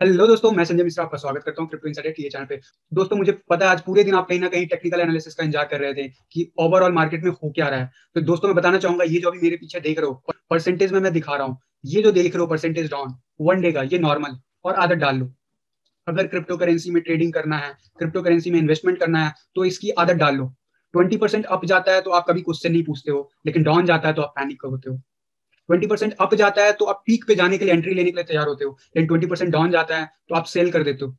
Hello दोस्तों, मैं संजय मिश्रा आपका स्वागत करता हूं क्रिप्टो इनसाइडर टीए चैनल पे। दोस्तों, मुझे पता है आज पूरे दिन आप कहीं ना कहीं टेक्निकल एनालिसिस का इंतजार कर रहे थे कि ओवरऑल मार्केट में हो क्या रहा है। तो दोस्तों, मैं बताना चाहूंगा, ये जो अभी मेरे पीछे देख रहे हो परसेंटेज में मैं दिखा रहा हूँ, ये जो देख रहे हो परसेंटेज डाउन वन डे का, ये नॉर्मल और आदत डाल लो। अगर क्रिप्टो करेंसी में ट्रेडिंग करना है, क्रिप्टो करेंसी में इन्वेस्टमेंट करना है, तो इसकी आदत डाल लो। 20% अप जाता है तो आप कभी क्वेश्चन नहीं पूछते हो, लेकिन डाउन जाता है तो आप पैनिक होते हो। 20% अप जाता है तो आप पीक पे जाने के लिए एंट्री लेने के लिए तैयार होते हो, लेकिन 20% डाउन जाता है तो आप सेल कर देते हो।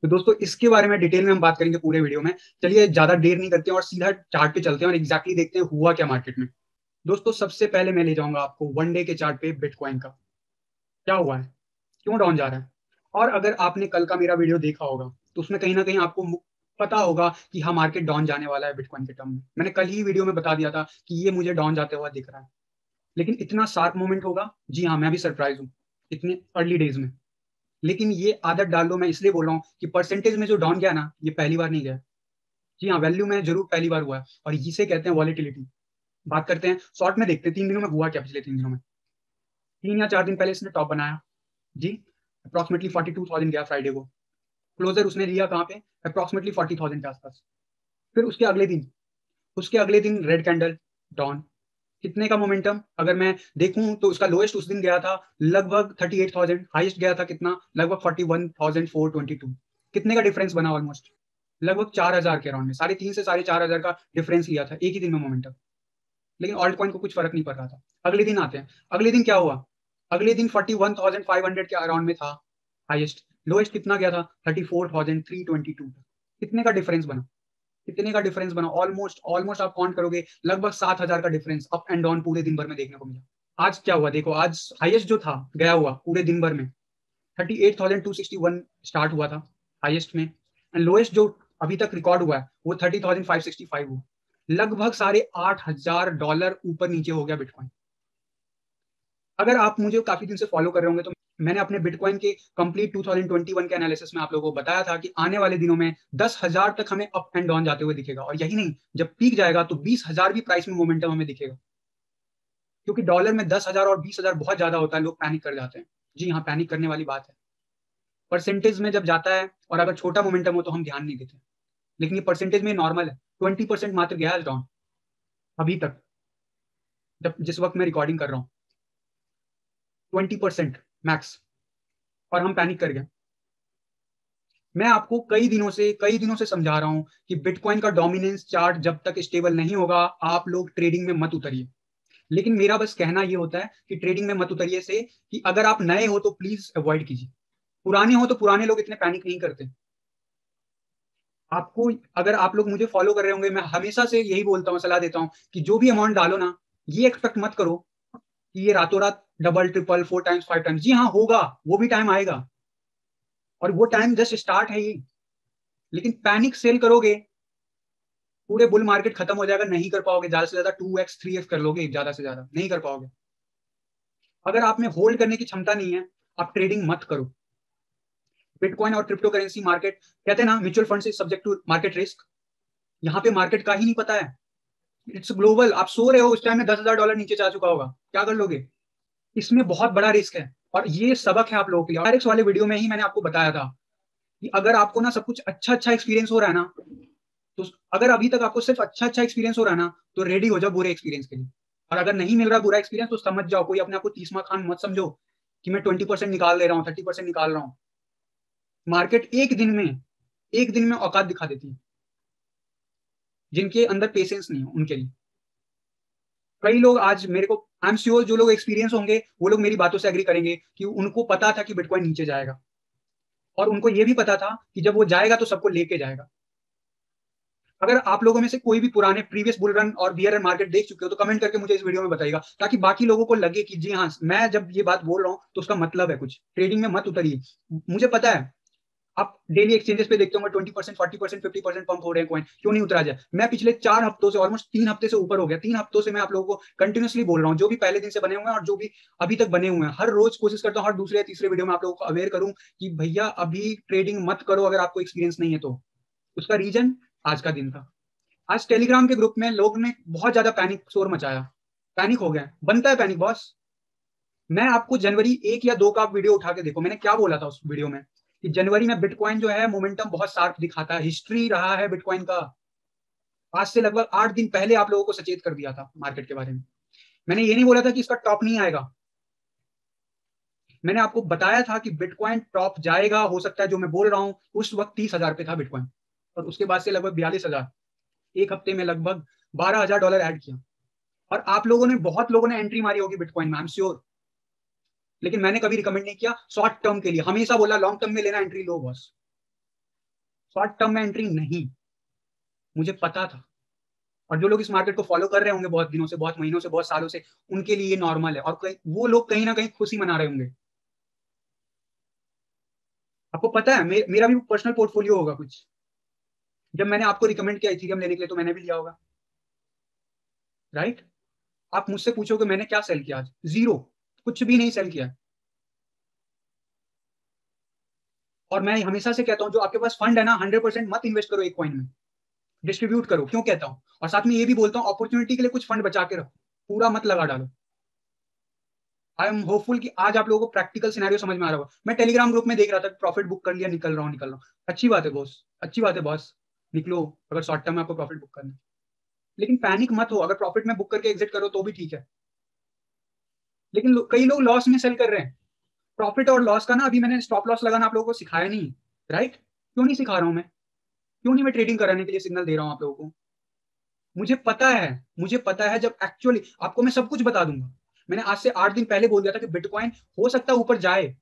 तो दोस्तों, इसके बारे में डिटेल में हम बात करेंगे पूरे वीडियो में। चलिए ज्यादा देर नहीं करते हैं और सीधा चार्ट पे चलते हैं और एग्जैक्टली देखते हैं हुआ क्या मार्केट में। दोस्तों, सबसे पहले मैं ले जाऊंगा आपको वन डे के चार्ट पे बिटकॉइन का। क्या हुआ है, क्यों डाउन जा रहा है। और अगर आपने कल का मेरा वीडियो देखा होगा तो उसमें कहीं ना कहीं आपको पता होगा कि हाँ, मार्केट डाउन जाने वाला है बिटकॉइन के टर्म में। मैंने कल ही वीडियो में बता दिया था कि ये मुझे डाउन जाते हुआ दिख रहा है। लेकिन इतना शार्प मूवमेंट होगा, जी हाँ, मैं भी सरप्राइज हूँ इतने अर्ली डेज में। लेकिन ये आदत डाल दो, मैं इसलिए बोल रहा हूँ कि परसेंटेज में जो डाउन गया ना, ये पहली बार नहीं गया। जी हाँ, वैल्यू में जरूर पहली बार हुआ है और इसे कहते हैं वॉलेटिलिटी। बात करते हैं शॉर्ट में, देखते हैं 3 दिनों में हुआ क्या। पिछले 3 दिनों में 3 या 4 दिन पहले इसने टॉप बनाया जी, अप्रोक्सीमेटली 42,000 गया फ्राइडे को। क्लोजर उसने लिया कहाँ पे, अप्रोक्सीमेटली 40,000 के आसपास। फिर उसके अगले दिन रेड कैंडल डाउन। कितने का मोमेंटम अगर मैं देखूं तो उसका लोएस्ट उस दिन गया था लगभग 38,000, हाईएस्ट गया था कितना, लगभग 41,422। कितने का डिफरेंस बना, ऑलमोस्ट लगभग 4,000 के अराउंड में, 3.5 से 4,500 का डिफरेंस लिया था एक ही दिन में मोमेंटम। लेकिन ऑल्ट कॉइन को कुछ फर्क नहीं पड़ रहा था। अगले दिन आते हैं, अगले दिन क्या हुआ। अगले दिन 41,500 के अराउंड में था हाईएस्ट। लोएस्ट कितना गया था, 34,322। कितने का डिफरेंस बना, कितने का डिफरेंस बना, ऑलमोस्ट ऑलमोस्ट आप काउंट करोगे लगभग 7,000 का डिफरेंस अप एंड डाउन पूरे दिन भर में देखने को मिला। आज क्या हुआ देखो, आज हाईएस्ट जो था गया हुआ पूरे दिन भर में 38,261 स्टार्ट हुआ था हाईएस्ट में, एंड लोएस्ट जो अभी तक रिकॉर्ड हुआ है वो 30,565 हुआ। लगभग $8,500 ऊपर नीचे हो गया बिटकॉइन। अगर आप मुझे काफी दिन से फॉलो कर रहे होंगे तो मैंने अपने बिटकॉइन के कंप्लीट 2021 के एनालिसिस में आप लोगों को बताया था कि आने वाले दिनों में 10,000 तक हमें अप एंड डाउन जाते हुए दिखेगा। और यही नहीं, जब पीक जाएगा तो 20,000 भी प्राइस में मोमेंटम हमें दिखेगा। क्योंकि डॉलर में 10,000 और 20,000 बहुत ज्यादा होता है, लोग पैनिक कर जाते हैं। जी हाँ, पैनिक करने वाली बात है। परसेंटेज में जब जाता है और अगर छोटा मोमेंटम हो तो हम ध्यान नहीं देते, लेकिन ये परसेंटेज में नॉर्मल है। 20% मात्र गया है डाउन अभी तक, जब जिस वक्त मैं रिकॉर्डिंग कर रहा हूँ, 20% मैक्स, और हम पैनिक कर गए। मैं आपको कई दिनों से समझा रहा हूं कि बिटकॉइन का डोमिनेंस चार्ट जब तक स्टेबल नहीं होगा आप लोग ट्रेडिंग में मत उतरिए। लेकिन मेरा बस कहना ये होता है कि ट्रेडिंग में मत उतरिए से कि अगर आप नए हो तो प्लीज अवॉइड कीजिए। पुराने हो तो पुराने लोग इतने पैनिक नहीं करते। आपको, अगर आप लोग मुझे फॉलो कर रहे होंगे, मैं हमेशा से यही बोलता हूँ, सलाह देता हूँ कि जो भी अमाउंट डालो ना, ये एक्सपेक्ट मत करो कि ये रातों रात डबल ट्रिपल 4 टाइम्स 5 टाइम्स। जी हाँ, होगा, वो भी टाइम आएगा और वो टाइम जस्ट स्टार्ट है ये। लेकिन पैनिक सेल करोगे, पूरे बुल मार्केट खत्म हो जाएगा, नहीं कर पाओगे। ज्यादा से ज्यादा 2x 3x कर लोगे, ज्यादा से ज्यादा नहीं कर पाओगे। अगर आप में होल्ड करने की क्षमता नहीं है, आप ट्रेडिंग मत करो। बिटकॉइन और क्रिप्टो करेंसी मार्केट, कहते हैं ना, म्यूचुअल फंड से सब्जेक्ट टू मार्केट रिस्क। यहाँ पे मार्केट का ही नहीं पता है, इट्स ग्लोबल। आप सो रहे हो उस टाइम में $10,000 नीचे जा चुका होगा, क्या कर लोगे। इसमें बहुत बड़ा रिस्क है और ये सबक है आप लोगों के लिए। RX वाले वीडियो में ही मैंने आपको बताया था कि अगर आपको ना सब कुछ अच्छा अच्छा एक्सपीरियंस हो रहा है ना, तो अगर अभी तक आपको सिर्फ अच्छा अच्छा एक्सपीरियंस हो रहा है ना, तो रेडी हो जाओ बुरे एक्सपीरियंस के लिए। और अगर नहीं मिल रहा बुरा एक्सपीरियंस तो समझ जाओ, कोई अपने आपको तीसमा खान मत समझो कि मैं 20% निकाल ले रहा हूँ, 30% निकाल रहा हूँ। मार्केट एक दिन में औकात दिखा देती है। जिनके अंदर पेशेंस नहीं है उनके लिए। कई लोग आज मेरे को, आई एम श्योर, जो लोग एक्सपीरियंस होंगे वो लोग मेरी बातों से एग्री करेंगे कि उनको पता था कि बिटकॉइन नीचे जाएगा, और उनको ये भी पता था कि जब वो जाएगा तो सबको लेके जाएगा। अगर आप लोगों में से कोई भी पुराने प्रीवियस बुल रन और बियर रन मार्केट देख चुके हो तो कमेंट करके मुझे इस वीडियो में बताइएगा, ताकि बाकी लोगों को लगे कि जी हाँ, मैं जब ये बात बोल रहा हूँ तो उसका मतलब है कुछ। ट्रेडिंग में मत उतरिए। मुझे पता है आप डेली एक्सचेंजेस पे देखते होंगे 20%, 40%, 50% पंप हो रहे हैं कॉइन, क्यों नहीं उतरा जाए। मैं पिछले 4 हफ्तों से, ऑलमोस्ट 3 हफ्ते से ऊपर हो गया, 3 हफ्तों से मैं आप लोगों को कंटिन्यूसली बोल रहा हूँ, जो भी पहले दिन से बने हुए हैं और जो भी अभी तक बने हुए हैं। हर रोज कोशिश करता हूँ हर दूसरे या तीसरे वीडियो में आप लोगों को अवेयर करूँ कि भैया अभी ट्रेडिंग मत करो अगर आपको एक्सपीरियंस नहीं है तो। उसका रीजन आज का दिन था। आज टेलीग्राम के ग्रुप में लोग ने बहुत ज्यादा पैनिक शोर मचाया। पैनिक हो गए, बनता है पैनिक बॉस। मैं आपको जनवरी 1 या 2 का वीडियो उठा के देखो, मैंने क्या बोला था उस वीडियो में कि जनवरी में बिटकॉइन जो है मोमेंटम बहुत शार्प दिखाता है, हिस्ट्री रहा है बिटकॉइन का। आज से लगभग 8 दिन पहले आप लोगों को सचेत कर दिया था मार्केट के बारे में। मैंने ये नहीं बोला था कि इसका टॉप नहीं आएगा, मैंने आपको बताया था कि बिटकॉइन टॉप जाएगा, हो सकता है जो मैं बोल रहा हूं उस वक्त 30,000 पे था बिटकॉइन, और उसके बाद से लगभग 42,000, एक हफ्ते में लगभग $12,000 ऐड किया। और आप लोगों ने, बहुत लोगों ने एंट्री मारी होगी बिटकॉइन में, आई एम श्योर, लेकिन मैंने कभी रिकमेंड नहीं किया शॉर्ट टर्म के लिए, हमेशा बोला लॉन्ग टर्म में लेना, एंट्री लो बॉस, शॉर्ट टर्म में एंट्री नहीं। मुझे पता था। और जो लोग इस मार्केट को फॉलो कर रहे होंगे बहुत दिनों से, बहुत महीनों से, बहुत सालों से, उनके लिए ये नॉर्मल है, और वो लोग कहीं ना कहीं खुशी मना रहे होंगे। आपको पता है मेरा भी पर्सनल पोर्टफोलियो होगा कुछ, जब मैंने आपको रिकमेंड किया इथेरियम लेने के लिए तो मैंने भी लिया होगा, राइट? आप मुझसे पूछोगे मैंने क्या सेल किया आज? जीरो, कुछ भी नहीं सेल किया। और मैं हमेशा से कहता हूं जो आपके पास फंड है ना, 100% मत इन्वेस्ट करो एक कॉइन में, डिस्ट्रीब्यूट करो। क्यों कहता हूं? और साथ में ये भी बोलता हूं अपॉर्चुनिटी के लिए कुछ फंड बचा के रखो, पूरा मत लगा डालो। आई एम होपफुल कि आज आप लोगों को प्रैक्टिकल सिनेरियो समझ में आ रहा होगा। मैं टेलीग्राम ग्रुप में देख रहा था, प्रॉफिट बुक कर लिया, निकल रहा हूँ। अच्छी बात है बॉस, अच्छी बात है बॉस, निकलो अगर शॉर्ट टर्म में आपको प्रॉफिट बुक करना है। लेकिन पैनिक मत हो, अगर प्रॉफिट में बुक करके एग्जिट करो तो भी ठीक है। लेकिन कई लोग लॉस में सेल कर रहे हैं। प्रॉफिट और लॉस का ना अभी मैंने स्टॉप लॉस लगाना आप लोगों को सिखाया नहीं, राइट? क्यों नहीं सिखा रहा हूं मैं? क्यों नहीं मैं ट्रेडिंग कराने के लिए सिग्नल दे रहा हूं आप लोगों को? मुझे पता है, मुझे पता है, जब एक्चुअली आपको मैं सब कुछ बता दूंगा। मैंने आज से 8 दिन पहले बोल दिया था कि बिटकॉइन हो सकता है ऊपर जाए,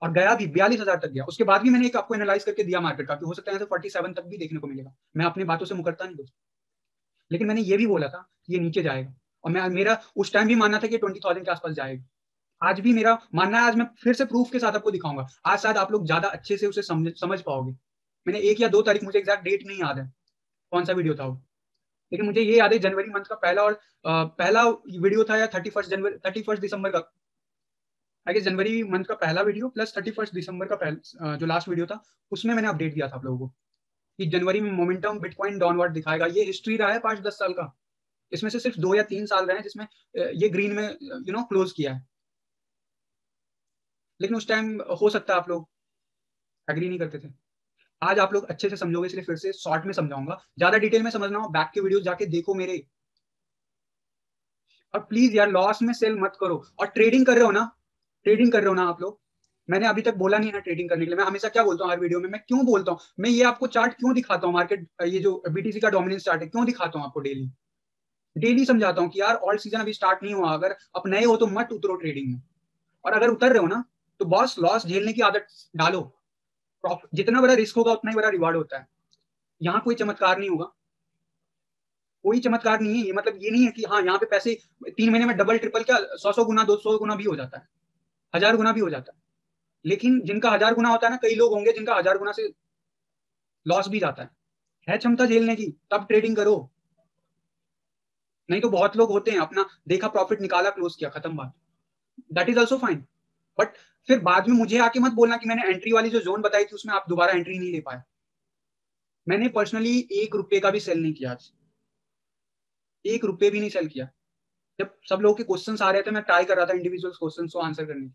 और गया भी, 42,000 तक गया। उसके बाद भी मैंने एक आपको एनालाइज करके दिया मार्केट का कि हो सकता है 47 तक भी देखने को मिलेगा। मैं अपनी बातों से मुकरता नहीं दोस्तों, लेकिन मैंने ये भी बोला था कि ये नीचे जाएगा, और मैं, मेरा उस टाइम भी मानना था कि 20,000 के आसपास जाएगा। आज भी मेरा मानना है, आज मैं फिर से प्रूफ के साथ आपको दिखाऊंगा। आज शायद आप लोग ज्यादा अच्छे से उसे समझ पाओगे। मैंने 1 या 2 तारीख, मुझे एग्जैक्ट डेट नहीं याद है कौन सा वीडियो था वो, लेकिन मुझे ये याद है जनवरी मंथ का पहला, और पहला वीडियो था, या 31 दिसंबर का, आई गेस जनवरी मंथ का पहला वीडियो प्लस 31 दिसंबर का जो लास्ट वीडियो था, उसमें मैंने अपडेट दिया था आप लोगों को कि जनवरी में मोमेंटम बिटकॉइन डाउनवर्ड दिखाएगा। ये हिस्ट्री रहा है 5-10 साल का, इसमें से सिर्फ 2 या 3 साल रहे हैं जिसमें ये ग्रीन में क्लोज किया है। लेकिन उस टाइम हो सकता है आप लोग एग्री नहीं करते थे। आज आप लोग अच्छे से समझोगे, इसलिए फिर से शॉर्ट में समझाऊंगा। ज्यादा डिटेल में समझना हो बैक के वीडियो जाके देखो मेरे। और प्लीज यार लॉस में सेल मत करो। और ट्रेडिंग कर रहे हो ना, ट्रेडिंग कर रहे हो ना आप लोग, मैंने अभी तक बोला नहीं है ट्रेडिंग करने के लिए। मैं हमेशा क्या बोलता हूँ हर वीडियो में, मैं क्यों बोलता हूँ, मैं ये आपको चार्ट क्यों दिखाता हूँ, मार्केट ये जो बीटीसी का डोमिनेंस चार्ट है क्यों दिखाता हूँ आपको डेली, डेली समझाता हूँ कि यार ऑल सीजन अभी स्टार्ट नहीं हुआ, अगर आप नए हो तो मत उतरो ट्रेडिंग में। और अगर उतर रहे हो ना तो बॉस लॉस झेलने की आदत डालो। प्रॉफिट जितना बड़ा रिस्क होगा उतना ही बड़ा रिवार्ड होता है। यहाँ कोई चमत्कार नहीं होगा, कोई चमत्कार नहीं है। ये मतलब ये नहीं है कि हाँ यहाँ पे पैसे 3 महीने में डबल ट्रिपल, क्या 100-100 गुना 200 गुना भी हो जाता है, 1000 गुना भी हो जाता है। लेकिन जिनका 1000 गुना होता है ना, कई लोग होंगे जिनका 1000 गुना से लॉस भी जाता है क्षमता झेलने की, तब ट्रेडिंग करो। नहीं तो बहुत लोग होते हैं अपना देखा प्रॉफिट निकाला क्लोज किया, खत्म बात, that is also fine. But फिर बाद में मुझे आके मत बोलना कि मैंने एंट्री वाली जो जोन बताई थी उसमें आप दोबारा एंट्री नहीं ले पाए। मैंने पर्सनली 1 रुपए का भी सेल नहीं किया आज, 1 रुपए भी नहीं सेल किया। जब सब लोगों के क्वेश्चन आ रहे थे मैं ट्राई कर रहा था इंडिविजुअल क्वेश्चन को आंसर करने की।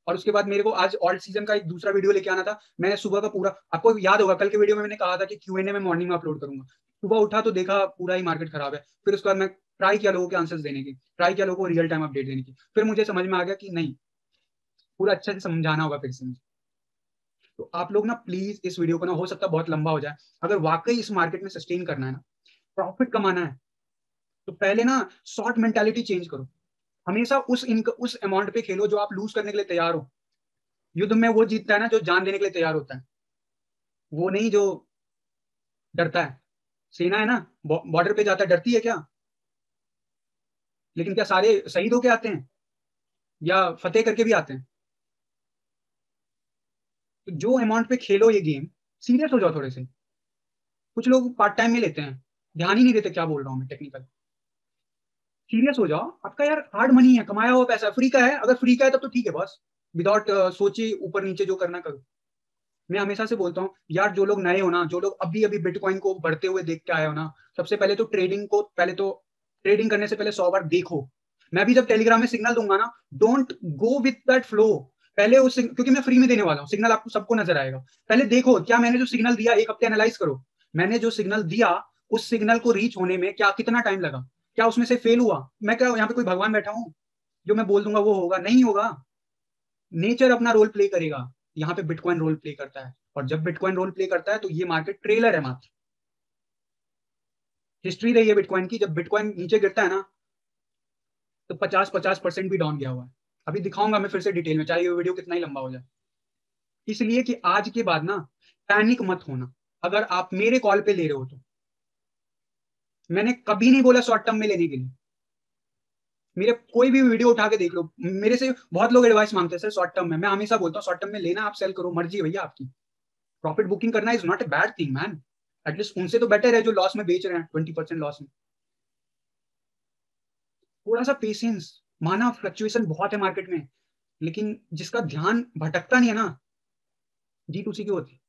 और उसके बाद मेरे को आज ऑल्ट सीजन का एक दूसरा वीडियो लेके आना था। मैंने सुबह का पूरा, आपको याद होगा कल के वीडियो में मैंने कहा था कि Q&A में मॉर्निंग में अपलोड करूंगा। सुबह उठा तो देखा पूरा ही मार्केट खराब है। फिर उसके बाद मैं ट्राई किया लोगों के आंसर्स देने की, ट्राई किया लोगों को रियल टाइम अपडेट देने की। फिर मुझे समझ में आ गया कि नहीं, पूरा अच्छे से समझाना होगा फिर से मुझे। तो आप लोग ना प्लीज इस वीडियो को ना, हो सकता है बहुत लंबा हो जाए, अगर वाकई इस मार्केट में सस्टेन करना है ना, प्रॉफिट कमाना है, तो पहले ना शॉर्ट मेंटालिटी चेंज करो। हमेशा उस अमाउंट पे खेलो जो आप लूज करने के लिए तैयार हो। युद्ध में वो जीतता है ना जो जान देने के लिए तैयार होता है, वो नहीं जो डरता है। सेना है ना, बॉर्डर पे जाता है, डरती है क्या? लेकिन क्या सारे शहीद होके आते हैं या फतेह करके भी आते हैं? तो जो अमाउंट पे खेलो ये गेम, सीरियस हो जाओ थोड़े से। कुछ लोग पार्ट टाइम में लेते हैं, ध्यान ही नहीं देते क्या बोल रहा हूँ मैं टेक्निकल। सीरियस हो जाओ, आपका यार हार्ड मनी है, कमाया हुआ पैसा फ्री का है। अगर फ्री का है तब तो ठीक है बस, विदाउट सोचे ऊपर नीचे जो करना करो। मैं हमेशा से बोलता हूँ यार, जो लोग नए हो ना, जो लोग अभी अभी बिटकॉइन को बढ़ते हुए देख के आए हो ना, सबसे पहले तो ट्रेडिंग करने से पहले 100 बार देखो। मैं भी जब टेलीग्राम में सिग्नल दूंगा ना, don't go with that flow. पहले उस क्योंकि मैं फ्री में देने वाला हूँ सिग्नल, आपको सबको नजर आएगा। पहले देखो क्या मैंने जो सिग्नल दिया, एक हफ्ते एनालाइज करो, मैंने जो सिग्नल दिया उस सिग्नल को रीच होने में क्या कितना टाइम लगा, क्या उसमें से फेल हुआ। मैं क्या यहाँ पे कोई भगवान बैठा हूँ जो मैं बोल दूंगा वो होगा? नहीं होगा। नेचर अपना रोल प्ले करेगा। यहाँ पे बिटकॉइन रोल प्ले करता है, और जब बिटकॉइन रोल प्ले करता है तो ये मार्केट ट्रेलर है मात्र। हिस्ट्री रही है बिटकॉइन की, जब बिटकॉइन नीचे गिरता है ना तो 50-50% भी डाउन गया हुआ है। अभी दिखाऊंगा मैं फिर से डिटेल में, चाहे ये वीडियो कितना ही लंबा हो जाए। इसलिए कि आज के बाद ना पैनिक मत होना अगर आप मेरे कॉल पे ले रहे हो तो। मैंने कभी नहीं बोला शॉर्ट टर्म में लेने के लिए। मेरे कोई भी वीडियो उठा के देख लो, मेरे से बहुत लोग एडवाइस मांगते हैं सर शॉर्ट टर्म में। मैं हमेशा बोलता हूँ शॉर्ट टर्म में लेना, आप सेल करो, मर्जी है भैया आपकी। प्रॉफिट बुकिंग करना is not a bad thing man. At least उनसे तो बेटर है जो लॉस में बेच रहे हैं, 20% लॉस में। थोड़ा सा पेशेंस माना, फ्लक्चुएशन बहुत है मार्केट में, लेकिन जिसका ध्यान भटकता नहीं है ना, G2C की होती।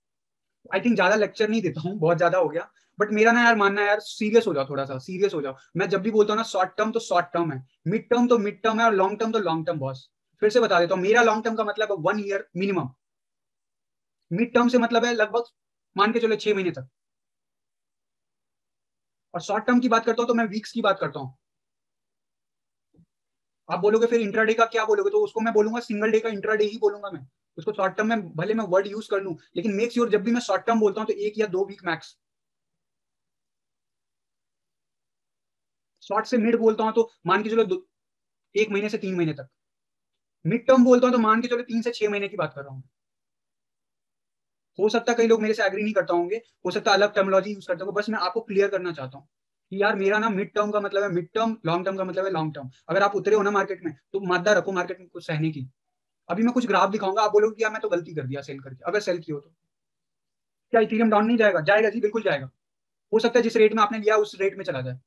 आई थिंक ज्यादा लेक्चर नहीं देता हूँ, बहुत ज्यादा हो गया। बट मेरा ना यार मानना है यार, सीरियस हो जाओ, थोड़ा सा सीरियस हो जाओ। मैं जब भी बोलता हूँ ना शॉर्ट टर्म तो शॉर्ट टर्म है, मिड टर्म तो मिड टर्म है, और लॉन्ग टर्म तो लॉन्ग टर्म बॉस। फिर से बता देता हूँ, मेरा लॉन्ग टर्म का मतलब है 1 ईयर मिनिमम। मिड टर्म से मतलब है लगभग मान के चलो 6 महीने तक। और शॉर्ट टर्म की बात करता हूँ तो मैं वीक्स की बात करता हूँ। आप बोलोगे फिर इंट्राडे का क्या बोलोगे, तो उसको मैं बोलूंगा सिंगल डे का इंट्राडे ही बोलूंगा मैं। उसको शॉर्ट टर्म में भले मैं वर्ड यूज कर लूं, लेकिन मेक श्योर जब भी मैं शॉर्ट टर्म बोलता हूँ तो 1 या 2 वीक मैक्स। शॉर्ट से मिड बोलता हूँ तो मान के चलो 1 महीने से 3 महीने तक। मिड टर्म बोलता हूँ तो मान के चलो 3 से 6 महीने की बात कर रहा हूँ। हो सकता है कई लोग मेरे से एग्री नहीं करता होंगे, हो सकता है अलग टर्मिनोलॉजी यूज करते होंगे, बस मैं आपको क्लियर करना चाहता हूँ कि यार मेरा ना मिड टर्म का मतलब है मिड टर्म, लॉन्ग टर्म का मतलब है लॉन्ग टर्म। अगर आप उतरे हो ना मार्केट में तो मादा रखो मार्केट में कुछ सहने की। अभी मैं कुछ ग्राफ दिखाऊंगा, आप बोलोगे कि यार मैं तो गलती कर दिया सेल करके। अगर सेल की हो तो क्या इथेरियम डाउन नहीं जाएगा? जाएगा जी, बिल्कुल जाएगा। हो सकता है जिस रेट में आपने लिया उस रेट में चला जाए,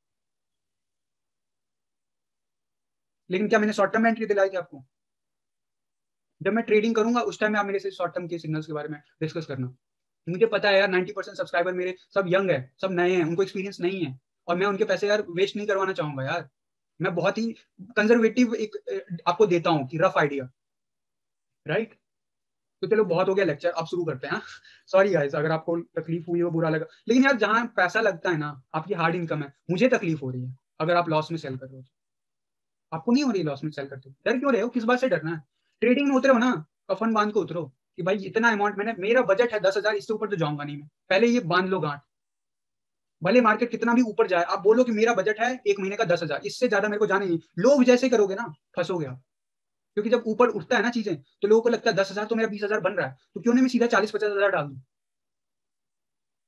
लेकिन क्या मैंने शॉर्ट टर्म एंट्री दिलाई थी आपको? जब मैं ट्रेडिंग करूंगा उस टाइम में आप मेरे से शॉर्ट टर्म के सिग्नल्स के बारे में डिस्कस करना। मुझे पता है यार 90% सब्सक्राइबर मेरे सब यंग है, सब नए हैं, उनको एक्सपीरियंस नहीं है, और मैं उनके पैसे यार वेस्ट नहीं करवाना चाहूंगा यार। मैं बहुत ही कंजर्वेटिव एक आपको देता हूँ कि रफ आइडिया, राइट। तो चलो बहुत हो गया लेक्चर, अब शुरू करते हैं। सॉरी गाइस अगर आपको तकलीफ हुई हो, बुरा लगा, लेकिन यार जहाँ पैसा लगता है ना, आपकी हार्ड इनकम है, मुझे तकलीफ हो रही है अगर आप लॉस में सेल कर रहे हो। आपको नहीं हो रही लॉस में सेल करते हो, डर क्यों रहे हो? किस बात से डरना है? ट्रेडिंग में उतरो ना, कफन बांध के उतरो कि भाई इतना अमाउंट मैंने, मेरा बजट है 10,000, इससे ऊपर तो जाऊंगा नहीं मैं। पहले ये बांध लो गांठ। भले मार्केट कितना भी ऊपर जाए, आप बोलो कि मेरा बजट है 1 महीने का 10,000, इससे ज्यादा मेरे को जाने नहीं। लोग जैसे करोगे ना फंसोगे आप। क्योंकि जब ऊपर उठता है ना चीजें तो लोगों को लगता है 10,000 तो मेरा 20,000 बन रहा है, तो क्यों नहीं मैं सीधा 40-50,000 डाल दूं।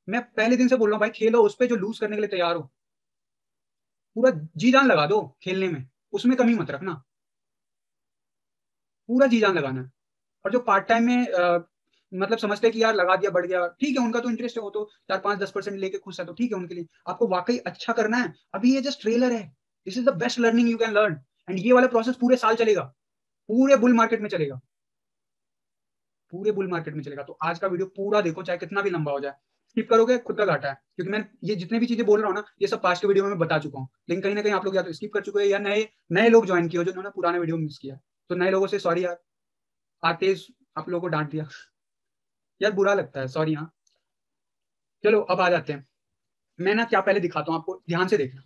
मैं पहले दिन से बोल रहा हूँ भाई, खेलो उस पर जो लूज करने के लिए तैयार हो, पूरा जी जान लगा दो खेलने में, उसमें कमी मत रखना, पूरा जी जान लगाना है। और जो पार्ट टाइम में मतलब समझते हैं कि यार लगा दिया बढ़ गया, ठीक है, उनका तो इंटरेस्ट है, वो तो 4-5-10% लेके खुश है, तो ठीक है उनके लिए। आपको वाकई अच्छा करना है, अभी ये जस्ट ट्रेलर है। This is the best learning you can learn. And ये वाला प्रोसेस पूरे साल चलेगा, पूरे बुल मार्केट में चलेगा, पूरे बुल मार्केट में चलेगा। तो आज का वीडियो पूरा देखो, चाहे कितना भी लंबा हो जाए। स्किप करोगे खुद का घाटा है, क्योंकि मैं ये जितने भी चीजें बोल रहा हूँ ना, ये सब पास्ट के वीडियो में मैं बता चुका हूँ। लेकिन कहीं ना कहीं आप लोग या तो स्किप कर चुके हैं या नए नए लोग ज्वाइन किए हो जिन्होंने पुराने वीडियो मिस किया। तो नए लोगों से सॉरी यार, आते आप लोगों को डांट दिया यार, बुरा लगता है, सॉरी हाँ। चलो अब आ जाते हैं। मैं ना क्या पहले दिखाता हूँ आपको, ध्यान से देखना।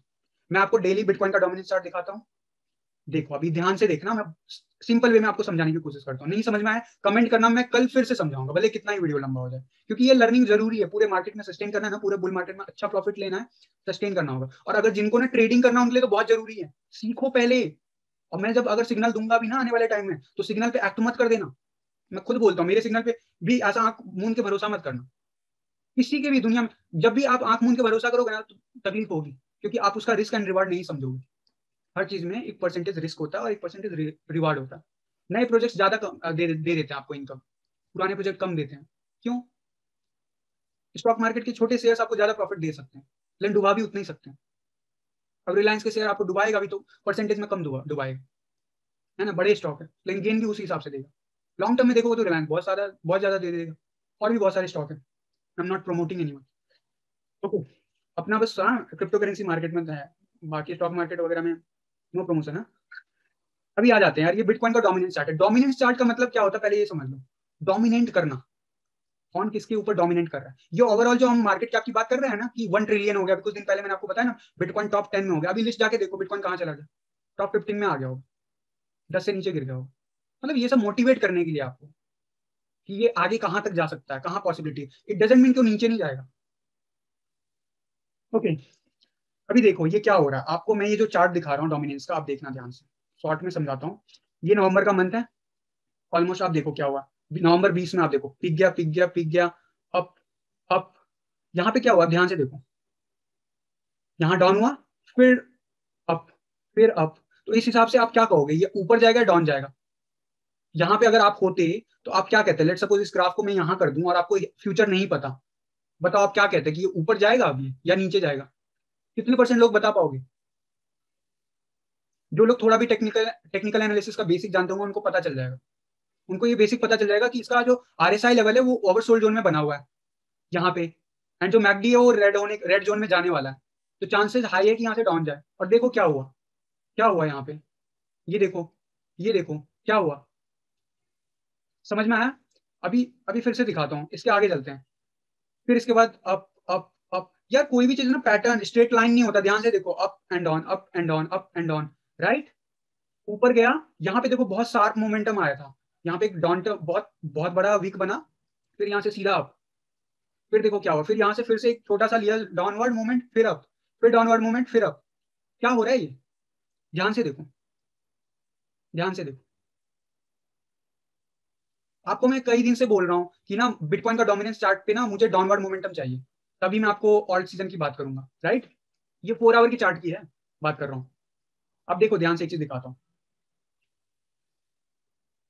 मैं आपको डेली बिटकॉइन का डोमिनेंस चार्ट दिखाता हूँ। देखो अभी ध्यान से देखना, मैं सिंपल वे में आपको समझाने की कोशिश करता हूँ। नहीं समझ में आए कमेंट करना, मैं कल फिर से समझाऊंगा, भले कितना ही वीडियो लंबा हो जाए, क्योंकि ये लर्निंग जरूरी है। पूरे मार्केट में सस्टेन करना है ना, पूरे बुल मार्केट में अच्छा प्रॉफिट लेना है, सस्टेन करना होगा। और अगर जिनको ना ट्रेडिंग करना उनके लिए तो बहुत जरूरी है, सीखो पहले। और मैं जब अगर सिग्नल दूंगा भी ना आने वाले टाइम में, तो सिग्नल पे एक्ट मत कर देना। मैं खुद बोलता हूँ मेरे सिग्नल पे भी ऐसा आंख मूंद के भरोसा मत करना, किसी के भी दुनिया में। जब भी आप आंख मूंद के भरोसा करोगे ना तो तकलीफ होगी, क्योंकि आप उसका रिस्क एंड रिवार्ड नहीं समझोगे। हर चीज में एक परसेंटेज रिस्क होता है और एक परसेंटेज रिवार्ड होता है। नए प्रोजेक्ट ज्यादा दे देते हैं आपको इनकम, पुराने प्रोजेक्ट कम देते हैं। क्यों? स्टॉक मार्केट के छोटे शेयर्स आपको ज्यादा प्रॉफिट दे सकते हैं, लेकिन डुबा भी उतना ही सकते हैं। अब रिलायंस के शेयर आपको डुबाएगा भी तो परसेंटेज में कम डुबाएगा, है ना, बड़े स्टॉक है, लेकिन गेन भी उसी हिसाब से देगा। लॉन्ग टर्म में देखोगे तो रिलायंस बहुत ज्यादा दे देगा। और भी बहुत सारे स्टॉक है, I am not promoting anyone. Okay, अपना बस हाँ क्रिप्टो करेंसी मार्केट में तो है, बाकी स्टॉक मार्केट वगैरह में नो प्रमोशन है। अभी आ जाते हैं यार, ये बिटकॉइन का डोमिनेंस चार्ट है। डोमिनेंस चार्ट का मतलब क्या होता है, पहले ये समझ लो। डोमिनेट करना, कौन किसके ऊपर डोमिनेट कर रहा है। ये ओवरऑल जो हम मार्केट कैप की बात कर रहे हैं ना, कि 1 ट्रिलियन हो गया, कुछ दिन पहले मैंने आपको बताया ना, बिटकॉइन टॉप 10 में हो गया। अभी लिस्ट जाके देखो बिटकॉइन कहाँ चला गया, टॉप 15 में आ गया होगा, 10 से नीचे गिर गया होगा। मतलब ये सब मोटिवेट करने के लिए आपको, कि ये आगे कहाँ तक जा सकता है, कहाँ पॉसिबिलिटी। इट डजेंट मीन कि वो नीचे नहीं जाएगा। ओके, अभी देखो ये क्या हो रहा है आपको, मैं ये जो चार्ट दिखा रहा हूँ डोमिनेंस का, आप देखना ध्यान से, शॉर्ट में समझाता हूँ। ये नवंबर का मंथ है, ऑलमोस्ट आप देखो क्या हुआ। नवंबर 20 में आप देखो, पिक गया पिक गया पिक गया, अप अप। यहाँ पे क्या हुआ, ध्यान से देखो, यहाँ डाउन हुआ, फिर अप, फिर अप। तो इस हिसाब से आप क्या कहोगे, ये ऊपर जाएगा डाउन जाएगा। यहाँ पे अगर आप होते तो आप क्या कहते, लेट सपोज इस ग्राफ को मैं यहाँ कर दूं और आपको फ्यूचर नहीं पता, बताओ आप क्या कहते कि ये ऊपर जाएगा अभी या नीचे जाएगा। कितने परसेंट लोग बता पाओगे। जो लोग थोड़ा भी टेक्निकल टेक्निकल एनालिसिस का बेसिक जानते होंगे उनको पता चल जाएगा, उनको ये बेसिक पता चल जाएगा कि इसका जो आरएसआई लेवल है वो ओवरसोल्ड जोन में बना हुआ है यहाँ पे, एंड जो मैकडी है वो रेड जोन में जाने वाला है। तो चांसेस हाई है कि यहाँ से डाउन जाए। और देखो क्या हुआ, क्या हुआ यहाँ पे, ये देखो, ये देखो क्या हुआ, समझ में आया। अभी अभी फिर से दिखाता हूँ, इसके आगे चलते हैं। फिर इसके बाद अप अप अप। यार कोई भी चीज ना पैटर्न स्ट्रेट लाइन नहीं होता, ध्यान से देखो, up and down up and down up and down, right. ऊपर गया, यहाँ पे देखो बहुत शार्प मोमेंटम आया था, यहाँ पे एक डाउन बहुत बहुत बड़ा वीक बना, फिर यहाँ से सीधा अप। फिर देखो क्या हुआ, फिर यहाँ से फिर से एक छोटा सा लिया डाउनवर्ड मूवमेंट, फिर अप, फिर डाउनवर्ड मूवमेंट, फिर अप। क्या हो रहा है ये, ध्यान से देखो, ध्यान से देखो। आपको मैं कई दिन से बोल रहा हूँ कि ना बिटकॉइन का डोमिनेंस चार्ट पे ना मुझे डाउनवर्ड मोमेंटम चाहिए, तभी मैं आपको ऑल्ट सीजन की बात करूंगा, राइट। ये 4 आवर की चार्ट की है, बात कर रहा हूँ। अब देखो ध्यान से एक चीज दिखाता हूँ,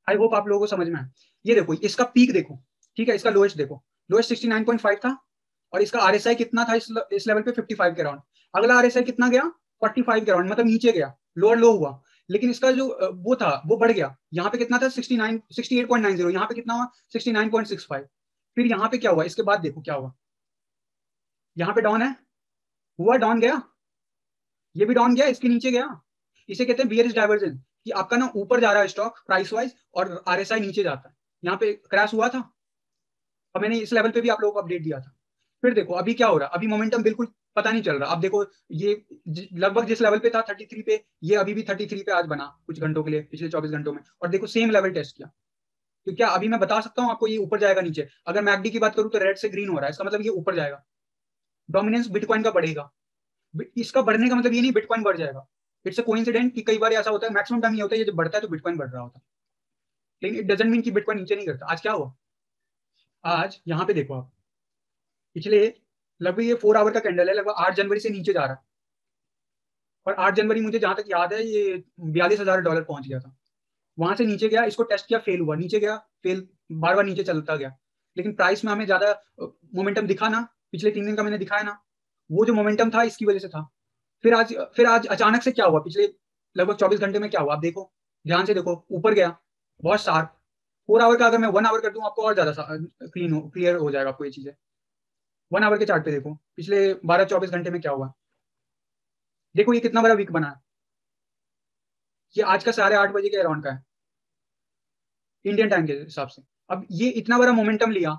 आई होप आप लोगों को समझ में आए। ये देखो इसका पीक देखो, ठीक है, इसका लोएस्ट देखो, लोएस्ट 69.5 था, और इसका आरएसआई कितना था इस लेवल पे, 55 के अराउंड। अगला आरएसआई कितना गया, 45 के अराउंड, मतलब नीचे गया, लोअर लो हुआ। लेकिन इसका जो वो था वो बढ़ गया, यहाँ पे कितना था 69 68.90, यहाँ पे कितना हुआ 69.65। फिर यहाँ पे क्या हुआ, इसके बाद देखो क्या हुआ, यहाँ पे डाउन है, हुआ डाउन गया, ये भी डाउन गया, इसके नीचे गया। इसे कहते हैं बियरिश डाइवर्जेंस, कि आपका ना ऊपर जा रहा है स्टॉक प्राइस वाइज और आरएसआई नीचे जाता है। यहाँ पे क्रैश हुआ था, और मैंने इस लेवल पे भी आप लोगों को अपडेट दिया था। फिर देखो अभी क्या हो रहा है, अभी मोमेंटम बिल्कुल पता नहीं चल रहा। अब देखो ये लगभग जिस लेवल पे था 33 पे, ये अभी भी 33 पे आज बना कुछ घंटों के लिए, पिछले 24 घंटों में, और देखो सेम लेवल टेस्ट किया। तो क्या अभी मैं बता सकता हूँ आपको ये ऊपर जाएगा नीचे। अगर मैं मैकडी की बात करूँ तो रेड से ग्रीन हो रहा है, इसका मतलब ये ऊपर जाएगा, डोमिनेंस बिटकॉइन का बढ़ेगा। इसका बढ़ने का मतलब ये नहीं बिटकॉइन बढ़ जाएगा। इट्स अ कोइंसिडेंट कि कई बार ऐसा होता है, मैक्सिमम टाइम ये होता है, ये जब बढ़ता है तो बिटकॉइन बढ़ रहा होता है, लेकिन इट डजंट मीन कि बिटकॉइन नीचे नहीं करता। आज क्या हुआ, आज यहाँ पे देखो आप, पिछले लगभग ये 4 आवर का कैंडल है, लगभग 8 जनवरी से नीचे जा रहा है। और 8 जनवरी मुझे जहां तक याद है ये $42,000 पहुंच गया था। वहां से नीचे गया, इसको टेस्ट किया, फेल हुआ, नीचे गया, फेल, बार बार नीचे चलता गया। लेकिन प्राइस में हमें ज्यादा मोमेंटम दिखा ना, पिछले 3 दिन का मैंने दिखाया ना, वो जो मोमेंटम था इसकी वजह से था। फिर आज अचानक से क्या हुआ, पिछले लगभग 24 घंटे में क्या हुआ, आप देखो, ध्यान से देखो, ऊपर गया बहुत शार्प। 4 आवर का अगर मैं 1 आवर कर दूं आपको और ज्यादा क्लियर हो जाएगा आपको ये चीजें। 1 आवर के चार्ट पे देखो पिछले 12-24 घंटे में क्या हुआ, देखो ये कितना बड़ा वीक बना है। ये आज का 8:30 बजे के अराउंड का है, इंडियन टाइम के हिसाब से। अब ये इतना बड़ा मोमेंटम लिया,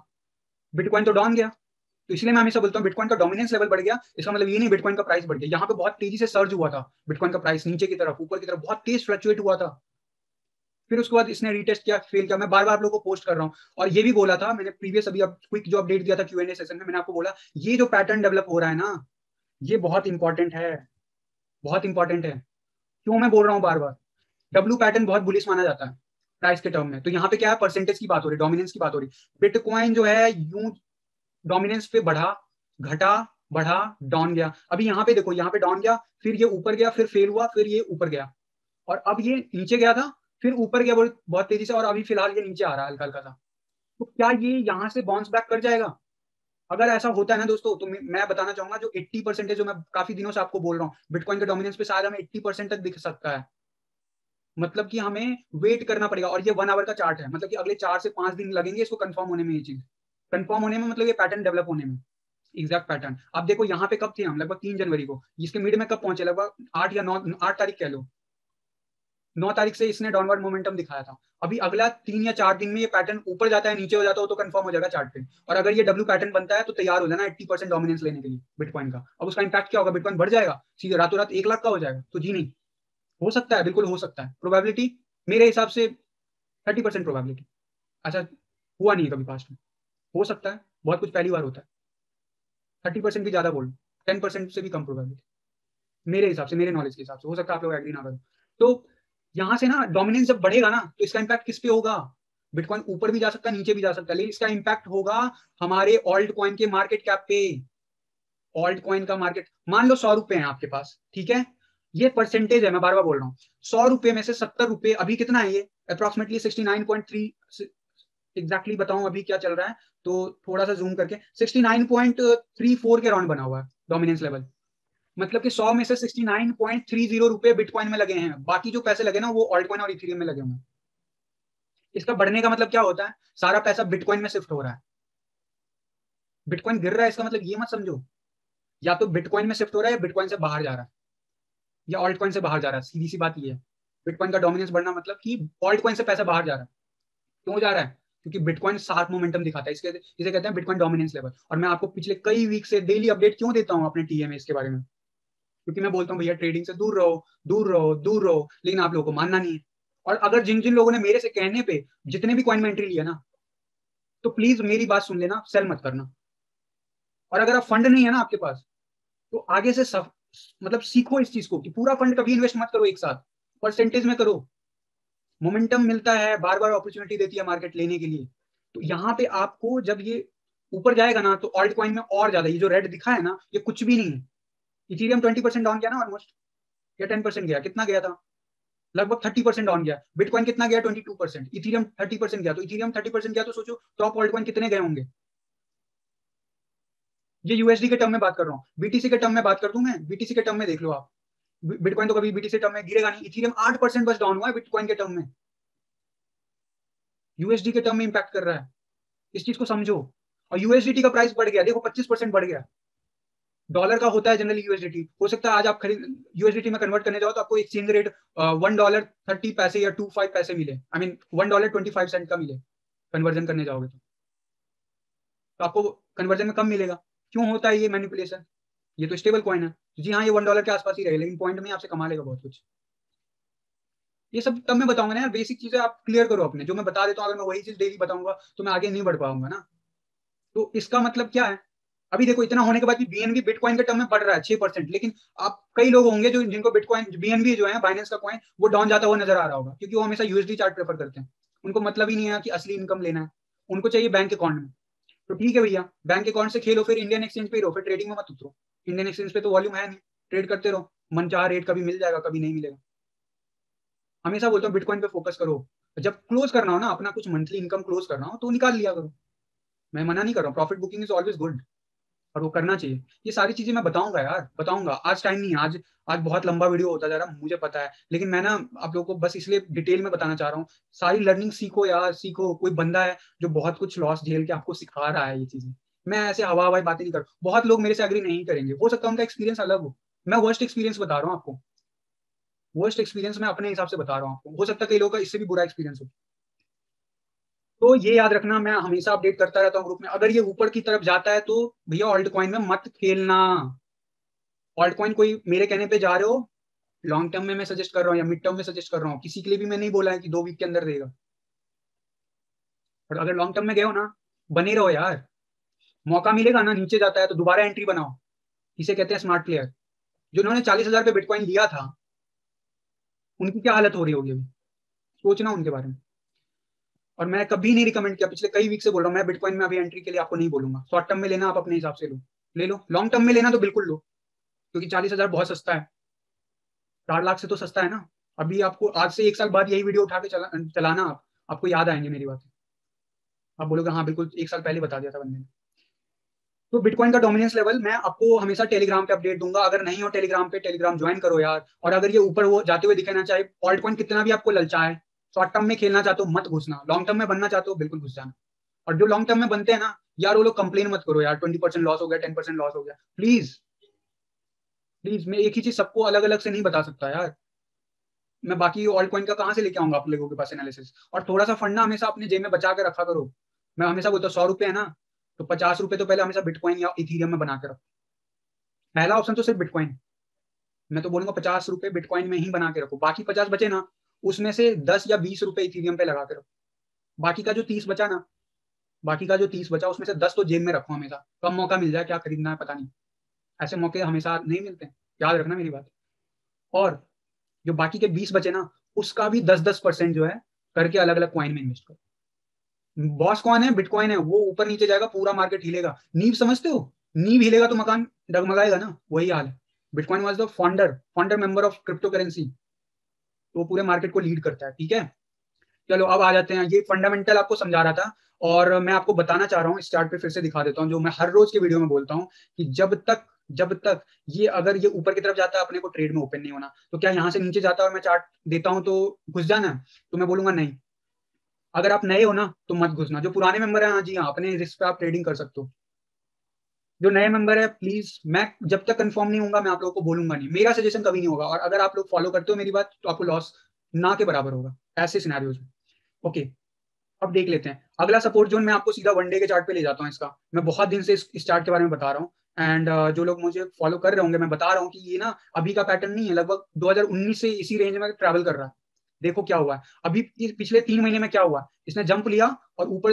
बिटकॉइन तो डाउन गया। तो इसलिए मैं हमेशा बोलता हूँ बिटकॉइन का डोमिनेंस लेवल बढ़ गया, इसका मतलब ये नहीं बिटकॉइन का प्राइस बढ़ गया। यहाँ पे बहुत तेजी से सर्ज हुआ था बिटकॉइन का प्राइस, नीचे की तरफ ऊपर की तरफ बहुत तेज फ्लक्चुएट हुआ था। फिर उसके बाद इसने रीटेस्ट किया, फेल किया। मैं बार बार आप लोगों को पोस्ट कर रहा हूँ, और ये भी बोला था मैंने प्रीवियस अभी क्विक जो अपडेट दिया था Q&A सेशन में, मैंने आपको बोला ये जो पैटर्न डेवलप हो रहा है ना, ये बहुत इंपॉर्टेंट है, बहुत इंपॉर्टेंट है। क्यों मैं बोल रहा हूँ बार बार, डब्ल्यू पैटर्न बहुत बुलिश माना जाता है प्राइस के टर्म में। तो यहाँ पे क्या है, परसेंटेज की बात हो रही है, डोमिनेंस की बात हो रही है। बिटकॉइन जो है यूं डोमिनेंस पे बढ़ा, घटा, बढ़ा, डाउन गया। अभी यहाँ पे देखो, यहाँ पे डाउन गया, फिर ये ऊपर गया, फिर फेल हुआ, फिर ये ऊपर गया, और अब ये नीचे गया था, फिर ऊपर गया बहुत बहुत तेजी से, और अभी फिलहाल ये नीचे आ रहा है हल्का हल्का सा। तो क्या ये यहाँ से बाउंस बैक कर जाएगा। अगर ऐसा होता है ना दोस्तों, तो मैं बताना चाहूंगा जो 80% है, जो मैं काफी दिनों से आपको बोल रहा हूँ बिटकॉइन के डोमिनेंस पे शायद हमें 80% तक दिख सकता है। मतलब कि हमें वेट करना पड़ेगा। और ये 1 आवर का चार्ट है, मतलब कि अगले 4 से 5 दिन लगेंगे इसको कंफर्म होने में, ये चीज कंफर्म होने में, मतलब ये पैटर्न डेवलप होने में, एग्जैक्ट पैटर्न। आप देखो यहाँ पे कब थे हम, लगभग 3 जनवरी को, इसके मिड में कब पहुंचे, लगभग 8 या 9, 8 तारीख कह लो, 9 तारीख से इसने डाउनवर्ड मोमेंटम दिखाया था, अभी अगला 3 या 4 दिन में ये पैटर्न ऊपर जाता है नीचे हो जाता है तो कंफर्म हो जाएगा चार्ट पे, और अगर ये डब्ल्यू पैटर्न बनता है तो तैयार हो जाना 80% डोमिनेंस लेने के लिए बिटकॉइन का। अब उसका इंपैक्ट क्या होगा, बिटकॉइन बढ़ जाएगा सीधे रातों रात 1 लाख का हो जाएगा? तो जी नहीं, हो सकता है, बिल्कुल हो सकता है, प्रोबेबिलिटी मेरे हिसाब से 30% प्रोबेबिलिटी। अच्छा, हुआ नहीं है कभी पास्ट में, हो सकता है, बहुत कुछ पहली बार होता है। 30% भी ज्यादा बोल, 10% से भी कम प्रोबेबिलिटी मेरे हिसाब से, मेरे नॉलेज के हिसाब से। हो सकता है आप लोग एग्री ना करो। तो यहाँ से ना डोमिनेंस जब बढ़ेगा ना तो इसका इंपैक्ट किस पे होगा, बिटकॉइन ऊपर भी जा सकता है नीचे भी जा सकता है, लेकिन इसका इंपैक्ट होगा हमारे ऑल्ट कॉइन के मार्केट कैप पे। ऑल्ट कॉइन का मार्केट, मान लो 100 रुपए है आपके पास, ठीक है, ये परसेंटेज है, मैं बार बार बोल रहा हूँ। 100 रुपए में से 70 रुपए, अभी कितना है ये, अप्रोक्सीमेटली 69.3, एग्जैक्टली बताऊं अभी क्या चल रहा है, तो थोड़ा सा जूम करके 69.34 के राउंड बना हुआ है डोमिनेंस लेवल। मतलब कि 100 में से 69.30 रुपए बिटकॉइन में लगे हैं, बाकी जो पैसे लगे ना वो ऑल्ट कॉइन और इथेरियम में लगे हुए हैं। इसका बढ़ने का मतलब क्या होता है, सारा पैसा बिटकॉइन में शिफ्ट हो रहा है। बिटकॉइन गिर रहा है इसका मतलब ये मत समझो, या तो बिटकॉइन में शिफ्ट हो रहा है या बिटकॉइन से बाहर जा रहा है, या ऑल्ट कॉइन से बाहर जा रहा है, सीधी सी बात ये है। बिटकॉइन का डोमिनेंस बढ़ना मतलब कि ऑल्ट कॉइन से पैसा बाहर जा रहा है। क्यों जा रहा है, क्योंकि बिटकॉइन शार्प मोमेंटम दिखाता है, इसके इसे कहते हैं बिटकॉइन डोमिनेंस लेवल। और मैं आपको पिछले कई वीक से डेली अपडेट क्यों देता हूँ अपने टीएमए इसके बारे में, क्योंकि मैं बोलता हूँ भैया ट्रेडिंग से दूर रहो, दूर रहो, दूर रहो, लेकिन आप लोगों को मानना नहीं है। और अगर जिन जिन लोगों ने मेरे से कहने पे जितने भी कॉइन में एंट्री लिया ना, तो प्लीज मेरी बात सुन लेना, सेल मत करना। और अगर आप फंड नहीं है ना आपके पास, तो आगे से मतलब सीखो इस चीज को कि पूरा फंड कभी इन्वेस्ट मत करो एक साथ, परसेंटेज में करो। मोमेंटम मिलता है, बार बार अपॉर्चुनिटी देती है मार्केट लेने के लिए। तो यहाँ पे आपको जब ये ऊपर जाएगा ना तो ऑल्ट कॉइन में और ज्यादा, ये जो रेड दिखा है ना ये कुछ भी नहीं है। इथेरियम 20% डाउन गया ना ऑलमोस्ट, या 10% गया, कितना गया था, लगभग 30% डाउन गया। बिटकॉइन कितना गया, 22%। इथेरियम 30% गया, तो इथेरियम 30% गया तो सोचो टॉप ऑल्ट कॉइन कितने गए होंगे। ये यूएसडी के टर्म में बात कर रहा हूँ, बीटीसी के टर्म में बात कर दूं मैं, बीटीसी के टर्म में देख लो आप। बिटकॉइन तो कभी बीटीसी टर्म में गिरेगा नहीं, इथेरियम 8% बस डाउन हुआ है बिटकॉइन के टर्म में, यूएसडी के टर्म में इंपैक्ट कर रहा है, इस चीज को समझो। और यूएसडीटी का प्राइस बढ़ गया, देखो 25% बढ़ गया। डॉलर का होता है जनरली यूएसडीटी, हो सकता है आज आप खरीद यूएसडीटी में कन्वर्ट करने जाओ तो आपको एक्सचेंज रेट $1.30 या 25 पैसे मिले, आई मीन $1.25 का मिले कन्वर्जन करने जाओगे तो आपको कन्वर्जन में कम मिलेगा। क्यों होता है ये मैनिपुलेशन, ये तो स्टेबल कॉइन है, जी हाँ ये $1 के आसपास ही रहे, लेकिन पॉइंट में आपसे कमा लेगा बहुत कुछ। ये सब तब मैं बताऊंगा ना यार, बेसिक चीजें आप क्लियर करो अपने, जो मैं बता देता हूँ अगर मैं वही चीज डेली बताऊंगा तो मैं आगे नहीं बढ़ पाऊंगा ना। तो इसका मतलब क्या है, अभी देखो इतना होने के बाद भी बीएनबी बिटकॉइन के टर्म में बढ़ रहा है 6%, लेकिन आप कई लोग होंगे जो जिनको बिटकॉइन बीएनबी जो है बाइनेंस का कॉइन वो डाउन जाता हुआ नजर आ रहा होगा, क्योंकि वो हमेशा यूएसडी चार्ट प्रेफर करते हैं। उनको मतलब ही नहीं है कि असली इनकम लेना है, उनको चाहिए बैंक अकाउंट में। तो ठीक है भैया, बैंक अकाउंट से खेलो, फिर इंडियन एक्सचेंज पे ही रहो, फिर ट्रेडिंग में मत उतरो। इंडियन एक्सचेंज पे तो वॉल्यूम है नहीं, ट्रेड करते रहो, मन चाह रेट कभी मिल जाएगा कभी नहीं मिलेगा। हमेशा बोलता हूँ बिटकॉइन पे फोकस करो, जब क्लोज करना हो ना अपना कुछ मंथली इनकम क्लोज करना हो तो निकाल लिया करो, मैं मना नहीं कर रहा हूँ, profit booking is always good और वो करना चाहिए। ये सारी चीजें मैं बताऊंगा यार, बताऊंगा, आज टाइम नहीं है, आज आज बहुत लंबा वीडियो होता जा रहा मुझे पता है, लेकिन मैं ना आप लोगों को बस इसलिए डिटेल में बताना चाह रहा हूँ। सारी लर्निंग सीखो यार, सीखो, कोई बंदा है जो बहुत कुछ लॉस झेल के आपको सिखा रहा है ये चीजें। मैं ऐसे हवा हवाई बातें नहीं कर, बहुत लोग मेरे से एग्री नहीं करेंगे, हो सकता है उनका एक्सपीरियंस अलग हो, मैं वर्स्ट एक्सपीरियंस बता रहा हूँ आपको, वर्स्ट एक्सपीरियंस मैं अपने हिसाब से बता रहा हूँ आपको, हो सकता है कई लोगों का इससे भी बुरा एक्सपीरियंस हो। तो ये याद रखना, मैं हमेशा अपडेट करता रहता हूँ ग्रुप में, अगर ये ऊपर की तरफ जाता है तो भैया ऑल्ट कॉइन में मत खेलना। ऑल्ट कॉइन कोई मेरे कहने पे जा रहे हो, लॉन्ग टर्म में मैं सजेस्ट कर रहा हूँ या मिड टर्म में सजेस्ट कर रहा हूँ, किसी के लिए भी मैं नहीं बोला है कि 2 वीक के अंदर देगा। और अगर लॉन्ग टर्म में गए हो ना, बने रहो यार, मौका मिलेगा ना नीचे जाता है तो दोबारा एंट्री बनाओ, इसे कहते हैं स्मार्ट प्लेयर। जिन्होंने 40,000 पे बिटकॉइन लिया था उनकी क्या हालत हो रही होगी अभी, सोचना उनके बारे में। और मैं कभी नहीं रिकमेंड किया, पिछले कई वीक से बोल रहा हूँ, मैं बिटकॉइन में अभी एंट्री के लिए आपको नहीं बोलूंगा। शॉर्ट टर्म में लेना आप अपने हिसाब से लो, ले लो, लॉन्ग टर्म में लेना तो बिल्कुल लो, क्योंकि 40,000 बहुत सस्ता है, 4 लाख से तो सस्ता है ना। अभी आपको आज से 1 साल बाद यही वीडियो उठा के चलाना आप, आपको याद आएंगे मेरी बात, आप बोलोगे हाँ बिल्कुल 1 साल पहले बता दिया था बंदे ने। तो बिटकॉइन का डोमिनेंस लेवल मैं आपको हमेशा टेलीग्राम पे अपडेट दूंगा, अगर नहीं हो टेलीग्राम पे, टेलीग्राम ज्वाइन करो यार। और अगर ये ऊपर वो जाते हुए दिखे ना, चाहे ऑल्ट कॉइन कितना भी आपको ललचाए, शॉर्ट टर्म में खेलना चाहते हो मत घुसना, लॉन्ग टर्म में बनना चाहते हो बिल्कुल घुस जाना। और जो लॉन्ग टर्म में बनते हैं ना यार, वो लोग कंप्लेन मत करो यार, 20% लॉस हो गया, 10% लॉस हो गया, प्लीज प्लीज। मैं एक ही चीज सबको अलग अलग से नहीं बता सकता यार, मैं बाकी ऑल्ट कॉइन का कहाँ से लेके आऊंगा आप लोगों के पास एनालिसिस। और थोड़ा सा फंडा हमेशा अपने जेब में बचा के रखा करो। मैं हमेशा बोलता हूँ 100 रुपए है ना, तो 50 रुपए तो पहले हमेशा बिटकॉइन या इथीरियम में बना के रखो। पहला ऑप्शन तो सिर्फ बिटकॉइन, मैं तो बोलूंगा 50 रुपए बिटकॉइन में ही बना के रखो। बाकी 50 बचे ना, उसमें से 10 या 20 रुपए इथीरियम पे लगा के रखो। बाकी का जो 30 बचा ना, बाकी का जो 30 बचा उसमें से 10 तो जेब में रखो हमेशा। कब मौका मिल जाए क्या खरीदना है पता नहीं, ऐसे मौके हमेशा नहीं मिलते, याद रखना मेरी बात। और जो बाकी के 20 बचे ना, उसका भी 10-10% जो है करके अलग अलग कॉइन में इन्वेस्ट करो। बॉस कौन है? बिटकॉइन है। वो ऊपर नीचे जाएगा, पूरा मार्केट हिलेगा। नींव समझते हो? नींव हिलेगा तो मकान डगमगाएगा ना, वही हाल है। Bitcoin was the founder founder member of crypto currency, तो वो पूरे मार्केट को लीड करता है। ठीक है, चलो अब आ जाते हैं। ये फंडामेंटल आपको समझा रहा था, और मैं आपको बताना चाह रहा हूँ, इस चार्ट पे फिर से दिखा देता हूँ जो मैं हर रोज के वीडियो में बोलता हूँ कि जब तक ये अगर ये ऊपर की तरफ जाता है, अपने को ट्रेड में ओपन नहीं होना। तो क्या यहाँ से नीचे जाता है और मैं चार्ट देता हूँ तो घुस जाना है? तो मैं बोलूंगा नहीं। अगर आप नए हो ना तो मत घुसना। जो पुराने मेंबर है, हाँ जी हाँ, अपने रिस्क पे आप ट्रेडिंग कर सकते हो। जो नए मेंबर है प्लीज, मैं जब तक कंफर्म नहीं होगा मैं आप लोगों को बोलूंगा नहीं। मेरा सजेशन कभी नहीं होगा, और अगर आप लोग फॉलो करते हो मेरी बात तो आपको लॉस ना के बराबर होगा ऐसे सिनेरियोज में। ओके, अब देख लेते हैं अगला सपोर्ट जोन। मैं आपको सीधा वनडे के चार्ट पे ले जाता हूँ। इसका मैं बहुत दिन से इस चार्ट के बारे में बता रहा हूँ। एंड जो लोग मुझे फॉलो कर रहे होंगे, मैं बता रहा हूँ कि ये ना अभी का पैटर्न नहीं है, लगभग 2019 से इसी रेंज में ट्रैवल कर रहा है। देखो क्या हुआ है अभी पिछले 3 महीने में, क्या हुआ, इसने जंप लिया और ऊपर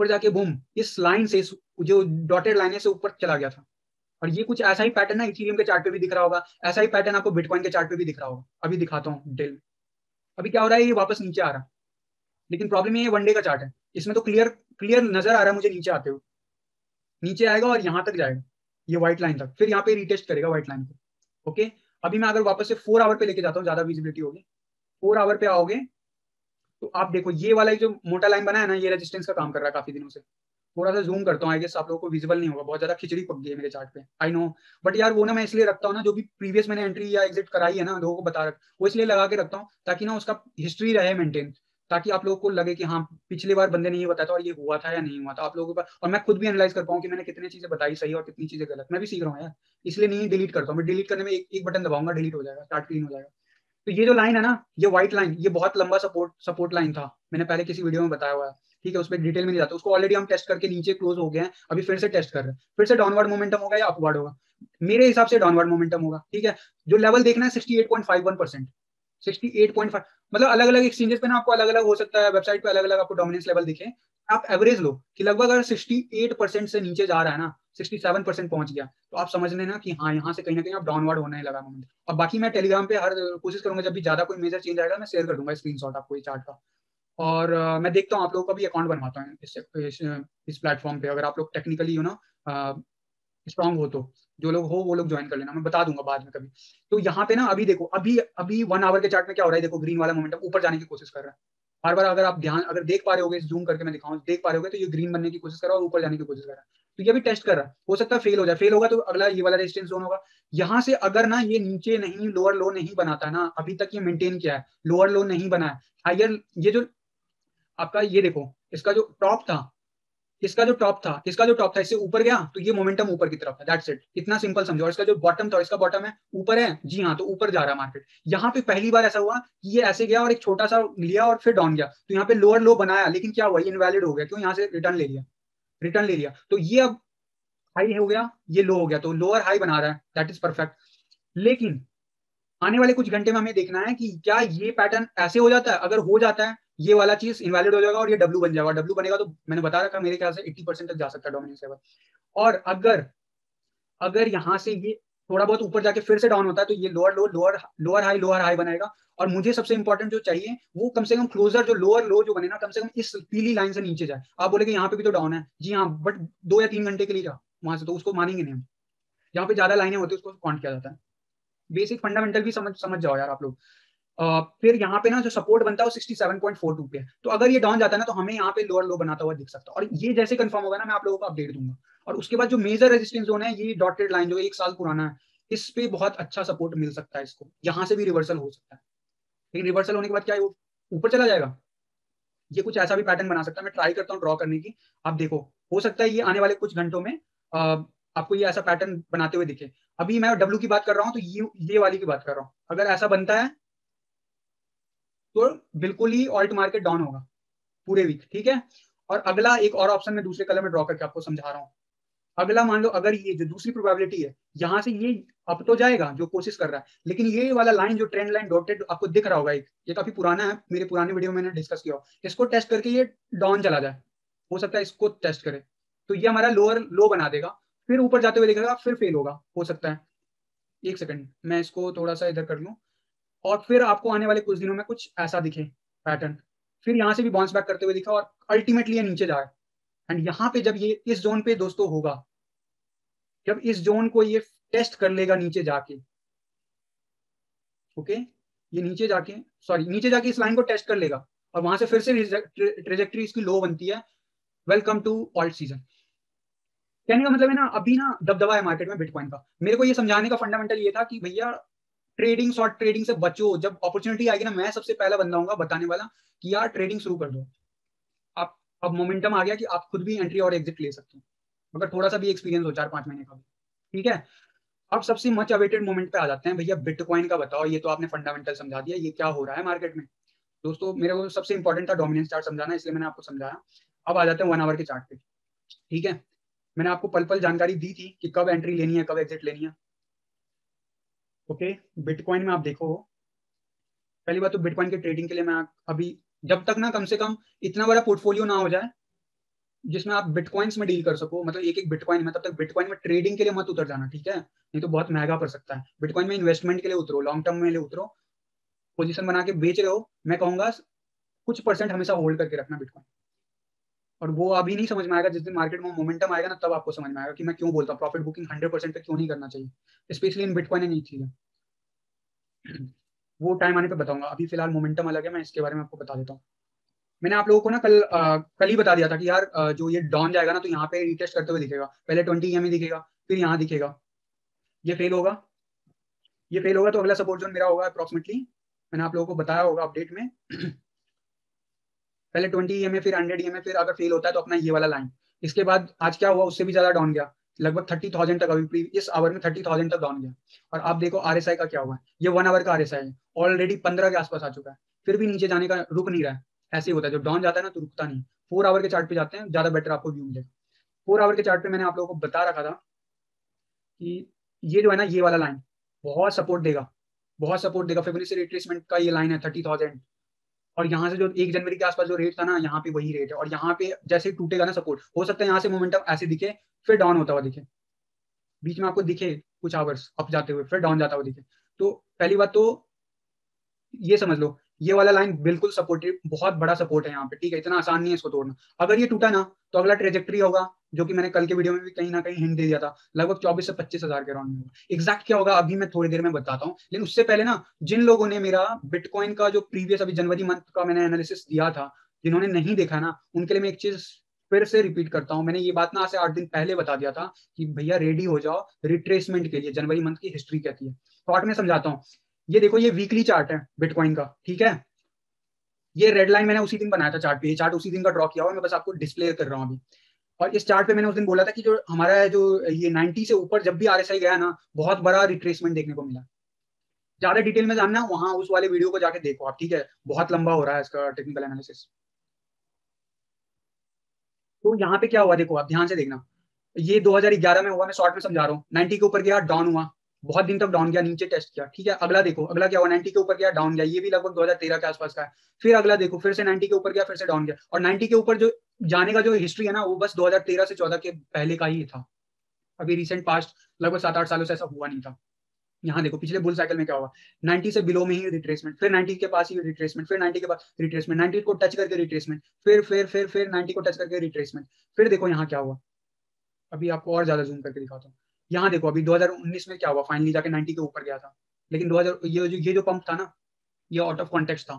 जाके बूम, इस लाइन से, जो डॉटेड लाइन है से ऊपर चला गया था। और ये कुछ ऐसा ही पैटर्न है इथेरियम के चार्ट पे भी दिख रहा होगा, ऐसा ही पैटर्न आपको बिटकॉइन के चार्ट पे भी दिख रहा होगा। अभी दिखाता हूँ डेल। अभी क्या हो रहा है, ये वापस नीचे आ रहा है। लेकिन प्रॉब्लम ये वनडे का चार्ट है, इसमें तो क्लियर क्लियर नजर आ रहा है मुझे नीचे आते हुए। नीचे आएगा और यहाँ तक जाएगा, ये व्हाइट लाइन तक, फिर यहाँ पे रिटेस्ट करेगा व्हाइट लाइन को। ओके, अभी मैं अगर वापस से 4 आवर पे लेके जाता हूँ, ज्यादा विजिबिलिटी होगी। 4 आवर पे आओगे तो आप देखो ये वाला जो मोटा लाइन बना है ना, ये रेजिस्टेंस का काम कर रहा है काफी दिनों से। थोड़ा सा जूम करता हूँ, आई गेस आप लोगों को विजिबल नहीं होगा, बहुत ज्यादा खिचड़ी पक गई है मेरे चार्ट पे, आई नो। बट यार वो ना मैं इसलिए रखता हूँ ना, जो भी प्रीवियस मैंने एंट्री या एग्जिट कराई है ना, लोगों को बता रख वो इसलिए लगा के रखता हूँ ताकि ना उसका हिस्ट्री रहे मेंटेन, ताकि आप लोगों को लगे कि हाँ पिछली बार बंदे ने ये बताया था और ये हुआ था या नहीं हुआ था आप लोगों के पास। और मैं खुद भी एनालाइज कर पाऊँ कि मैंने कितनी चीजें बताई सही और कितनी चीजें गलत। मैं भी सीख रहा हूँ यार, इसलिए नहीं डिलीट करता हूँ मैं। डिलीट करने में एक बटन दबाऊंगा, डिलीट हो जाएगा, चार्ट क्लीन हो जाएगा। तो ये जो लाइन है ना, ये व्हाइट लाइन, ये बहुत लंबा सपोर्ट लाइन था, मैंने पहले किसी वीडियो में बताया हुआ है। ठीक है, उस पर डिटेल में नहीं जाता, उसको ऑलरेडी हम टेस्ट करके नीचे क्लोज हो गए हैं, अभी फिर से टेस्ट कर रहे हैं। फिर से डाउनवर्ड मोमेंटम होगा या अपवर्ड होगा? मेरे हिसाब से डाउनवर्ड मोमेंटम होगा। ठीक है, जो लेवल देखना है 68.51%, 68.5, मतलब अलग अलग एक्सचेंजेस पे ना आपको अलग अलग हो सकता है, वेबसाइट पे अलग अलग आपको डोमिनेंस लेवल दिखे। आप एवरेज लो कि लगभग अगर 68% से नीचे जा रहा है ना, 67% पहुंच गया, तो आप समझ लेना कि हाँ यहाँ से कहीं ना कहीं आप डाउनवर्ड होने लगा मोमेंट। और बाकी मैं टेलीग्राम पे हर कोशिश करूंगा, जब भी ज्यादा कोई मेजर चेंज आएगा मैं शेयर कर दूंगा स्क्रीनशॉट आपको ये चार्ट का। और मैं देखता हूँ आप लोगों का भी अकाउंट बनवाता हूँ इस प्लेटफॉर्म पे। अगर आप लोग टेक्निकली स्ट्रांग हो तो, जो लोग हो वो लोग ज्वाइन कर लेना, मैं बता दूंगा बाद में कभी। तो यहाँ पे ना अभी देखो, अभी अभी 1 आवर के चार्ट में क्या हो रहा है, देखो ग्रीन वाला मोमेंटम ऊपर जाने की कोशिश कर रहा है। बार बार अगर आप ध्यान अगर देख पा रहे होगे, जूम करके मैं दिखाऊं, देख पा रहे होगे तो ये ग्रीन बनने की कोशिश कर रहा है और ऊपर जाने की कोशिश कर रहा है। तो ये भी टेस्ट कर रहा है, हो सकता है फेल हो जाए। फेल होगा तो अगला ये वाला रेजिस्टेंस जोन होगा। यहाँ से अगर ना ये नीचे नहीं, लोअर लो नहीं बनाता ना, अभी तक ये मेंटेन किया है, लोअर लो नहीं बना है, हायर, ये जो आपका ये देखो, इसका जो टॉप था, इससे ऊपर गया तो ये मोमेंटम ऊपर की तरफ है, दैट्स इट, इतना सिंपल समझो। और इसका जो बॉटम था, इसका बॉटम है ऊपर है, जी हाँ, तो ऊपर जा रहा है मार्केट। यहाँ पे पहली बार ऐसा हुआ कि ये ऐसे गया और एक छोटा सा लिया और फिर डाउन गया, तो यहाँ पे लोअर लो बनाया, लेकिन क्या हुआ, ये इनवैलिड हो गया। क्यों? यहाँ से रिटर्न ले लिया तो ये अब हाई हो गया, ये लो हो गया, तो लोअर हाई बना रहा है, दैट इज परफेक्ट। लेकिन आने वाले कुछ घंटे में हमें देखना है कि क्या ये पैटर्न ऐसे हो जाता है। अगर हो जाता है, ये वाला चीज इनवैलिड हो जाएगा और ये डब्ल्यू बन जाएगा। डब्ल्यू बनेगा तो मैंने बता रखा, मेरे ख्याल से 80% तक जा सकता है डोमिनेंस लेवल। और अगर अगर यहाँ से ये थोड़ा बहुत ऊपर जाके फिर से डाउन होता है, तो ये लोअर हाई बनाएगा। और मुझे सबसे इंपॉर्टेंट जो चाहिए वो कम से कम क्लोजर, जो लोअर लो जो बने ना, कम से कम इस पीली लाइन से नीचे जाए। आप बोले कि यहाँ पे भी तो डाउन है, जी हाँ, बट 2 या 3 घंटे के लिए जा वहां से, तो उसको मानेंगे नहीं हम। जहाँ पे ज्यादा लाइनें होती है उसको काउंट किया जाता है। बेसिक फंडामेंटल भी समझ समझ जाओ यार आप लोग। फिर यहाँ पे ना जो सपोर्ट बनता है वो 67.42 पे है, तो अगर ये डाउन जाता है ना, तो हमें यहाँ पे लोअर लो बनाता हुआ दिख सकता है। और ये जैसे कंफर्म होगा ना, मैं आप लोगों को अपडेट दूंगा। और उसके बाद जो मेजर रेजिस्टेंस जोन है, ये डॉटेड लाइन जो 1 साल पुराना है, इस पे बहुत अच्छा सपोर्ट मिल सकता है इसको। यहाँ से भी रिवर्सल हो सकता है, लेकिन रिवर्सल होने के बाद क्या है, वो ऊपर चला जाएगा। ये कुछ ऐसा भी पैटर्न बना सकता है, मैं ट्राई करता हूँ ड्रॉ करने की। आप देखो, हो सकता है ये आने वाले कुछ घंटों में आपको ये ऐसा पैटर्न बनाते हुए दिखे। अभी मैं डब्ल्यू की बात कर रहा हूँ, तो ये वाली की बात कर रहा हूँ। अगर ऐसा बनता है तो बिल्कुल ही ऑल्ट मार्केट डाउन होगा पूरे वीक, ठीक है। और अगला एक और ऑप्शन मैं दूसरे कलर में ड्रॉ करके आपको समझा रहा हूँ। अगला मान लो अगर ये जो दूसरी प्रोबेबिलिटी है, यहाँ से ये अप तो जाएगा जो कोशिश कर रहा है, लेकिन ये वाला लाइन जो ट्रेंड लाइन डॉटेड आपको दिख रहा होगा, एक ये काफी पुराना है, मेरे पुराने वीडियो में मैंने डिस्कस किया, इसको टेस्ट करके ये डाउन चला जाए, हो सकता है इसको टेस्ट करे तो ये हमारा लोअर लो बना देगा, फिर ऊपर जाते हुए दिखेगा, फिर फेल होगा, हो सकता है। एक सेकंड मैं इसको थोड़ा सा इधर कर लूँ, और फिर आपको आने वाले कुछ दिनों में कुछ ऐसा दिखे पैटर्न, फिर यहाँ से भी बाउंस बैक करते हुए दिखा और अल्टीमेटली ये नीचे जाए। एंड यहाँ पे जब ये इस जोन पे दोस्तों होगा, जब इस जोन को ये टेस्ट कर लेगा नीचे जाके, ओके, ये नीचे जाके, सॉरी नीचे जाके इस लाइन को टेस्ट कर लेगा और वहां से फिर से ट्रेजेक्टरी इसकी लो बनती है, वेलकम टू ऑल्ट सीजन। कहने का मतलब है ना, अभी ना दबदबा है मार्केट में बिटकॉइन का। मेरे को ये समझाने का फंडामेंटल ये था कि भैया ट्रेडिंग, शॉर्ट ट्रेडिंग से बचो, जब अपॉर्चुनिटी आएगी ना मैं सबसे पहला बंदा हूँ बताने वाला कि यार ट्रेडिंग शुरू कर दो आप। अब मोमेंटम आ गया कि आप खुद भी एंट्री और एग्जिट ले सकते हो, अगर थोड़ा सा भी एक्सपीरियंस हो 4-5 महीने का भी, ठीक है। अब सबसे मच अवेटेड मोमेंट पे आ जाते हैं, भैया बिटकॉइन का बताओ, ये तो आपने फंडामेंटल समझा दिया, ये क्या हो रहा है मार्केट में। दोस्तों मेरे को सबसे इंपॉर्टेंट था डोमिनेंस चार्ट समझाना, इसलिए मैंने आपको समझाया। अब आ जाते हैं 1 आवर के चार्ट पे, ठीक है। मैंने आपको पल पल जानकारी दी थी कि कब एंट्री लेनी है, कब एग्जिट लेनी है, ओके। बिटकॉइन में आप देखो, पहली बात तो बिटकॉइन के ट्रेडिंग के लिए मैं अभी, जब तक ना कम से कम इतना बड़ा पोर्टफोलियो ना हो जाए जिसमें आप बिटकॉइंस में डील कर सको, मतलब एक एक बिटकॉइन में, तब तक बिटकॉइन में ट्रेडिंग के लिए मत उतर जाना, ठीक है, नहीं तो बहुत महंगा पड़ सकता है। बिटकॉइन में इन्वेस्टमेंट के लिए उतरो, लॉन्ग टर्म में लिए उतरो, पोजीशन बना के बेच रहे हो, मैं कहूंगा कुछ परसेंट हमेशा होल्ड करके रखना बिटकॉइन। और वो अभी नहीं समझ में आएगा, जिस दिन मार्केट में मोमेंटम आएगा ना तब आपको समझ में आएगा कि मैं क्यों बोलता हूँ प्रॉफिट बुकिंग 100% पे क्यों नहीं करना चाहिए, स्पेशली इन बिटकॉइन एंड चीजें। वो टाइम आने पे बताऊंगा, अभी फिलहाल मोमेंटम अलग है, मैं इसके बारे में आपको बता देता हूँ। मैंने आप लोगों को ना कल ही बता दिया था कि यार जो ये डाउन जाएगा ना तो यहाँ पे रिटेस्ट करते हुए दिखेगा, पहले 20 EMA दिखेगा, फिर यहाँ दिखेगा, ये फेल होगा, ये फेल होगा तो अगला सपोर्ट जोन मेरा होगा अप्रोक्सीमेटली, मैंने आप लोगों को बताया होगा अपडेट में। पहले 20 EMA, फिर 100 EMA, फिर अगर फेल होता है तो अपना ये वाला लाइन। इसके बाद आज क्या हुआ, उससे भी ज्यादा डाउन गया, लगभग 30,000 तक, अभी इस आवर में 30,000 तक डाउन गया। और आप देखो RSI का क्या हुआ है, ये 1 आवर का RSI है, ऑलरेडी 15 के आसपास आ चुका है, फिर भी नीचे जाने का रुक नहीं रहा है। ऐसे ही होता है जब डाउन जाता है ना तो रुकता नहीं। 4 आवर के चार्ट पे जाते हैं, ज्यादा बेटर आपको व्यू मिलेगा। 4 आवर के चार्ट पे मैंने आप लोगों को बता रखा था कि ये जो है ना, ये वाला लाइन बहुत सपोर्ट देगा, बहुत सपोर्ट देगा। फिबोनाची रिट्रेसमेंट का ये लाइन है 30,000, और यहाँ से जो 1 जनवरी के आसपास जो रेट था ना, यहाँ पे वही रेट है, और यहाँ पे जैसे ही टूटेगा ना सपोर्ट, हो सकता है यहाँ से मोमेंटम ऐसे दिखे, फिर डाउन होता हुआ दिखे, बीच में आपको दिखे कुछ आवर्स अप जाते हुए, फिर डाउन जाता हुआ दिखे। तो पहली बात तो ये समझ लो, ये वाला लाइन बिल्कुल सपोर्टिव, बहुत बड़ा सपोर्ट है यहाँ पे, ठीक है, इतना आसान नहीं है इसको तोड़ना। अगर ये टूटा ना तो अगला ट्रेजेक्टरी होगा, जो कि मैंने कल के वीडियो में भी कहीं ना कहीं हिंट दे दिया था, लगभग 24 से 25 हजार के राउंड में होगा। एग्जैक्ट क्या होगा अभी मैं थोड़ी देर में बताता हूँ, लेकिन उससे पहले ना, जिन लोगों ने मेरा बिटकॉइन का जो प्रीवियस अभी जनवरी मंथ का मैंने एनालिसिस दिया था, जिन्होंने नहीं देखा ना, उनके लिए मैं एक चीज फिर से रिपीट करता हूँ। मैंने ये बात ना आज से 8 दिन पहले बता दिया था कि भैया रेडी हो जाओ रिट्रेसमेंट के लिए, जनवरी मंथ की हिस्ट्री कहती है। शॉर्ट में समझाता हूँ, ये देखो ये वीकली चार्ट है बिटकॉइन का, ठीक है। ये रेड लाइन मैंने उसी दिन बनाया था चार्ट पे, ये चार्ट उसी दिन का ड्रॉ किया हुआ, मैं बस आपको डिस्प्ले कर रहा हूँ अभी। और इस चार्ट पे मैंने उस दिन बोला था कि जो हमारा जो ये 90 से ऊपर जब भी RSI गया ना, बहुत बड़ा रिट्रेसमेंट देखने को मिला। ज्यादा डिटेल में जानना वहां उस वाले वीडियो को जाके देखो आप, ठीक है, बहुत लंबा हो रहा है इसका टेक्निकल एनालिसिस। तो यहाँ पे क्या हुआ देखो, आप ध्यान से देखना, ये 2011 में हुआ, मैं शॉर्ट में समझा रहा हूँ। 90 के ऊपर गया, डाउन हुआ, बहुत दिन तक डाउन गया, नीचे टेस्ट किया, ठीक है। अगला देखो, अगला क्या हुआ, 90 के ऊपर गया, डाउन गया, ये भी लगभग 2013 के आसपास का है। फिर अगला देखो, फिर से 90 के ऊपर गया, फिर से डाउन गया, और 90 के ऊपर जो जाने का जो हिस्ट्री है ना, वो बस 2013 से 14 के पहले का ही था। अभी रिसेंट पास्ट लगभग 7-8 सालों से ऐसा हुआ नहीं था। यहाँ देखो पिछले बुल साइकिल में क्या हुआ, 90 से बिलो में ही रिट्रेसमेंट, फिर 90 के पास ही रिट्रेसमेंट, फिर 90 के पास रिट्रेसमेंट, 90 को टच करके रिट्रेसमेंट, फिर 90 को टच करके रिट्रेसमेंट। फिर देखो यहाँ क्या हुआ, अभी आपको और ज्यादा जूम करके दिखाता हूँ। यहाँ देखो अभी 2019 में क्या हुआ, फाइनली जाके 90 के ऊपर गया था, लेकिन 2000 ये जो पंप था ना, ये आउट ऑफ कॉन्टेक्स्ट था,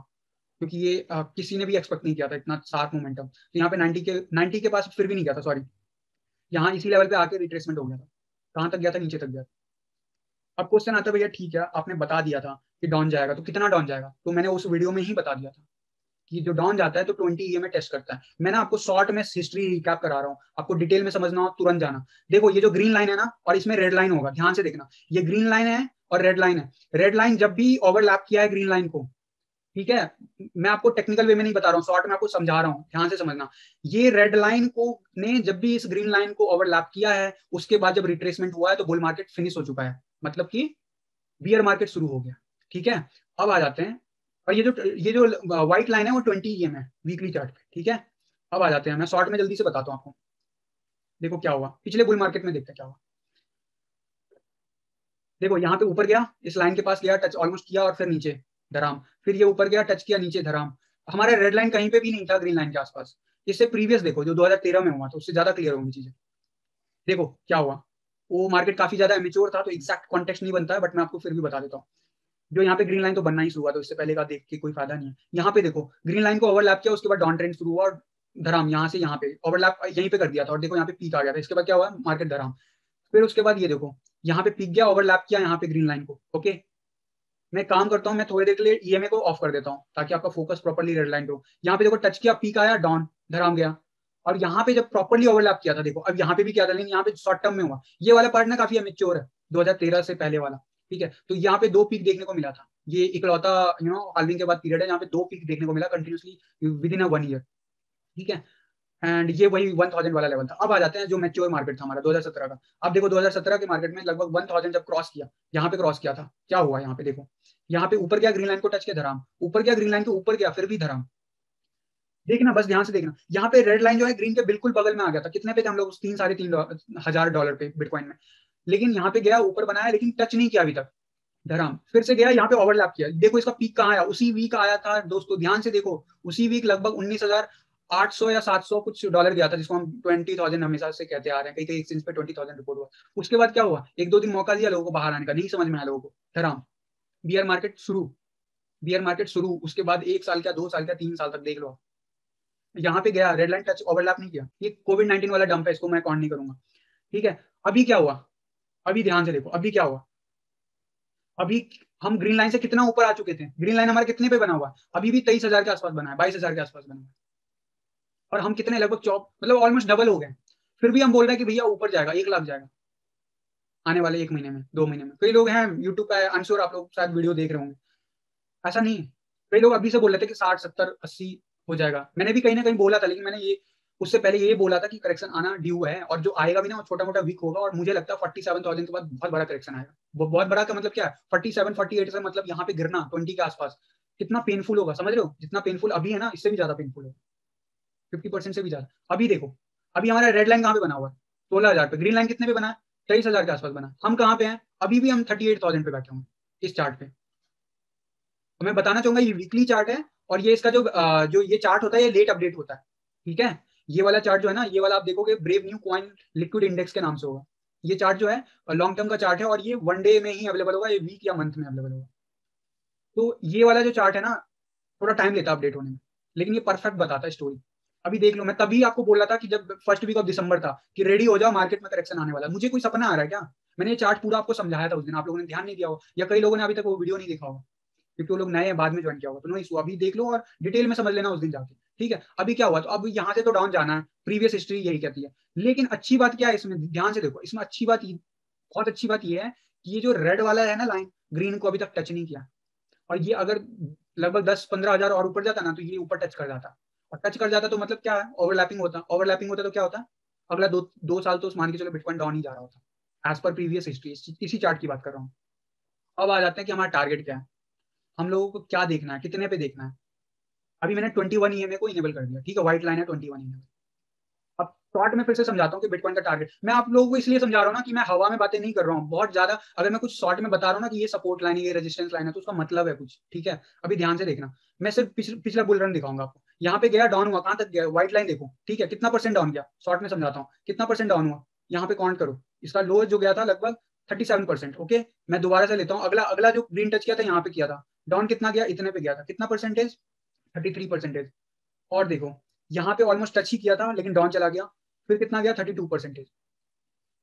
क्योंकि ये किसी ने भी एक्सपेक्ट नहीं किया था इतना शार्प मोमेंटम। तो यहाँ पे 90 के पास फिर भी नहीं गया था, सॉरी, यहाँ इसी लेवल पे आके रिट्रेसमेंट हो गया था। कहाँ तक गया था, नीचे तक गया था। अब क्वेश्चन आता है भैया ठीक है, आपने बता दिया था कि डाउन जाएगा, तो कितना डाउन जाएगा, तो मैंने उस वीडियो में ही बता दिया था कि जो डाउन जाता है तो 20 EMA टेस्ट करता है। मैं ना आपको शॉर्ट में हिस्ट्री रिकैप करा रहा हूँ, आपको डिटेल में समझना हो तुरंत जाना। देखो ये जो ग्रीन लाइन है ना, और इसमें रेड लाइन होगा, ध्यान से देखना, ये ग्रीन लाइन है और रेड लाइन है। रेड लाइन जब भी ओवरलैप किया है ग्रीन लाइन को, ठीक है, मैं आपको टेक्निकल वे में नहीं बता रहा हूँ, शॉर्ट में आपको समझा रहा हूँ, ध्यान से समझना। ये रेड लाइन को ने जब भी इस ग्रीन लाइन को ओवरलैप किया है, उसके बाद जब रिट्रेसमेंट हुआ है तो बुल मार्केट फिनिश हो चुका है, मतलब कि बियर मार्केट शुरू हो गया। ठीक है, अब आ जाते हैं, और ये जो व्हाइट लाइन है वो 20 EM है वीकली चार्ट पे। ठीक है, अब आ जाते हैं, मैं शॉर्ट में जल्दी से बताता हूँ आपको। देखो क्या हुआ पिछले बुल मार्केट में, देखते हैं क्या हुआ। देखो यहाँ पे ऊपर गया, इस लाइन के पास गया, टच ऑलमोस्ट किया, और फिर नीचे धराम, फिर ये ऊपर गया, टच किया, नीचे धराम। हमारा रेड लाइन कहीं पे भी नहीं था ग्रीन लाइन के आसपास। इससे प्रीवियस देखो जो 2013 में हुआ, तो उससे ज्यादा क्लियर होंगी चीजें। देखो क्या हुआ, वो मार्केट काफी ज्यादा इमेच्योर था, तो एग्जैक्ट कॉन्टेक्स्ट नहीं बनता है, बट मैं आपको फिर भी बता देता हूँ। जो यहाँ पे ग्रीन लाइन तो बनना ही शुरू हुआ, तो इससे पहले का देख के कोई फायदा नहीं है। यहाँ पे देखो ग्रीन लाइन को ओवरलैप किया, उसके बाद डाउन ट्रेंड शुरू हुआ, और धराम यहाँ से यहाँ पे ओवरलैप यहीं पे कर दिया था, और देखो यहाँ पे पीक आ गया था। इसके बाद क्या हुआ, मार्केट धराम। फिर उसके बाद ये देखो यहाँ पे पीक गया, ओवरलैप किया यहाँ पे ग्रीन लाइन को। ओके, मैं काम करता हूँ, मैं थोड़ी देर के लिए ईएमए को ऑफ कर देता हूँ ताकि आपका फोकस प्रॉपर्ली रेड लाइन पे हो। यहाँ पे देखो टच किया, पीक आया, डाउन, धराम गया, और यहाँ पे जब प्रॉपर्ली ओवरलैप किया था, देखो अब यहाँ पे भी किया था, लेकिन यहाँ पे शॉर्ट टर्म में हुआ। ये वाला पार्ट ना काफी अमेच्योर है, 2013 से पहले वाला। ठीक है, तो यहाँ पे दो पीक देखने को मिला था, ये इकलौता हाल्विंग के बाद पीरियड है यहाँ पे दो पीक देखने को मिला continuously with in a 1 year. ठीक है, एंड ये वही 1000 वाला लेवल था। अब आ जाते हैं जो मैच्योर मार्केट था हमारा 2017 का। अब देखो 2017 के मार्केट में लगभग 1000 जब क्रॉस किया, यहाँ पे क्रॉस किया था, क्या हुआ यहाँ पे देखो, यहाँ पे ऊपर गया, ग्रीन लाइन को टच किया, धराम, ऊपर गया, ग्रीन लाइन के ऊपर गया, फिर भी धराम। देखना, बस ध्यान से देखना, यहाँ पे रेड लाइन जो है ग्रीन के बिल्कुल बगल में आ गया था। कितने पे थे हम लोग, 3 साढ़े 3 हजार डॉलर पे बिटकॉइन में। लेकिन यहाँ पे गया, ऊपर बनाया, लेकिन टच नहीं किया अभी तक, धराम। फिर से गया, यहाँ पे ओवरलैप किया। देखो इसका पीक कहाँ आया, उसी वीक आया था दोस्तों, ध्यान से देखो। उसी वीक लगभग 19,800 या 700 कुछ डॉलर गया था, जिसको हम 20,000 हमेशा से कहते आ रहे हैं, कई कई एक्सचेंज पे 20,000 रिपोर्ट हुआ। उसके बाद क्या हुआ, एक दो दिन मौका दिया लोगों को बाहर आने का, नहीं समझ में आया लोगों को, धराम, बियर मार्केट शुरू, बियर मार्केट शुरू। उसके बाद 1 साल क्या, 2 साल क्या, 3 साल तक देख लो। यहाँ पे गया, रेड लाइन टच, ओवरलैप नहीं किया। ये कोविड-19 वाला डंप है, इसको मैं काउंट नहीं करूंगा। ठीक है, अभी क्या हुआ, अभी ध्यान से देखो, अभी क्या हुआ। अभी हम ग्रीन लाइन से कितना ऊपर आ चुके थे, ग्रीन लाइन हमारे कितने पे बना हुआ है, अभी भी 23,000 के आसपास बना है, 22,000 के आसपास बना है। और हम कितने, लगभग चौक, मतलब ऑलमोस्ट डबल हो गए। फिर भी हम बोल रहे हैं कि भैया ऊपर जाएगा, 1 लाख जाएगा आने वाले 1 महीने में, 2 महीने में। कई लोग हैं यूट्यूब पे, आई एम श्योर आप लोग शायद वीडियो देख रहे होंगे, ऐसा नहीं है। कई लोग अभी से बोल रहे थे कि 60 70 80 हो जाएगा। मैंने भी कहीं ना कहीं बोला था, लेकिन मैंने ये उससे पहले ये बोला था कि करेक्शन आना ड्यू है, और जो आएगा भी ना वो छोटा मोटा वीक होगा, और मुझे लगता है 47,000 के बाद बहुत बड़ा करेक्शन आएगा। वो बहुत बड़ा का मतलब क्या है, 47 48 से मतलब यहाँ पे गिरना 20 के आसपास, कितना पेनफुल होगा समझ रहे हो, जितना पेनफुल अभी है ना, इससे भी ज्यादा पेनफुल है, 50% से भी ज्यादा। अभी देखो, अभी हमारा रेड लाइन कहाँ पे बना हुआ है, 16,000 पे। ग्रीन लाइन कितने पे बना है, 23,000 के आसपास बना है। हम कहाँ पे हैं, अभी भी हम 38,000 पे बैठे हुए हैं इस चार्ट पे। तो मैं बताना चाहूंगा ये वीकली चार्ट है, और ये इसका जो ये चार्ट होता है, ये लेट अपडेट होता है। ठीक है, ये वाला चार्ट जो है ना, ये वाला आप देखोगे brave new coin liquid index के नाम से होगा। ये चार्ट जो है लॉन्ग टर्म का चार्ट है, और ये 1 डे में ही अवेलेबल होगा, ये वीक या मंथ में अवेलेबल होगा। तो ये वाला जो चार्ट है ना, थोड़ा टाइम लेता है अपडेट होने में, लेकिन ये परफेक्ट बताता है स्टोरी। अभी देख लो, मैं तभी आपको बोल रहा था कि जब फर्स्ट वीक ऑफ दिसंबर था कि रेडी हो जाओ, मार्केट में करेक्शन आने वाला है। मुझे कोई सपना आ रहा है क्या, मैंने ये चार्ट पूरा आपको समझाया था उस दिन, आप लोगों ने ध्यान नहीं दिया हो, या कई लोगों ने अभी तक वो वीडियो नहीं देखा होगा, क्योंकि वो लोग नए हैं, बाद में ज्वाइन किया होगा। तो नो इशू, अभी देख लो और डिटेल में समझ लेना उस दिन जाके। ठीक है, अभी क्या हुआ, तो अब यहाँ से तो डाउन जाना है, प्रीवियस हिस्ट्री यही कहती है। लेकिन अच्छी बात क्या है इसमें, ध्यान से देखो, इसमें अच्छी बात, बहुत अच्छी बात ये है कि ये जो रेड वाला है ना लाइन, ग्रीन को अभी तक टच नहीं किया। और ये अगर लगभग 10 15 हजार और ऊपर जाता ना, तो ये ऊपर टच कर जाता। और टच कर जाता तो मतलब क्या है, ओवरलैपिंग होता, ओवरलैपिंग होता तो क्या होता, अगला दो दो साल तो मान के चलो बिटकॉइन डाउन ही जा रहा होता, एज पर प्रीवियस हिस्ट्री। इसी चार्ट की बात कर रहा हूँ। अब आ जाते हैं कि हमारा टारगेट क्या है, हम लोगों को क्या देखना है, कितने पे देखना है। अभी मैंने 21 EMA को इनेबल कर दिया, ठीक है, व्हाइट लाइन है 21 EMA। अब शॉर्ट में फिर से समझाता हूँ कि बिटकॉइन का टारगेट मैं आप लोगों को इसलिए समझा रहा हूँ ना, कि मैं हवा में बातें नहीं कर रहा हूँ बहुत ज्यादा। अगर मैं कुछ शॉर्ट में बता रहा हूँ ना कि ये सपोर्ट लाइन है, ये रेजिस्टेंस लाइन है, तो उसका मतलब है कुछ। ठीक है, अभी ध्यान से देखना, मैं सिर्फ पिछला बुल रन दिखाऊंगा आपको। यहाँ पे गया, डाउन हुआ, कहाँ तक गया, व्हाइट लाइन देखो। ठीक है, कितना परसेंट डाउन गया, शॉर्ट में समझाता हूँ कितना परसेंट डाउन हुआ। यहाँ पे काउंट करो, इसका लो जो गया था लगभग 37%। ओके, मैं दोबारा से लेता हूँ, अगला अगला जो ग्रीन टच किया था यहाँ पे किया था, डाउन कितना गया, इतने पे गया था, कितना परसेंटेज, 33%। और देखो यहाँ पे ऑलमोस्ट टच ही किया था, लेकिन डाउन चला गया, फिर कितना गया, 32%।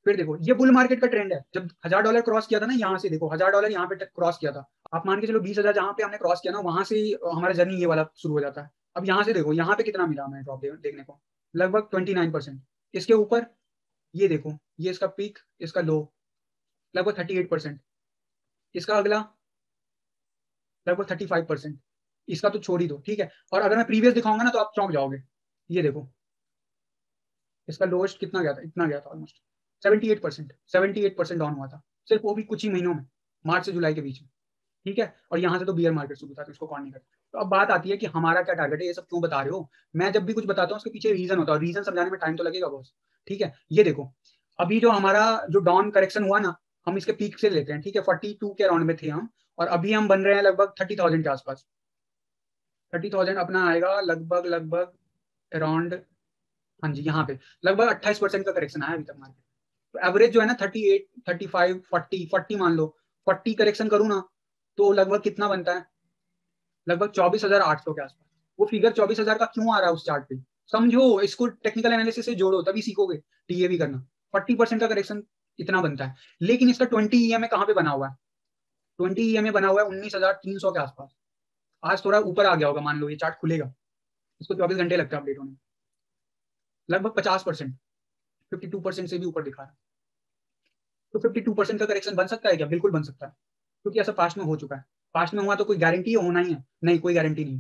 फिर देखो ये बुल मार्केट का ट्रेंड है, जब $1,000 क्रॉस किया था ना, यहाँ से देखो $1,000 यहाँ पे क्रॉस किया था। आप मान के चलो 20,000 जहाँ पे हमने क्रॉस किया ना, वहां से ही हमारा जर्नी ये वाला शुरू हो जाता है। अब यहाँ से देखो, यहाँ पे कितना मिला हमें ड्रॉप देखने को, लगभग 29%। इसके ऊपर ये देखो, ये इसका पीक, इसका लो, लगभग 38%। इसका अगला लगभग 35%। इसका तो छोड़ ही दो, ठीक है। और अगर मैं प्रीवियस दिखाऊंगा ना तो आप चौंक जाओगे। ये देखो इसका लोएस्ट कितना गया था, इतना गया था ऑलमोस्ट 78%, 78% डाउन हुआ था, सिर्फ वो भी कुछ ही महीनों में, मार्च से जुलाई के बीच में, ठीक है। और यहाँ से तो बियर मार्केट शुरू था, तो इसको कौन नहीं करता। तो अब बात आती है कि हमारा क्या टारगेट है, ये सब क्यों बता रहे हो। मैं जब भी कुछ बताता हूँ उसके पीछे रीजन होता है, रीजन समझाने में टाइम तो लगेगा बॉस, ठीक है। ये देखो अभी जो हमारा जो डाउन करेक्शन हुआ ना, हम इसके पीक से लेते हैं, ठीक है, 42 के अराउंड में थे हम, और अभी हम बन रहे हैं लगभग 30,000 के आसपास। 30,000 अपना आएगा लगभग लगभग अराउंड, हाँ जी यहाँ पे लगभग 28% का करेक्शन आया अभी तक मार्केट। तो एवरेज जो है ना 38, 35, 40 मान लो, 40 करेक्शन करूँ ना तो लगभग कितना बनता है, लगभग 24,800 के आसपास। वो फिगर 24,000 का क्यों आ रहा है उस चार्ट पे, समझो इसको, टेक्निकल एनालिसिस से जोड़ो तभी सीखोगे टीए करना। 40% का करेक्शन इतना बनता है, लेकिन इसका 20 ईएमए कहाँ पे बना हुआ है, 20 ईएमए बना हुआ है 19,300 के आसपास। आज थोड़ा ऊपर आ गया होगा, मान लो ये चार्ट खुलेगा, इसको 24 घंटे लगता है अपडेट होने में, लगभग 50%, 52% से भी ऊपर दिखा रहा है। तो 52% का करेक्शन बन सकता है क्या, बिल्कुल बन सकता है, क्योंकि ऐसा पास्ट में हो चुका है। पास्ट में हुआ तो कोई गारंटी होना ही है, नहीं कोई गारंटी नहीं।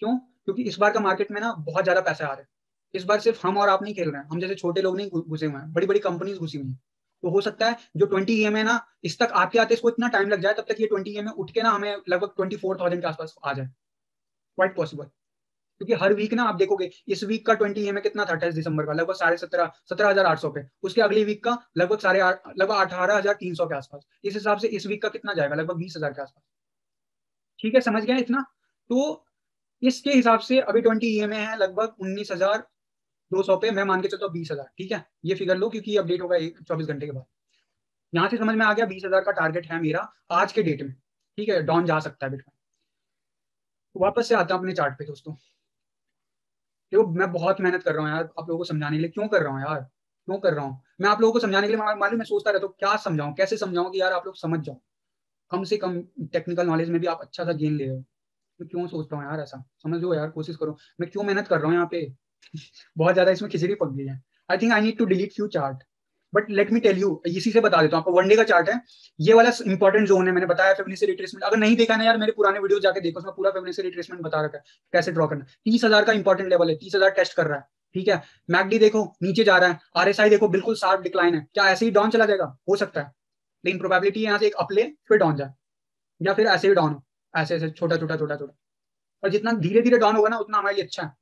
क्यों, क्योंकि इस बार का मार्केट में ना बहुत ज्यादा पैसे आ रहे हैं। इस बार सिर्फ हम और आप नहीं खेल रहे हैं, हम जैसे छोटे लोग नहीं घुसे हुए हैं, बड़ी बड़ी कंपनीज घुसी हुई हैं। तो हो सकता है जो 20 ईएमए ना, इस तक आते आते इसको इतना टाइम लग जाए, तब तक ये 20 ईएमए उठ के ना हमें लगभग 24,000 के आसपास आ जाए, क्वाइट पॉसिबल। क्योंकि हर वीक ना आप देखोगे, इस वीक का 20 ईएमए कितना था 28 दिसंबर का, लगभग 17,500, 17,800 पे। उसके अगले वीक का लगभग 8,500, लगभग 18,300 के आसपास। इस हिसाब से इस वीक का कितना जाएगा, लगभग 20,000 के आसपास, ठीक है, समझ गए इतना। तो इसके हिसाब से अभी 20 ईएमए है लगभग 19,200 पे, मैं मान के चलता हूँ 20,000, ठीक है। ये फिगर लो क्योंकि अपडेट होगा 24 घंटे के बाद। यहाँ से समझ में आ गया 20,000 का टारगेट है मेरा आज के डेट में, ठीक है, डाउन जा सकता है बिटकॉइन। वापस से आता हूँ अपने चार्ट पे दोस्तों। देखो मैं बहुत मेहनत कर रहा हूँ यार आप लोगों को समझाने के लिए, क्यों कर रहा हूँ यार, क्यों कर रहा हूँ मैं आप लोगों को समझाने के लिए, मालूम मैं सोचता रहता हूँ क्या समझाऊं, कैसे समझाऊं कि यार आप लोग समझ जाओ, कम से कम टेक्निकल नॉलेज में भी आप अच्छा सा गेन ले रहे हो। मैं क्यों सोचता हूँ यार ऐसा, समझ लो यार, कोशिश करो। मैं क्यों मेहनत कर रहा हूँ यहाँ पे बहुत ज्यादा इसमें खिचड़ी पक गई है। I think I need to delete few chart, but let me tell you, इसी से बता देता हूँ आपको। वनडे का चार्ट है, ये वाला इंपॉर्टेंट जोन है, मैंने बताया फिबोनाची रिट्रेसमेंट। अगर नहीं देखा ना यार, मेरे पुराने वीडियो जाके देखो, उसमें पूरा फिबोनाची रिट्रेसमेंट बता रखा है कैसे ड्रॉ करना। 30,000 का इंपॉर्टेंट लेवल है, 30,000 टेस्ट कर रहा है, ठीक है। मैकडी देखो नीचे जा रहा है, आरएसआई देखो बिल्कुल शार्प डिक्लाइन है, क्या ऐसे ही डाउन चला जाएगा, हो सकता है, लेकिन प्रोबेबिलिटी यहाँ से एक अप ले फिर डाउन जाए, या फिर ऐसे ही डाउन हो, ऐसे ऐसे छोटा छोटा छोटा छोटा। और जितना धीरे धीरे डाउन होगा ना उतना हमारे लिए अच्छा है।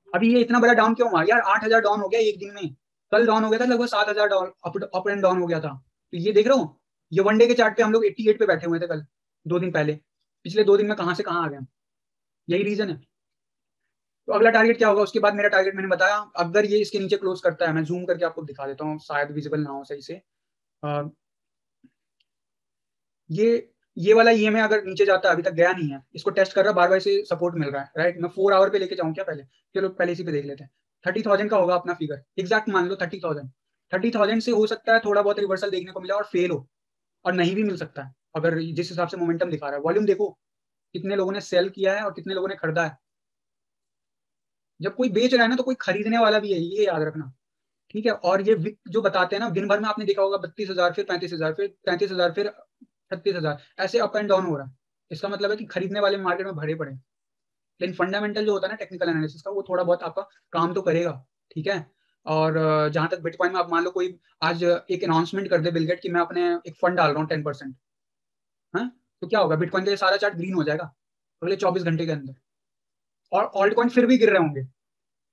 अभी ये इतना बड़ा डाउन क्यों हुआ यार, 8,000 डाउन हो गया एक दिन में। कल डाउन हो गया था लगभग 7,000 डाउन, अप एंड डाउन हो गया था। तो ये देख रहे हो, ये वनडे के चार्ट पे हम लोग 88 पे बैठे हुए थे कल, 2 दिन पहले। पिछले 2 दिन में कहाँ से कहाँ आ गए हम, यही रीजन है। तो अगला टारगेट क्या होगा, उसके बाद मेरा टारगेट मैंने बताया, अगर ये इसके नीचे क्लोज करता है, मैं जूम करके आपको दिखा देता हूँ, शायद विजिबल ना हो सही से। अ, ये वाला ईएमए अगर नीचे जाता है, अभी तक गया नहीं है, इसको टेस्ट कर रहा, बार बार से सपोर्ट मिल रहा है, राइट। मैं 4 आवर पे लेके जाऊँ क्या पहले, चलो पहले इसी पे देख लेते हैं। 30,000 का होगा अपना फिगर, एग्जैक्ट मान लो 30,000। 30,000 से हो सकता है थोड़ा बहुत रिवर्सल देखने को मिला और फेल हो, और नहीं भी मिल सकता है, अगर जिस हिसाब से मोमेंटम दिखा रहा है। वॉल्यूम देखो कितने लोगों ने सेल किया है और कितने लोगों ने खरीदा है। जब कोई बेच रहा है ना तो कोई खरीदने वाला भी है, ये याद रखना, ठीक है। और ये विक जो बताते हैं ना, दिन भर में आपने देखा होगा 32,000, फिर 35,000, फिर 35,000, फिर 36,000, ऐसे अप एंड डाउन हो रहा है। इसका मतलब है कि खरीदने वाले मार्केट में भरे पड़े हैं। लेकिन फंडामेंटल जो होता है ना टेक्निकल एनालिसिस का, वो थोड़ा बहुत आपका काम तो करेगा, ठीक है। और जहां तक बिटकॉइन में, आप मान लो कोई आज एक अनाउंसमेंट कर दे बिलगेट कि मैं अपने एक फंड डाल रहा हूँ 10%, है, तो क्या होगा, बिटकॉइन का ये सारा चार्ट ग्रीन हो जाएगा अगले 24 घंटे के अंदर, और ऑल्ट कॉइन फिर भी गिर रहे होंगे।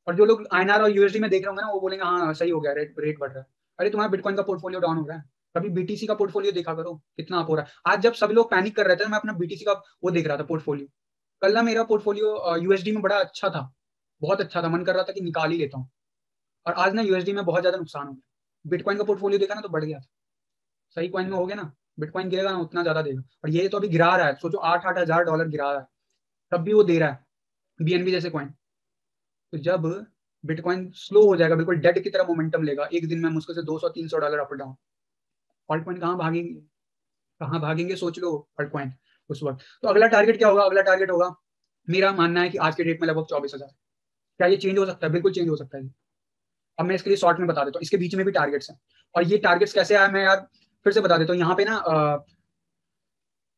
और जो लोग आईएनआर और यूएसडी में देख रहे होंगे ना, वो बोलेंगे हाँ सही हो गया, रेट रेट बढ़ रहा है। अरे तुम्हारा बिटकॉइन का पोर्टफोलियो डाउन हो रहा है, कभी बीटीसी का पोर्टफोलियो देखा करो कितना अप हो रहा है। आज जब सब लोग पैनिक कर रहे थे, मैं अपना बीटीसी का वो देख रहा था पोर्टफोलियो। कल ना मेरा पोर्टफोलियो यूएसडी में बड़ा अच्छा था, बहुत अच्छा था, मन कर रहा था कि निकाल ही लेता हूँ। और आज ना यूएसडी में बहुत ज्यादा नुकसान हो गया। बिटकॉइन का पोर्टफोलियो देखा ना तो बढ़ गया था। सही कॉइन में हो गया ना, बिटकॉइन गिरेगा ना उतना ज्यादा देगा। और ये तो अभी गिरा रहा है, सोचो 8,000 $8 गिरा रहा है, तब भी वो दे रहा है, बीएनबी जैसे कॉइन। तो जब बिटकॉइन स्लो हो जाएगा, बिल्कुल डेड की तरह मोमेंटम लेगा, एक दिन में मुश्किल से $200-300 अप डाउन, ऑल्ट कॉइन कहाँ भागेंगे, कहाँ भागेंगे सोच लो ऑल्ट कॉइन उस वक्त। तो अगला टारगेट क्या होगा, अगला टारगेट होगा, मेरा मानना है कि आज के डेट में लगभग 24,000। क्या ये चेंज हो सकता है, बिल्कुल चेंज हो सकता है। अब मैं इसके लिए शॉर्ट में बता देता हूँ, इसके बीच में भी टारगेट्स हैं। और ये टारगेट्स कैसे आए मैं यार फिर से बता देता हूँ। यहाँ पे ना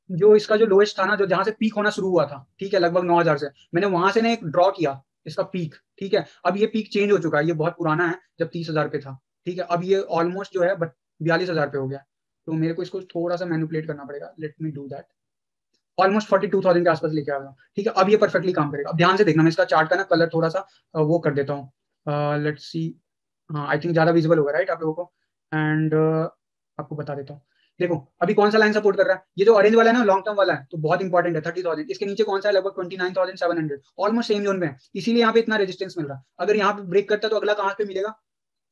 जो इसका जो लोएस्ट था ना, जो जहां से पीक होना शुरू हुआ था, ठीक है, लगभग 9,000 से, मैंने वहां से ना एक ड्रॉ किया इसका पीक, ठीक है। अब ये पीक चेंज हो चुका है, ये बहुत पुराना है, जब 30,000 पे था, ठीक है। अब ये ऑलमोस्ट जो है 42,000 पे हो गया। तो मेरे को इसको थोड़ा सा मैनिपुलेट करना पड़ेगा, let me do that. Almost 42,000 के आसपास लेके आ गया, ठीक है। अब ये परफेक्टली काम करेगा। अब ध्यान से देखना, मैं इसका चार्ट का ना कलर थोड़ा सा वो कर देता हूँ, लेट्स सी। हाँ, आई थिंक ज्यादा विजिबल होगा राइट आप लोगों को। एंड आपको बता देता हूँ। देखो अभी कौन सा लाइन सपोर्ट कर रहा है, ये जो ऑरेंज वाला है ना, लॉन्ग टर्म वाला है, तो बहुत इंपॉर्टेंट है, 30,000। इसके नीचे कौन सा है, लगभग 29,700, ऑलमोस्ट सेम जोन में है, इसीलिए यहाँ पे इतना रेजिस्टेंस मिल रहा है। अगर यहाँ पे ब्रेक करता है तो अगला कहाँ पे मिलेगा,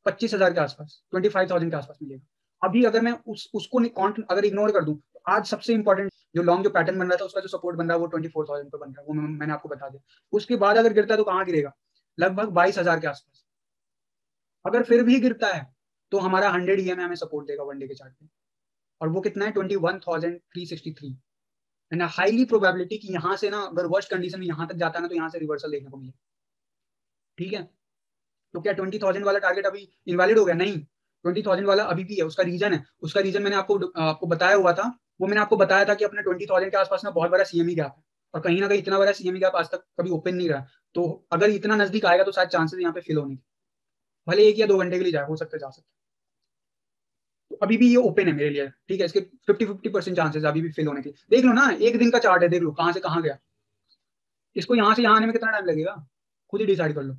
25,000 के आसपास, 25,000 के आसपास मिलेगा। अभी अगर मैं उसको अगर इग्नोर कर दूं, तो आज सबसे इंपॉर्टेंट जो लॉन्ग जो पैटर्न बन रहा था, उसका जो सपोर्ट बन रहा है वो 24,000 पे बन रहा है, वो मैंने आपको बता दिया। उसके बाद अगर गिरता है तो कहाँ गिरेगा, लगभग 22,000 के आसपास। अगर फिर भी गिरता है तो हमारा 100 ईएमए हमें सपोर्ट देगा वन डे के चार्ट पे, और वो कितना है, 21,363। एंड हाईली प्रोबेबिलिटी कि यहाँ से ना, अगर वर्स्ट कंडीशन में यहाँ तक जाता है ना, तो यहाँ से रिवर्सल देखने को मिले, ठीक है। तो क्या 20,000 वाला टारगेट अभी इनवैलिड हो गया, नहीं। 20,000 वाला अभी भी है, उसका रीजन है, उसका रीजन मैंने आपको बताया हुआ था। वो मैंने आपको बताया था कि अपने 20,000 के आसपास ना बहुत बड़ा सीएमई गैप है, और कहीं ना कहीं इतना बड़ा सीएमई गैप आज तक कभी ओपन नहीं रहा। तो अगर इतना नजदीक आएगा तो शायद चांसेस यहाँ पे फिल होने के, भले 1 या 2 घंटे के लिए जाए, हो सकता है जा सकता है। तो अभी भी ये ओपन है मेरे लिए, ठीक है। इसके 50-50% चांसेस अभी भी फिल होने के। देख लो ना, एक दिन का चार्ट है, देख लो कहाँ से कहाँ गया। इसको यहाँ से यहाँ आने में कितना टाइम लगेगा, खुद ही डिसाइड कर लो।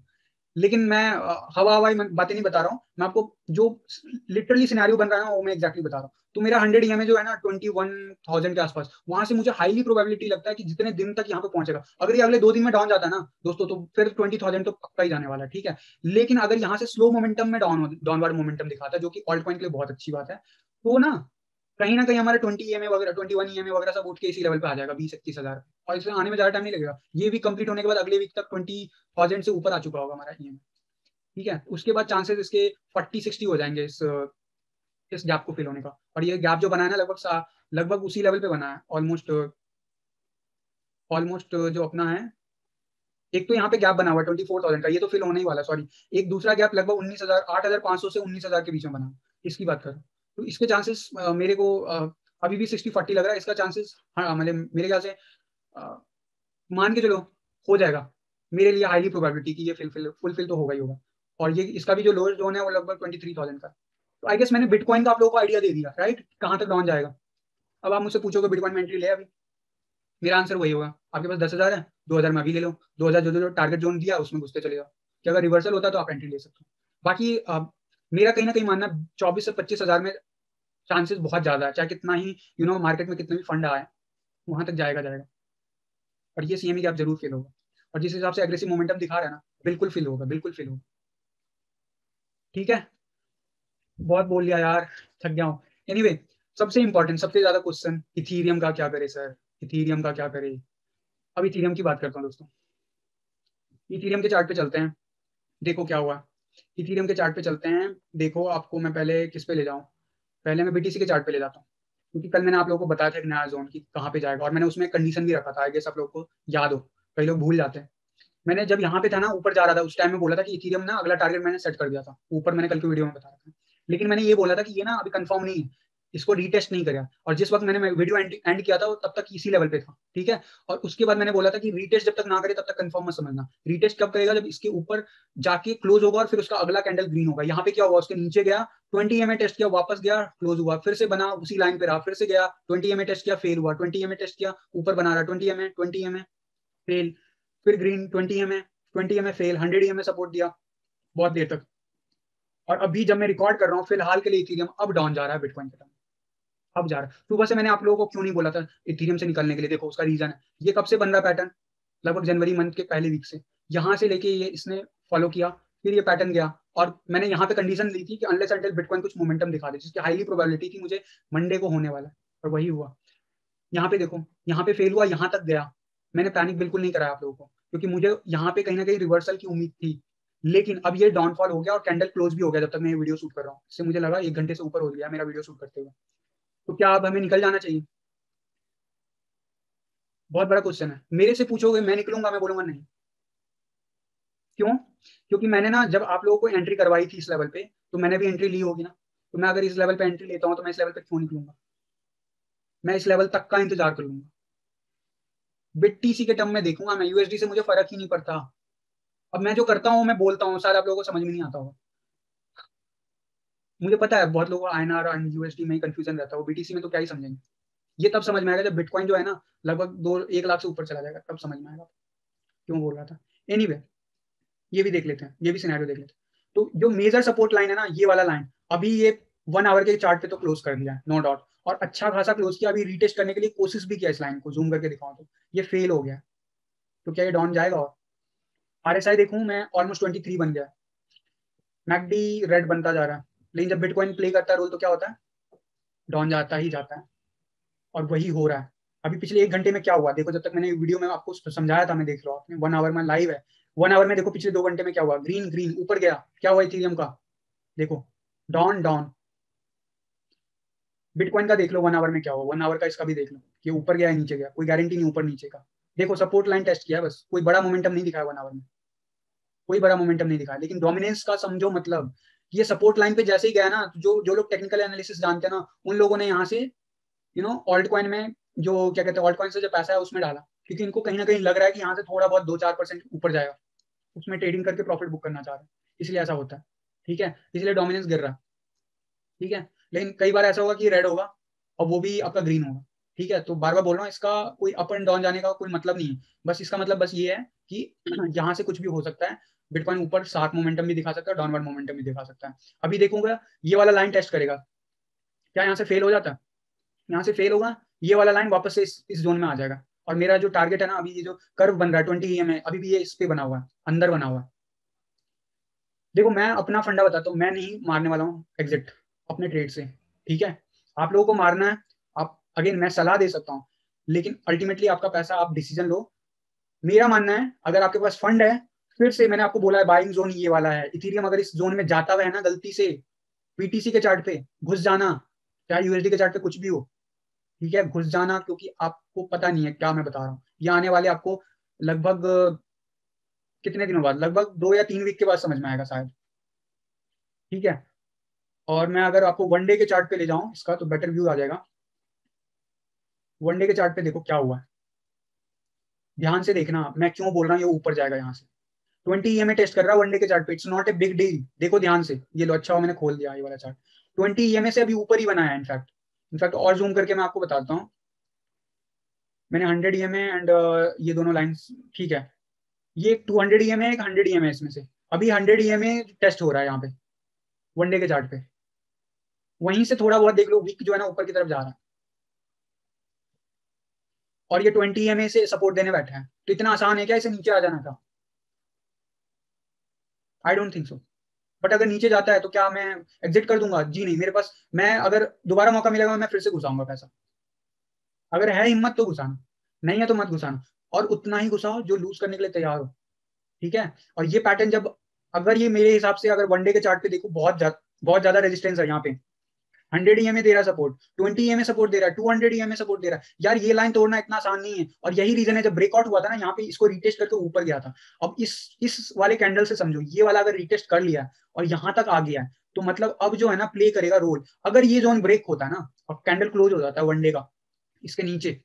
लेकिन मैं हवा हवाई बातें नहीं बता रहा हूँ, मैं आपको जो लिटरली सिनेरियो बन रहा है ना, वो मैं एग्जैक्टली बता रहा हूँ। तो मेरा 100 ईएमए जो है ना, 21,000 के आसपास, वहां से मुझे हाईली प्रोबेबिलिटी लगता है कि जितने दिन तक यहाँ पे पहुंचेगा। अगर ये अगले 2 दिन में डाउन जाता है ना दोस्तों, तो फिर 20,000 तो पक्का ही जाने वाला है, ठीक है। लेकिन अगर यहाँ से स्लो मोमेंटम में डाउनवर्ड मोमेंटम दिखाता है, जो कि ऑल्ट कॉइन के लिए बहुत अच्छी बात है, तो ना कहीं हमारे 20 ईएमए वगैरह, 21 ईएमए वगैरह सब उठ के इसी लेवल पे आ जाएगा, 20-21 हजार। और इसमें आने में ज्यादा टाइम नहीं लगेगा, ये भी कंप्लीट होने के बाद अगले वीक तक 20,000 से ऊपर आ चुका होगा हमारा ईएमए, ठीक है। उसके बाद चांसेस इसके 40-60 हो जाएंगे इस गैप को फिल होने का। और ये गैप जो बना है ना, लगभग लगभग उसी लेवल पे बना है, ऑलमोस्ट ऑलमोस्ट जो अपना है। एक तो यहाँ पे गैप बना हुआ है 24,000 का, ये तो फिल होने ही वाला, सॉरी। एक दूसरा गैप लगभग 19,000, 8,500 से 19,000 के बीच में बना, इसकी बात करूँ तो इसके चांसेस मेरे को अभी भी 60-40 लग रहा है इसका चांसेस। हाँ मतलब मेरे ख्याल से अ, मान के चलो हो जाएगा, मेरे लिए हाईली प्रोबेबिलिटी कि ये फुलफिल तो होगा ही होगा। और ये इसका भी जो लोअर जोन है वो लगभग 23,000 का। तो आई गेस मैंने बिटकॉइन का आप लोगों को आइडिया दे दिया राइट, कहाँ तक डाउन जाएगा। अब आप मुझसे पूछोगे बिटकॉइन में एंट्री ले अभी, मेरा आंसर वही होगा, आपके पास 10,000 है, 2,000 में अभी ले लो, 2,000 जो जो टारगेट जोन दिया उसमें घुसते चले जाओ, कि अगर रिवर्सल होता है तो आप एंट्री ले सकते हो। बाकी मेरा कहीं ना कहीं मानना 24 से 25 हजार में चांसेस बहुत ज्यादा है, चाहे कितना ही मार्केट में कितने भी फंड आए, वहां तक जाएगा जाएगा। और ये सीएमई की आप जरूर फील होगा, और जिस हिसाब से एग्रेसिव मोमेंटम दिखा रहा है ना, बिल्कुल फील होगा, बिल्कुल फील होगा, ठीक है। बहुत बोल लिया यार, थक गया हूँ। एनीवे, सबसे इंपॉर्टेंट, सबसे ज्यादा क्वेश्चन, इथीरियम का क्या करे सर, इथीरियम का क्या करे। अब इथीरियम की बात करता हूँ दोस्तों। इथीरियम के चार्ट पे चलते हैं, देखो क्या हुआ। इथीरियम के चार्ट पे चलते हैं, देखो आपको मैं पहले किस पे ले जाऊं, पहले मैं बीटीसी के चार्ट पे ले जाता हूँ। क्योंकि कल मैंने आप लोगों को बताया था एक नया जोन की कहाँ पे जाएगा, और मैंने उसमें कंडीशन भी रखा था, आई गेस आप लोग को याद हो, कई लोग भूल जाते हैं। मैंने जब यहाँ पे था ना, ऊपर जा रहा था, उस टाइम में बोला था कि इथीरियम ना अगला टारगेट मैंने सेट कर दिया था ऊपर, मैंने कल की वीडियो में बताया था। लेकिन मैंने ये बोला था कि ये ना अभी कंफर्म नहीं है, इसको रीटेस्ट नहीं करा। और जिस वक्त मैंने वीडियो एंड किया था वो तब तक इसी लेवल पे था, ठीक है। और उसके बाद मैंने बोला था कि रीटेस्ट जब तक ना करे तब तक कंफर्म मत समझना, रीटेस्ट कब करेगा, जब इसके ऊपर जाके क्लोज होगा और फिर उसका अगला कैंडल ग्रीन होगा। यहाँ पे क्या हुआ, उसके नीचे गया, 20 ईएमए टेस्ट किया, वापस गया, क्लोज हुआ, फिर से बना उसी लाइन पे रहा, फिर से गया, 20 ईएमए टेस्ट किया, फेल हुआ, 20 ईएमए टेस्ट किया, ऊपर बना रहा, 20 ईएमए फेल, फिर green, 20 EMA fail, 100 EMA support दिया बहुत देर तक। और अभी जब मैं रिकॉर्ड कर रहा हूँ फिलहाल के लिए इथीरियम अब डाउन जा रहा है बिटकॉइन के टाइम, अब जा रहा है। सुबह से मैंने आप लोगों को क्यों नहीं बोला था इथीरियम से निकलने के लिए, देखो उसका रीजन है। ये कब से बन रहा पैटर्न, लगभग जनवरी मंथ के पहले वीक से, यहाँ से लेके ये इसने फॉलो किया, फिर ये पैटर्न गया। और मैंने यहाँ पे कंडीशन ली थी कि अनलेस अनटिल बिटकॉइन कुछ मोमेंटम दिखा दे, जिसकी हाईली प्रोबेबिलिटी थी मुझे मंडे को होने वाला है, और वही हुआ। यहाँ पे देखो, यहाँ पे फेल हुआ, यहाँ तक गया, मैंने पैनिक बिल्कुल नहीं कराया आप लोगों को, क्योंकि मुझे यहाँ पे कहीं ना कहीं रिवर्सल की उम्मीद थी। लेकिन अब ये डाउनफॉल हो गया और कैंडल क्लोज भी हो गया जब तक मैं ये वीडियो शूट कर रहा हूँ, इससे मुझे लगा 1 घंटे से ऊपर हो गया मेरा वीडियो शूट करते हुए। तो क्या अब हमें निकल जाना चाहिए, बहुत बड़ा क्वेश्चन है। मेरे से पूछोगे मैं निकलूंगा, मैं बोलूंगा नहीं। क्यों, क्योंकि मैंने ना जब आप लोगों को एंट्री करवाई थी इस लेवल पे, तो मैंने भी एंट्री ली होगी ना। तो मैं अगर इस लेवल पे एंट्री लेता हूँ तो मैं इस लेवल पे क्यों निकलूंगा, मैं इस लेवल तक का इंतजार कर लूंगा। BTC के टर्म में देखूंगा मैं, USD से मुझे फर्क ही नहीं पड़ता। अब मैं जो करता हूँ मैं बोलता हूँ, शायद आप लोगों को समझ में नहीं आता होगा। मुझे पता है बहुत लोगों को INR और USD में ही कंफ्यूजन रहता है, वो BTC में तो क्या ही समझेंगे। ये तब समझ में आएगा जब बिटकॉइन जो है ना लगभग 1 लाख से ऊपर चला जाएगा, तब समझ में आएगा क्यों बोल रहा था। एनीवे ये भी देख लेते हैं, ये भी सिनेरियो देख लेते हैं। तो जो मेजर सपोर्ट लाइन है ना, ये वाला लाइन, अभी ये 1 आवर के चार्ट पे तो क्लोज कर दिया है नो डाउट, और अच्छा खासा क्लोज किया। अभी रीटेस्ट करने के लिए कोशिश भी किया इस लाइन को, जूम करके दिखाऊं तो ये फेल हो गया। तो क्या ये डाउन जाएगा? और RSI देखूं मैं, ऑलमोस्ट 23 बन गया। मैकडी रेड बनता जा रहा है, लेकिन जब बिटकॉइन प्ले करता है रोल तो क्या होता है, डाउन जाता ही जाता है। और वही हो रहा है। अभी पिछले 1 घंटे में क्या हुआ देखो, जब तक मैंने वीडियो में आपको समझाया था, मैं देख रहा हूँ आपने 1 आवर में लाइव है। 1 आवर में देखो पिछले 2 घंटे में क्या हुआ, ग्रीन ग्रीन ऊपर गया। क्या हुआ इथेरियम का, देखो डाउन डाउन। बिटकॉइन का देख लो 1 आवर में क्या हुआ, 1 आवर का इसका भी देख लो कि ऊपर गया है नीचे गया, कोई गारंटी नहीं ऊपर नीचे का। देखो सपोर्ट लाइन टेस्ट किया बस, कोई बड़ा मोमेंटम नहीं दिखाया 1 आवर में, कोई बड़ा मोमेंटम नहीं दिखाया। लेकिन डोमिनेंस का समझो मतलब, ये सपोर्ट लाइन पे जैसे ही गया ना, जो जो लोग टेक्निकल एनालिसिस जानते हैं ना, उन लोगों ने यहाँ से ऑल्ट कॉइन में, जो क्या कहते हैं ऑल्ट कॉइन से जो पैसा है उसमें डाला, क्योंकि इनको कहीं ना कहीं लग रहा है कि यहाँ से थोड़ा बहुत 2-4% ऊपर जाएगा, उसमें ट्रेडिंग करके प्रॉफिट बुक करना चाह रहे हैं, इसलिए ऐसा होता है। ठीक है, इसलिए डोमिनेंस गिर रहा है। ठीक है, लेकिन कई बार ऐसा होगा कि रेड होगा और वो भी आपका ग्रीन होगा। ठीक है, तो बार बार बोल रहा हूँ, इसका कोई अप एंड डाउन जाने का कोई मतलब नहीं है। बस इसका मतलब बस ये है कि यहाँ से कुछ भी हो सकता है। बिटकॉइन ऊपर शार्प मोमेंटम भी दिखा सकता है, डाउनवर्ड मोमेंटम भी दिखा सकता है। अभी देखूंगा ये वाला लाइन टेस्ट करेगा, क्या यहाँ से फेल हो जाता है? यहाँ से फेल होगा, ये वाला लाइन वापस से इस जोन में आ जाएगा। और मेरा जो टारगेट है ना, अभी ये जो कर्व बन रहा है 20 EM है, अभी भी ये इस पे बना हुआ है, अंदर बना हुआ है। देखो मैं अपना फंडा बताता हूँ, मैं नहीं मारने वाला हूँ एग्जिट अपने ट्रेड से। ठीक है, आप लोगों को मारना है, आप अगेन मैं सलाह दे सकता हूँ, लेकिन अल्टीमेटली आपका पैसा, आप डिसीजन लो। मेरा मानना है अगर आपके पास फंड है, फिर से मैंने आपको बोला है बाइंग जोन ये वाला है। इथेरियम अगर इस जोन में जाता हुआ है ना गलती से, BTC के चार्ट पे घुस जाना, चाहे USD के चार्ट पे कुछ भी हो, ठीक है घुस जाना, क्योंकि आपको पता नहीं है क्या मैं बता रहा हूँ। ये आने वाले आपको लगभग कितने दिनों बाद, लगभग 2 या 3 वीक के बाद समझ में आएगा शायद। ठीक है, और मैं अगर आपको वनडे के चार्ट पे ले जाऊं इसका, तो बेटर व्यू आ जाएगा। वनडे के चार्ट पे देखो क्या हुआ है, ध्यान से देखना मैं क्यों बोल रहा हूँ ये ऊपर जाएगा यहाँ से। 20 EMA टेस्ट कर रहा है वनडे के चार्ट पे, it's not a big deal. देखो ध्यान से, ये लो अच्छा हो मैंने खोल दिया ये वाला चार्ट। 20 EMA से अभी ऊपर ही बना है इनफैक्ट। इनफैक्ट और जूम करके मैं आपको बताता हूँ, मैंने 100 EMA एंड ये दोनों लाइन्स, ठीक है, ये 200 EMA, एक 100 EMA इसमें से। अभी 100 EMA टेस्ट हो रहा है यहाँ पे वनडे के चार्ट पे। वहीं से थोड़ा बहुत देख लो, वीक जो है ना ऊपर की तरफ जा रहा है, और ये 20 EMA से सपोर्ट देने बैठा है। तो इतना आसान है क्या इसे नीचे आ जाना का? I don't think so. But अगर नीचे जाता है तो क्या मैं एग्जिट कर दूंगा? जी नहीं, मेरे पास, मैं अगर दोबारा मौका मिलेगा मैं फिर से घुसाऊंगा पैसा। अगर है हिम्मत तो घुसाना, नहीं है तो मत घुसाना। और उतना ही घुसाओ जो लूज करने के लिए तैयार हो। ठीक है, और ये पैटर्न जब, अगर ये मेरे हिसाब से अगर वनडे के चार्ट पे देखो, बहुत ज्यादा रेजिस्टेंस है यहाँ पे। 100 EMA दे रहा सपोर्ट, 20 EMA सपोर्ट दे रहा है, 200 EMA सपोर्ट दे रहा है। यार ये लाइन तोड़ना इतना आसान नहीं है, और यही रीजन है जब ब्रेकआउट हुआ था ना यहाँ पे, इसको रिटेस्ट करके ऊपर गया था। अब इस वाले कैंडल से समझो, ये वाला अगर रिटेस्ट कर लिया और यहाँ तक आ गया है, तो मतलब अब जो है ना प्ले करेगा रोल। अगर ये जोन ब्रेक होता है ना और कैंडल क्लोज हो जाता है वनडे का इसके नीचे,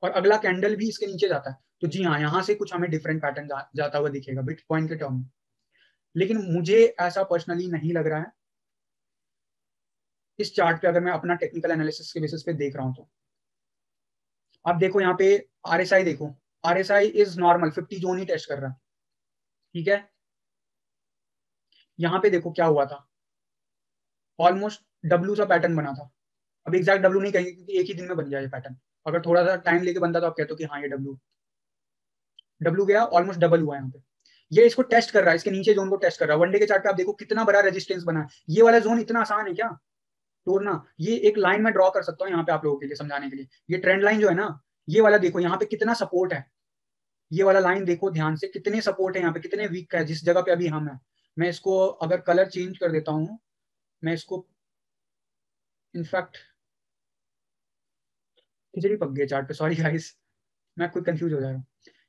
और अगला कैंडल भी इसके नीचे जाता है, तो जी हाँ यहाँ से कुछ हमें डिफरेंट पैटर्न जाता हुआ दिखेगा बिटकॉइन के टर्म में। लेकिन मुझे ऐसा पर्सनली नहीं लग रहा है इस चार्ट पे, अगर मैं अपना टेक्निकल एनालिसिस के बेसिस पे देख रहा हूँ तो। आप देखो यहाँ पे RSI देखो, RSI इज नॉर्मल 50 जोन ही टेस्ट कर रहा है। ठीक है, यहाँ पे देखो क्या हुआ था, ऑलमोस्ट डब्ल्यू सा पैटर्न बना था। अब एग्जैक्ट डब्ल्यू नहीं कहेंगे क्योंकि एक ही दिन में बन गया ये पैटर्न। अगर थोड़ा सा टाइम लेके बनता तो आप कहते हो कि हाँ ये डब्ल्यू डब्ल्यू गया, ऑलमोस्ट डबल हुआ यहाँ पे। ये इसको टेस्ट कर रहा है, इसके नीचे जोन को टेस्ट कर रहा है। वनडे के चार्ट पे आप देखो कितना बड़ा रेजिस्टेंस बना है। ये वाला जोन इतना आसान है क्या तोड़ना? ये एक लाइन में ड्रॉ कर सकता हूँ यहाँ पे आप लोगों के लिए समझाने के लिए। ये ट्रेंड लाइन जो है ना, ये वाला देखो यहाँ पे कितना सपोर्ट है। ये वाला लाइन देखो ध्यान से, कितने सपोर्ट है यहाँ पे, कितने वीक का है जिस जगह पे अभी हम है। मैं इसको अगर कलर चेंज कर देता हूँ, मैं इसको इनफैक्ट, खिचड़ी पक गई चार्ट पे, सॉरी गाइस, मैं खुद कंफ्यूज हो जा रहा हूँ।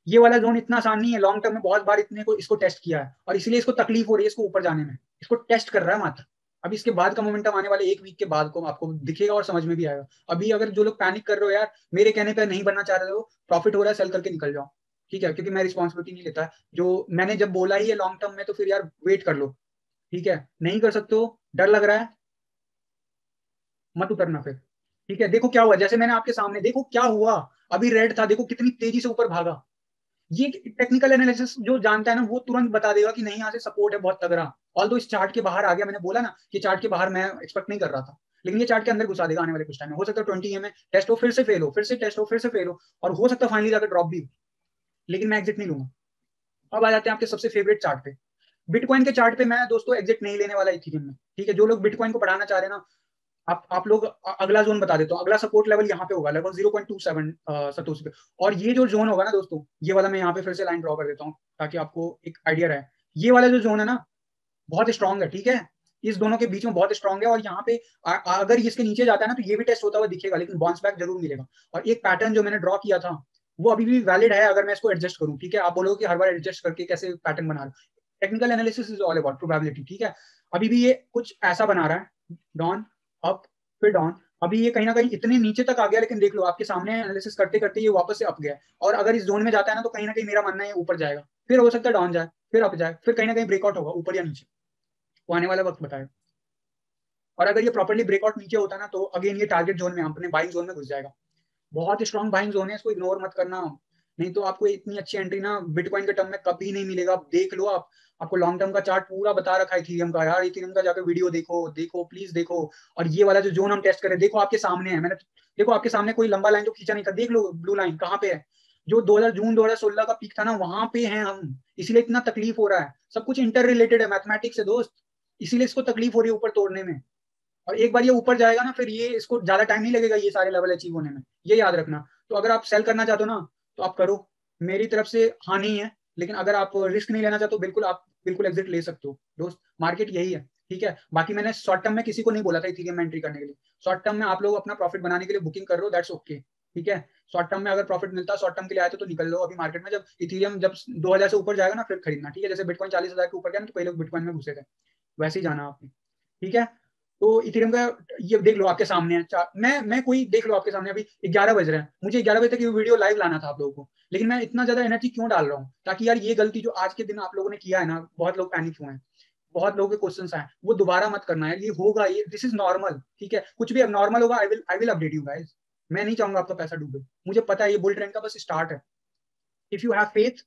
ये वाला जोन इतना आसान नहीं है, लॉन्ग टर्म में बहुत बार इतने को इसको टेस्ट किया है, और इसलिए इसको तकलीफ हो रही है इसको ऊपर जाने में। इसको टेस्ट कर रहा है मात्र। अब इसके बाद का मोमेंटम आने वाले एक वीक के बाद को आपको दिखेगा और समझ में भी आएगा। अभी अगर जो लोग पैनिक कर रहे हो यार, मेरे कहने पे नहीं बनना चाह रहे हो, प्रॉफिट हो रहा है, सेल करके निकल जाओ, ठीक है, क्योंकि मैं रिस्पॉन्सिबिलिटी नहीं लेता। जो मैंने जब बोला ही है लॉन्ग टर्म में, तो फिर यार वेट कर लो, ठीक है। नहीं कर सकते हो, डर लग रहा है, मत उतरना फिर, ठीक है। देखो क्या हुआ, जैसे मैंने आपके सामने, देखो क्या हुआ, अभी रेड था, देखो कितनी तेजी से ऊपर भागा। ये टेक्निकल एनालिसिस जो जानता है ना, वो तुरंत बता देगा कि नहीं यहाँ से सपोर्ट है बहुत तगड़ा। ऑल दो इस चार्ट के बाहर आ गया, मैंने बोला ना कि चार्ट के बाहर मैं एक्सपेक्ट नहीं कर रहा था, लेकिन ये चार्ट के अंदर घुसा देगा आने वाले कुछ टाइम में। हो सकता है 20 में टेस्ट हो, फिर से फेल हो, फिर से टेस्ट हो, फिर से फेल हो, और हो सकता है फाइनली जाकर ड्रॉप भी हो, लेकिन मैं एग्जिट नहीं लूंगा। अब आ जाते हैं आपके सबसे फेवरेट चार्ट पे, बिटकॉइन के चार्ट पे। मैं दोस्तों एग्जिट नहीं लेने वाला इथेरियम में, ठीक है। जो लोग बिटकॉइन को बढ़ाना चाह रहे हैं ना, आप लोग अगला जोन बता देता हूँ। अगला सपोर्ट लेवल यहाँ पे होगा लगभग 0.27 सतोशी पे। और ये जो जोन होगा ना दोस्तों, ये वाला मैं यहाँ पे फिर से लाइन ड्रॉ कर देता हूँ ताकि आपको एक आइडिया रहे। ये वाला जो जोन है ना, बहुत स्ट्रांग है, ठीक है। इस दोनों के बीच में बहुत स्ट्रांग है, और यहाँ पे अगर इसके नीचे जाता है ना, तो ये भी टेस्ट होता हुआ दिखेगा, लेकिन बाउंस बैक जरूर मिलेगा। और एक पैटर्न जो मैंने ड्रॉ किया था, वो अभी भी वैलिड है अगर मैं इसको एडजस्ट करूँ, ठीक है। आप बोलोगे कि हर बार एडजस्ट करके कैसे पैटर्न बना रहा हूँ। Technical analysis is all about probability, ठीक है। अभी भी ये कुछ ऐसा बना रहा है, डाउन अप फिर डाउन। अभी ये कहीं ना कहीं इतने नीचे तक आ गया, लेकिन देख लो आपके सामने एनालिसिस करते करते ये वापस से अप गया। और अगर इस जोन में जाता है ना, तो कहीं ना कहीं मेरा मानना है ऊपर जाएगा, फिर हो सकता है डाउन जाए, फिर अप जाए, फिर कहीं ना कहीं ब्रेकआउट होगा ऊपर या नीचे, वो आने वाला वक्त बताएगा। और अगर ये प्रॉपर्ली ब्रेकआउट नीचे होता ना, तो अगेन ये टारगेट जोन में, अपने बाइंग जोन में घुस जाएगा। बहुत स्ट्रॉन्ग बाइंग जोन है, इसको इग्नोर मत करना, नहीं तो आपको इतनी अच्छी एंट्री ना बिटकॉइन के टर्म में कभी नहीं मिलेगा। आप देख लो, आप आपको लॉन्ग टर्म का चार्ट पूरा बता रखा है इथेरियम का, यार इथेरियम का जाकर वीडियो देखो, देखो प्लीज देखो। और ये वाला जो जोन हम टेस्ट करें, देखो आपके सामने है, मैंने देखो आपके सामने कोई लंबा लाइन तो खींचा नहीं था, देख लो ब्लू लाइन कहाँ पे है। जो 2000 जून 2016 का पीक था ना, वहां पे हैं हम, इसीलिए इतना तकलीफ हो रहा है। सब कुछ इंटर रिलेटेड है, मैथमेटिक्स है दोस्त, इसीलिए इसको तकलीफ हो रही है ऊपर तोड़ने में। और एक बार ये ऊपर जाएगा ना, फिर ये इसको ज्यादा टाइम नहीं लगेगा ये सारे लेवल अचीव होने में, ये याद रखना। तो अगर आप सेल करना चाहते हो ना, तो आप करो, मेरी तरफ से हाँ नहीं है। लेकिन अगर आप रिस्क नहीं लेना चाहते हो, बिल्कुल आप बिल्कुल एग्जिट ले सकते हो दोस्त, मार्केट यही है, ठीक है। बाकी मैंने शॉर्ट टर्म में किसी को नहीं बोला था इथेरियम में एंट्री करने के लिए। शॉर्ट टर्म में आप लोग अपना प्रॉफिट बनाने के लिए बुकिंग कर रहे हो, दैट्स ओके, ठीक है। शॉर्ट टर्म में अगर प्रॉफिट मिलता है, शॉर्ट टर्म के लिए आए तो निकल लो अभी मार्केट में। जब इथेरियम जब 2000 से ऊपर जाएगा ना, फिर खरीदना, ठीक है। जैसे बिटकॉइन 40,000 के ऊपर गया ना, तो कई लोग बिटकॉइन में घुसे थे, वैसे ही जाना आपने, ठीक है। तो इथेरियम का ये देख लो आपके सामने है। मैं कोई देख लो आपके सामने, अभी 11 बज रहे हैं, मुझे 11 बजे तक ये वीडियो लाइव लाना था आप लोगों को, लेकिन मैं इतना ज्यादा एनर्जी क्यों डाल रहा हूँ, ताकि यार ये गलती जो आज के दिन आप लोगों ने किया है ना, बहुत लोग पैनिक हुए हैं, बहुत लोगों के क्वेश्चंस आए, वो दोबारा मत करना है। ये होगा, ये दिस इज नॉर्मल, ठीक है। कुछ भी अब नॉर्मल होगा, I will update you guys. मैं नहीं चाहूंगा आपका पैसा डूबे, मुझे पता है ये बुल ट्रेंड का बस स्टार्ट है। If you have faith,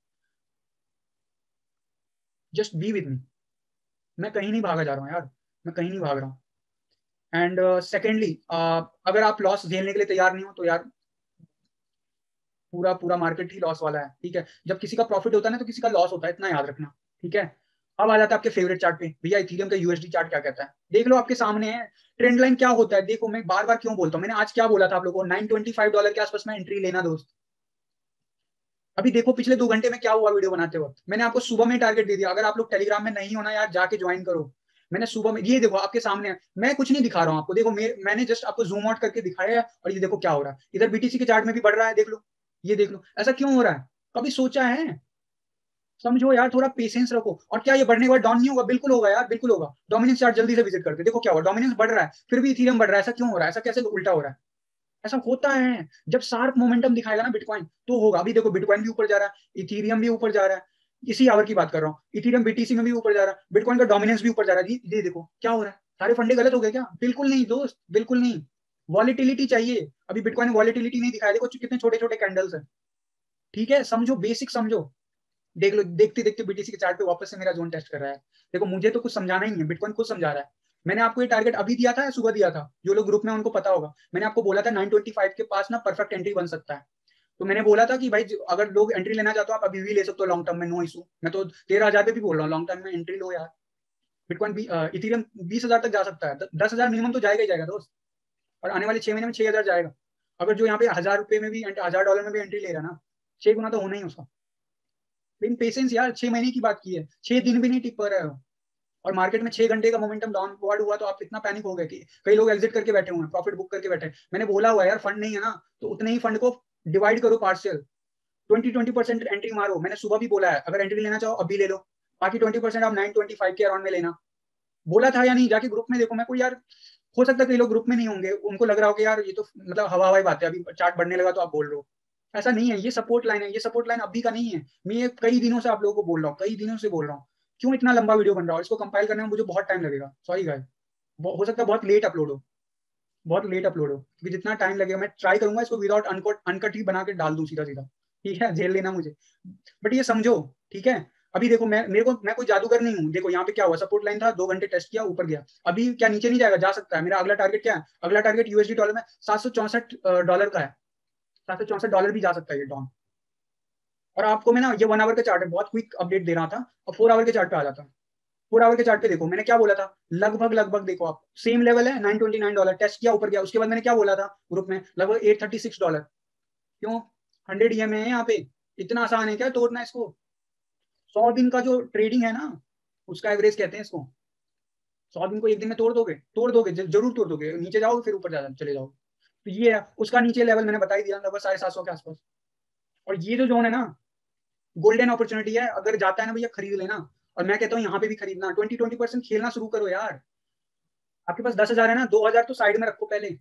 just be with me. मैं कहीं नहीं भागा जा रहा हूँ यार, मैं कहीं नहीं भाग रहा हूँ। एंड सेकेंडली, अगर आप लॉस झेलने के लिए तैयार नहीं हो, तो यार पूरा पूरा मार्केट ही लॉस वाला है, ठीक है। जब किसी का प्रॉफिट होता है ना, तो किसी का लॉस होता है, इतना याद रखना, ठीक है। अब आ जाता है आपके फेवरेट चार्ट पे, भैया इथेरियम का यूएसडी चार्ट क्या कहता है, देख लो आपके सामने है। ट्रेंड लाइन क्या होता है देखो, मैं बार बार क्यों बोलता हूँ, मैंने आज क्या बोला था आप लोगों को, $925 के आसपास में एंट्री लेना दोस्त। अभी देखो पिछले 2 घंटे में क्या हुआ, वीडियो बनाते वक्त मैंने आपको सुबह में टारगेट दे दिया। अगर आप लोग टेलीग्राम में नहीं होना यार, जाके ज्वाइन करो। मैंने सुबह में, ये देखो आपके सामने है, मैं कुछ नहीं दिखा रहा हूँ आपको, देखो मैंने जस्ट आपको जूम आउट करके दिखाया है, और ये देखो क्या हो रहा है, इधर बीटीसी के चार्ट में भी बढ़ रहा है, देख लो, ये देख लो। ऐसा क्यों हो रहा है, कभी सोचा है? समझो यार, थोड़ा पेशेंस रखो। और क्या ये बढ़ने के बाद डाउन नहीं होगा? बिल्कुल होगा यार, बिल्कुल होगा। डोमिनेंस चार्ट जल्दी से विजिट करते, देखो क्या हुआ, डोमिनेंस बढ़ रहा है, फिर भी इथेरियम बढ़ रहा है। ऐसा क्यों हो रहा है, ऐसा कैसे उल्टा हो रहा है? ऐसा होता है, जब शार्प मोमेंटम दिखाएगा ना बिटकॉइन, तो होगा। अभी देखो बिटकॉइन भी ऊपर जा रहा है, इथेरियम भी ऊपर जा रहा है, इसी आवर की बात कर रहा हूँ, इथेरियम बीटीसी में भी ऊपर जा रहा है, बिटकॉइन का डोमिनेंस भी ऊपर जा रहा है। ये देखो क्या हो रहा है, सारे फंडे गलत हो गए क्या? बिल्कुल नहीं दोस्त, बिल्कुल नहीं। वॉलिटिलिटी चाहिए, अभी बिटकॉइन वॉलिटिलिटी नहीं दिखाया, देखो कितने छोटे छोटे कैंडल्स है, ठीक है। समझो, बेसिक समझो। देख लो, देखते देखते बीटीसी के चार्ट पे वापस से मेरा जोन टेस्ट कर रहा है। देखो मुझे तो कुछ समझाना ही नहीं है, बिटकॉइन खुद समझा रहा है। मैंने आपको ये टारगेट अभी दिया था या सुबह दिया था? जो लोग ग्रुप में उनको पता होगा, मैंने आपको बोला था 925 के पास ना परफेक्ट एंट्री बन सकता है। तो मैंने बोला था कि भाई अगर लोग एंट्री लेना चाहते हो, आप अभी भी ले सकते हो लॉन्ग टर्म में, नो इशू। मैं तो 13,000 पे भी बोल रहा हूँ, लॉन्ग टर्म में एंट्री लो यार। बिटकॉइन भी इथेरियम 20,000 तक जा सकता है, 10,000 मिनिमम तो जाएगा ही जाएगा दोस्त। और आने वाले 6 महीने में 6,000 जाएगा। अगर जो यहाँ पे $1,000 में भी, $1,000 में भी एंट्री ले रहा है ना, 6 गुना तो होना ही उसका। लेकिन पेशेंस यार, 6 महीने की बात की है, 6 दिन भी नहीं टिक पा रहे हो। और मार्केट में 6 घंटे का मोमेंटम डाउनवर्ड हुआ, तो आप इतना पैनिक हो गए कि कई लोग एग्जिट करके बैठे हुए हैं, प्रॉफिट बुक करके बैठे हैं। मैंने बोला हुआ है यार, फंड नहीं है ना, तो उतने ही फंड को डिवाइड करो पार्शियल, 20-20% एंट्री मारो। मैंने सुबह भी बोला है, अगर एंट्री लेना चाहो अभी ले लो, बाकी 20% आप 925 के अराउंड में लेना, बोला था या नहीं, जाके ग्रुप में देखो। मैं कोई यार, हो सकता है कई लोग ग्रुप में नहीं होंगे, उनको लग रहा हो कि यार ये तो मतलब हवा हवाई बात है, अभी चार्ट बढ़ने लगा तो आप बोल रहे हो। ऐसा नहीं है, ये सपोर्ट लाइन है, ये सपोर्ट लाइन अभी का नहीं है। मैं ये कई दिनों से आप लोगों को बोल रहा हूँ, कई दिनों से बोल रहा हूँ। क्यों इतना लंबा वीडियो बन रहा है, इसको कंपाइल करने में मुझे बहुत टाइम लगेगा, सॉरी गाइस। हो सकता है बहुत लेट अपलोड हो, बहुत लेट अपलोड हो, क्योंकि जितना टाइम लगेगा मैं ट्राई करूंगा इसको विदाउट अनकट अनकट ही बना के डाल दूं सीधा सीधा। ठीक है, झेल लेना मुझे, बट ये समझो। ठीक है, अभी देखो मैं कोई जादूगर नहीं हूँ। देखो यहाँ पे क्या हुआ, सपोर्ट लाइन था, 2 घंटे टेस्ट किया, ऊपर गया। अभी क्या नीचे नहीं जाएगा? जा सकता है। मेरा अगला टारगेट क्या है? अगला टारगेट यूएसडी डॉलर में $764 का है। $764 भी जा सकता है ये डाउन। और आपको मैं ना, ये 1 आवर का चार्ट है, बहुत क्विक अपडेट दे रहा था, और 4 आवर के चार्ट पे आ जाता हूँ। 4 आवर के चार्ट पे देखो मैंने क्या बोला था, लगभग लगभग देखो आप, सेम लेवल है, $929 टेस्ट किया, ऊपर गया। उसके बाद मैंने क्या बोला था ग्रुप में, लगभग $836। क्यों? 100 EMA है यहाँ पे। इतना आसान है क्या तोड़ना इसको? 100 दिन का जो ट्रेडिंग है ना, उसका एवरेज कहते हैं इसको। 100 दिन को एक दिन में तोड़ दोगे, तोड़ दोगे, जरूर तोड़ दोगे। नीचे जाओगे फिर ऊपर चले जाओगे। तो ये है उसका नीचे लेवल, मैंने बता ही दिया, लगभग 750 के आसपास। और ये जो जोन है ना, गोल्डन अपॉर्चुनिटी है, अगर जाता है ना भैया खरीद लेना। और मैं कहता हूँ यहाँ पे भी खरीदना, 20-20% खेलना शुरू करो यार। आपके पास 10,000 है ना, 2,000 तो साइड में रखो पहले।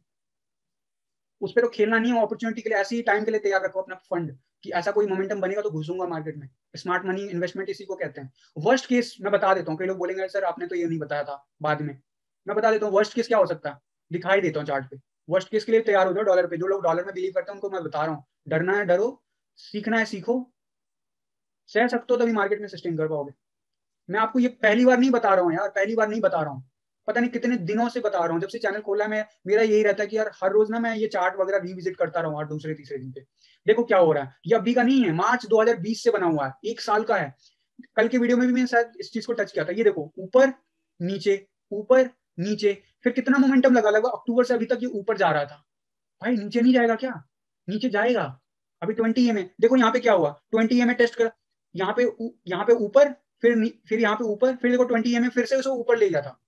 उस पर तो खेलना नहीं है, अपॉर्चुनिटी के लिए, ऐसे ही टाइम के लिए तैयार रखो अपना फंड, कि ऐसा कोई मोमेंटम बनेगा तो घुसूंगा मार्केट में। स्मार्ट मनी इन्वेस्टमेंट इसी को कहते हैं। वर्स्ट केस मैं बता देता हूँ, कई लोग बोलेंगे सर आपने तो ये नहीं बताया था बाद में। मैं बता देता हूँ वर्स्ट केस क्या हो सकता है, दिखाई देता हूँ चार्ट पे। वर्स्ट केस के लिए तैयार हो जाओ डॉलर पे। जो लोग डॉलर में बिलीव करते हैं उनको मैं बता रहा हूँ, डरना है डरो, सीखना है सीखो। सह सकते हो तभी मार्केट में सस्टेन कर पाओगे। मैं आपको ये पहली बार नहीं बता रहा हूँ यार, पहली बार नहीं बता रहा हूँ। पता नहीं कितने दिनों से बता रहा हूँ, जब से चैनल खोला है मैं, मेरा यही रहता है कि यार हर रोज ना मैं ये चार्ट वगैरह रिविजिट करता रहूँ हर दूसरे तीसरे दिन पे। देखो क्या हो रहा है, ये अभी का नहीं है, मार्च 2020 से बना हुआ है, 1 साल का है। कल के वीडियो में भी मैंने शायद इस चीज को टच किया था। ये देखो, ऊपर नीचे, ऊपर नीचे, फिर कितना मोमेंटम लगा, लगभग अक्टूबर से अभी तक ये ऊपर जा रहा था। भाई नीचे नहीं जाएगा क्या? नीचे जाएगा। अभी 20 EMA देखो, यहाँ पे क्या हुआ, 20 EMA टेस्ट कर, यहाँ पे यहाँ पे ऊपर, फिर यहाँ पे ऊपर, फिर देखो 20 EMA फिर से उसको ऊपर ले गया था।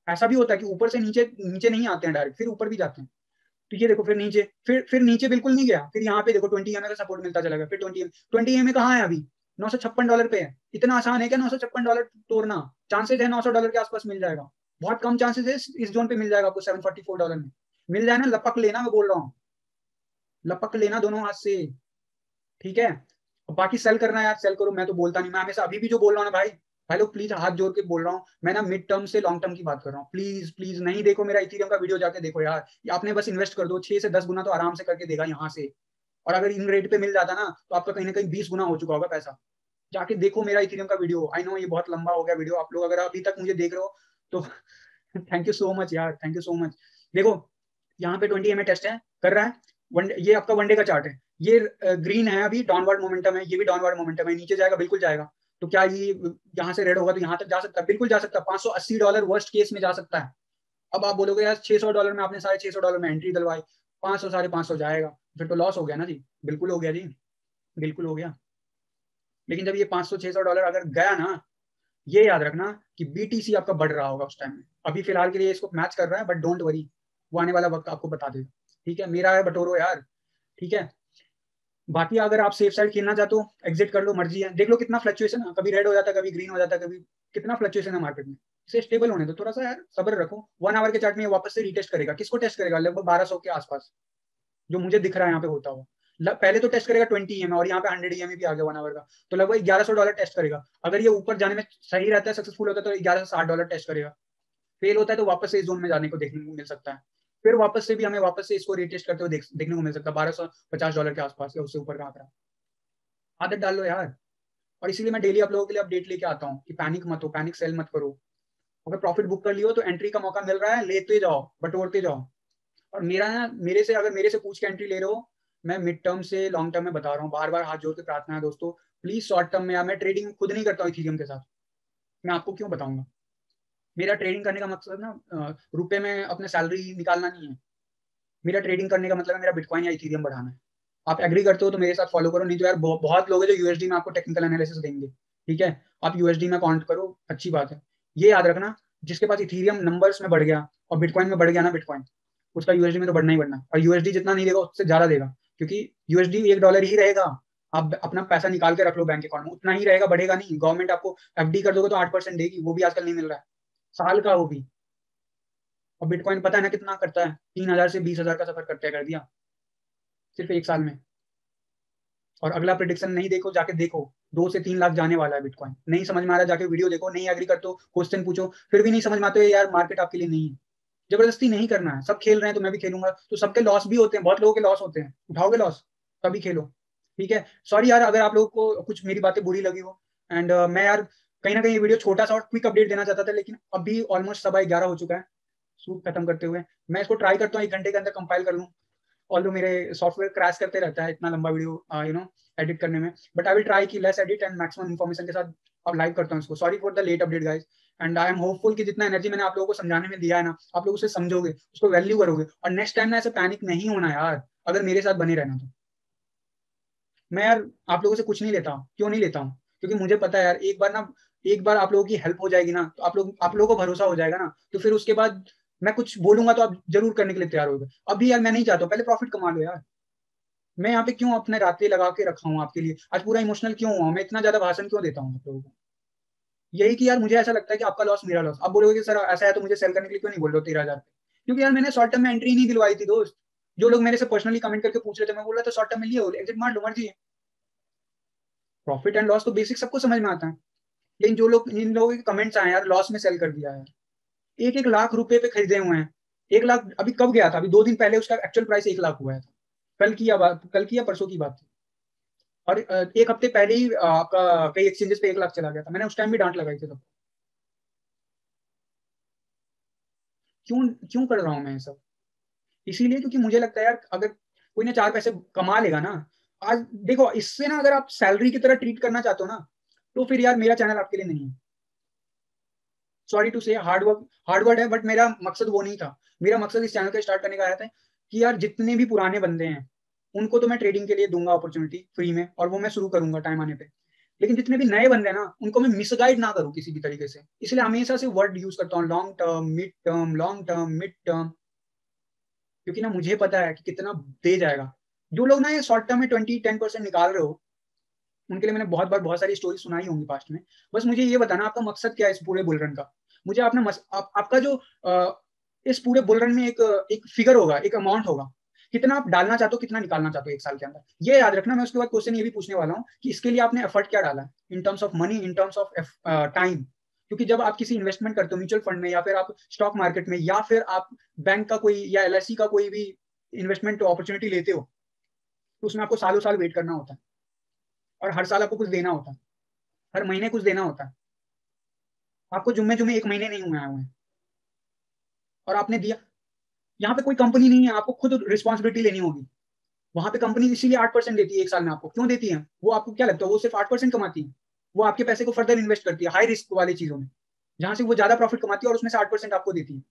ऐसा भी होता है कि ऊपर से नीचे नीचे नहीं आते हैं डायरेक्ट, फिर ऊपर भी जाते हैं। तो ये देखो, फिर नीचे, फिर नीचे बिल्कुल नहीं गया, फिर यहाँ पे देखो 20 EMA का सपोर्ट मिलता चला गया, फिर 20 EMA कहाँ है अभी? $956 पे है। इतना आसान है क्या $956 तोड़ना? चांसेस है $900 के आसपास मिल जाएगा। बहुत कम चांसेस है इस जोन पे मिल जाएगा आपको, $744 में। मिल जाए ना, लपक लेना, मैं बोल रहा हूँ, लपक लेना दोनों हाथ से। ठीक है, और बाकी सेल करना यार, सेल करो, मैं तो बोलता नहीं, मैं हमेशा अभी भी जो बोल रहा हूँ ना भाई, भाई लोग प्लीज हाथ जोड़ के बोल रहा हूँ, मैं ना मिड टर्म से लॉन्ग टर्म की बात कर रहा हूँ। प्लीज प्लीज नहीं देखो मेरा इथेरियम का वीडियो, जाके देखो यार। आपने बस इन्वेस्ट कर दो, 6 से 10 गुना तो आराम से करके देगा यहाँ से। और अगर इन रेट पे मिल जाता ना, तो आपका कहीं ना कहीं 20 गुना हो चुका होगा पैसा। जाके देखो मेरा इथेरियम का वीडियो। आई नो ये बहुत लंबा हो गया वीडियो, आप लोग अगर अभी तक मुझे देख रहे हो तो थैंक यू सो मच यार, थैंक यू सो मच। देखो यहाँ पे 20 EMA टेस्ट है, कर रहा है। ये आपका 1 डे का चार्ट है। ये ग्रीन है, अभी डाउनवर्ड मोमेंटम है, ये भी डाउनवर्ड मोमेंटम है, नीचे जाएगा, बिल्कुल जाएगा। तो क्या ये यहाँ से रेड होगा तो यहाँ तक जा सकता है? बिल्कुल जा सकता है, $580 वर्स्ट केस में जा सकता है। अब आप बोलोगे यार $600 में आपने $650 में एंट्री डलवाई, 500 550 जाएगा, फिर तो लॉस हो गया ना जी। बिल्कुल हो गया जी, बिल्कुल हो गया। लेकिन जब ये $500-600 अगर गया ना, ये याद रखना कि बीटीसी आपका बढ़ रहा होगा उस टाइम में। अभी फिलहाल के लिए इसको मैच कर रहा है, बट डोंट वरी, वो आने वाला वक्त आपको बता देगा। ठीक है, मेरा है बटोरो यार। ठीक है, बाकी अगर आप सेफ साइड खेलना चाहते हो, एग्जिट कर लो, मर्जी है। देख लो कितना फ्लक्चुएशन है, कभी रेड हो जाता है, कभी ग्रीन हो जाता है, कभी कितना फ्लक्चुएशन है मार्केट में। इसे स्टेबल होने दो थोड़ा सा यार, सब्र रखो। 1 आवर के चार्ट में ये वापस से रीटेस्ट करेगा, किसको टेस्ट करेगा? लगभग 1200 के आसपास, जो मुझे दिख रहा है यहाँ पे होता हुआ। पहले तो टेस्ट करेगा 20 EMA, और यहाँ पे 100 EMA भी आ गया 1 आवर का। तो लगभग $1,100 टेस्ट करेगा। अगर ये ऊपर जाने में सही रहता है, सक्सेसफुल होता है, तो $1,160 टेस्ट करेगा। फेल होता है तो वापस से इस जोन में जाने को देखने को मिल सकता है। फिर वापस से भी हमें वापस से इसको रीटेस्ट करते हुए देखने को मिल सकता है $1,250 के आसपास, या उससे ऊपर का आंकड़ा। आदत डाल लो यार। और इसीलिए मैं डेली आप लोगों के लिए अपडेट लेके आता हूँ कि पैनिक मत हो, पैनिक सेल मत करो। अगर प्रॉफिट बुक कर लियो तो एंट्री का मौका मिल रहा है, लेते जाओ, बटोरते जाओ। और मेरा ना, मेरे से पूछ के एंट्री ले रहे हो, मैं मिड टर्म से लॉन्ग टर्म में बता रहा हूँ, बार बार हाथ जोड़ के प्रार्थना है दोस्तों, प्लीज शॉर्ट टर्म में, या मैं ट्रेडिंग खुद नहीं करता हूँ इथेरियम के साथ, मैं आपको क्यों बताऊंगा। मेरा ट्रेडिंग करने का मकसद ना रुपए में अपने सैलरी निकालना नहीं है। मेरा ट्रेडिंग करने का मतलब है मेरा बिटकॉइन या इथेरियम बढ़ाना है। आप एग्री करते हो तो मेरे साथ फॉलो करो, नहीं तो यार बहुत लोग हैं जो यूएसडी में आपको टेक्निकल एनालिसिस देंगे। ठीक है, आप यूएसडी में काउंट करो, अच्छी बात है। ये याद रखना, जिसके पास इथेरियम नंबर्स में बढ़ गया और बिटकॉइन में बढ़ गया ना, बिटकॉइन, उसका यूएसडी में तो बढ़ना ही बढ़ना। और यूएसडी जितना नहीं देगा उससे ज्यादा देगा, क्योंकि यूएसडी $1 ही रहेगा। आप अपना पैसा निकाल के रख लो बैंक अकाउंट में, उतना ही रहेगा, बढ़ेगा नहीं। गवर्नमेंट आपको एफडी कर दोगे तो 8% देगी, वो भी आजकल नहीं मिल रहा है। साल का वो भी। और बिटकॉइन पता है ना कितना करता है, 3,000 से 20,000 का सफर करते कर दिया सिर्फ एक साल में। और अगला प्रिडिक्शन नहीं देखो, जाके देखो, 2 से 3 लाख जाने वाला है बिटकॉइन। नहीं समझ में आ रहा, जाके वीडियो देखो, नहीं एग्री करते हो क्वेश्चन पूछो, फिर भी नहीं समझ में आते यार मार्केट आपके लिए नहीं है। जबरदस्ती नहीं करना है, सब खेल रहे हैं तो मैं भी खेलूंगा, तो सबके लॉस भी होते हैं, बहुत लोगों के लॉस होते हैं, उठाओगे लॉस तभी खेलो। ठीक है, सॉरी यार अगर आप लोगों को कुछ मेरी बातें बुरी लगी हो। एंड मैं यार कहीं ना कहीं ये वीडियो छोटा सा और क्विक अपडेट देना चाहता था, लेकिन अभी ऑलमोस्ट 11:15 हो चुका है शूट खत्म करते हुए। मैं इसको ट्राई करता हूँ 1 घंटे के अंदर कंपाइल कर लूँ, ऑल्दो मेरे सॉफ्टवेयर क्रैश करते रहता है इतना लंबा वीडियो एडिट करने में। बट आई विल ट्राई कि less edit and maximum information के साथ अब लाइव करता हूँ इसको। Sorry for the late update guys. And I am hopeful कि जितना एनर्जी मैंने आप लोगों को समझाने में दिया है ना, आप लोग उसे समझोगे, उसको वैल्यू करोगे, और नेक्स्ट टाइम ना ऐसे पैनिक नहीं होना यार, अगर मेरे साथ बने रहना तो। मैं यार आप लोगों से कुछ नहीं लेता हूँ, क्यों नहीं लेता हूँ? क्योंकि मुझे पता है यार, एक बार आप लोगों की हेल्प हो जाएगी ना, तो आप लोगों को भरोसा हो जाएगा ना, तो फिर उसके बाद मैं कुछ बोलूंगा तो आप जरूर करने के लिए तैयार होगे। अभी यार मैं नहीं चाहता हूँ, पहले प्रॉफिट कमा लो यार। मैं यहाँ पे क्यों अपने रास्ते लगा के रखा हूँ आपके लिए, आज पूरा इमोशनल क्यों हुआ, मैं इतना ज्यादा भाषण क्यों देता हूँ आप लोगों को? यही कि यार मुझे ऐसा लगता है कि आपका लॉस मेरा लॉस। आप बोलोगे कि सर ऐसा है तो मुझे सेल करने के लिए क्यों नहीं बोल रहे हो 13,000 पे? क्योंकि यार मैंने शॉर्ट टर्म में एंट्री नहीं दिलवाई थी दोस्त। जो लोग मेरे से पर्सनली कमेंट करके पूछ रहे थे, मैं बोल रहा था शॉर्ट टर्म में लिए हो एग्जिट मार लो, मर्जी है। प्रॉफिट एंड लॉस तो बेसिक सबको समझ में आता है। लेकिन जो लोग, इन लोगों के कमेंट्स आए यार लॉस में सेल कर दिया है, 1-1 लाख रुपए पे खरीदे हुए हैं। 1 लाख अभी कब गया था? अभी 2 दिन पहले उसका एक्चुअल प्राइस 1 लाख हुआ है। कल की या परसों की बात थी। और 1 हफ्ते पहले ही आपका कई एक्सचेंजेस पे 1 लाख चला गया था, मैंने उस टाइम भी डांट लगाई थी। तब क्यों क्यों कर रहा हूँ मैं ये सब? इसीलिए क्योंकि मुझे लगता है यार, अगर कोई ना 4 पैसे कमा लेगा ना, आज देखो इससे ना, अगर आप सैलरी की तरह ट्रीट करना चाहते हो ना, तो फिर यार मेरा चैनल आपके लिए नहीं है। सॉरी टू से, हार्ड वर्क है, बट मेरा मकसद वो नहीं था। मेरा मकसद इस चैनल को स्टार्ट करने का आया था कि यार जितने भी पुराने बंदे हैं उनको तो मैं ट्रेडिंग के लिए दूंगा अपॉर्चुनिटी फ्री में, और वो मैं शुरू करूंगा टाइम आने पे। लेकिन जितने भी नए बंदे हैं ना, उनको मैं मिसगाइड ना करूं किसी भी तरीके से, इसलिए हमेशा से वर्ड यूज करता हूँ long term, mid term, long term, mid term. क्योंकि ना मुझे पता है कि कितना दे जाएगा। जो लोग ना ये शॉर्ट टर्म में 20-10% निकाल रहे हो, उनके लिए मैंने बहुत बार बहुत सारी स्टोरी सुनाई होंगी पास्ट में। बस मुझे ये बताना आपका मकसद क्या है इस पूरे बुल रन का। मुझे आपने आपका जो इस पूरे बुल रन में एक एक फिगर होगा, एक अमाउंट होगा, कितना आप डालना चाहते हो, कितना निकालना चाहते हो 1 साल के अंदर, ये याद रखना। मैं उसके बाद क्वेश्चन ये भी पूछने वाला हूँ कि इसके लिए आपने एफर्ट क्या डाला है, in terms of money, in terms of time. क्योंकि जब आप किसी इन्वेस्टमेंट करते हो म्यूचुअल फंड में, या फिर आप स्टॉक मार्केट में, या फिर आप बैंक का कोई या एलआईसी का कोई भी इन्वेस्टमेंट अपॉर्चुनिटी लेते हो, तो उसमें आपको सालों साल वेट करना होता है, और हर साल आपको कुछ देना होता है, हर महीने कुछ देना होता है। आपको जुम्मे जुम्मे 1 महीने नहीं हुए आए हुए हैं, और आपने दिया। यहाँ पे कोई कंपनी नहीं है, आपको खुद रिस्पॉन्सिबिलिटी लेनी होगी। वहां पे कंपनी इसीलिए 8% देती है 1 साल में। आपको क्यों देती है? वो आपको क्या लगता है वो सिर्फ 8% कमाती है? वो आपके पैसे को फर्दर इन्वेस्ट करती है हाई रिस्क वाली चीजों में, जहां से वो ज्यादा प्रॉफिट कमाती है, और उसमें से 8% आपको देती है।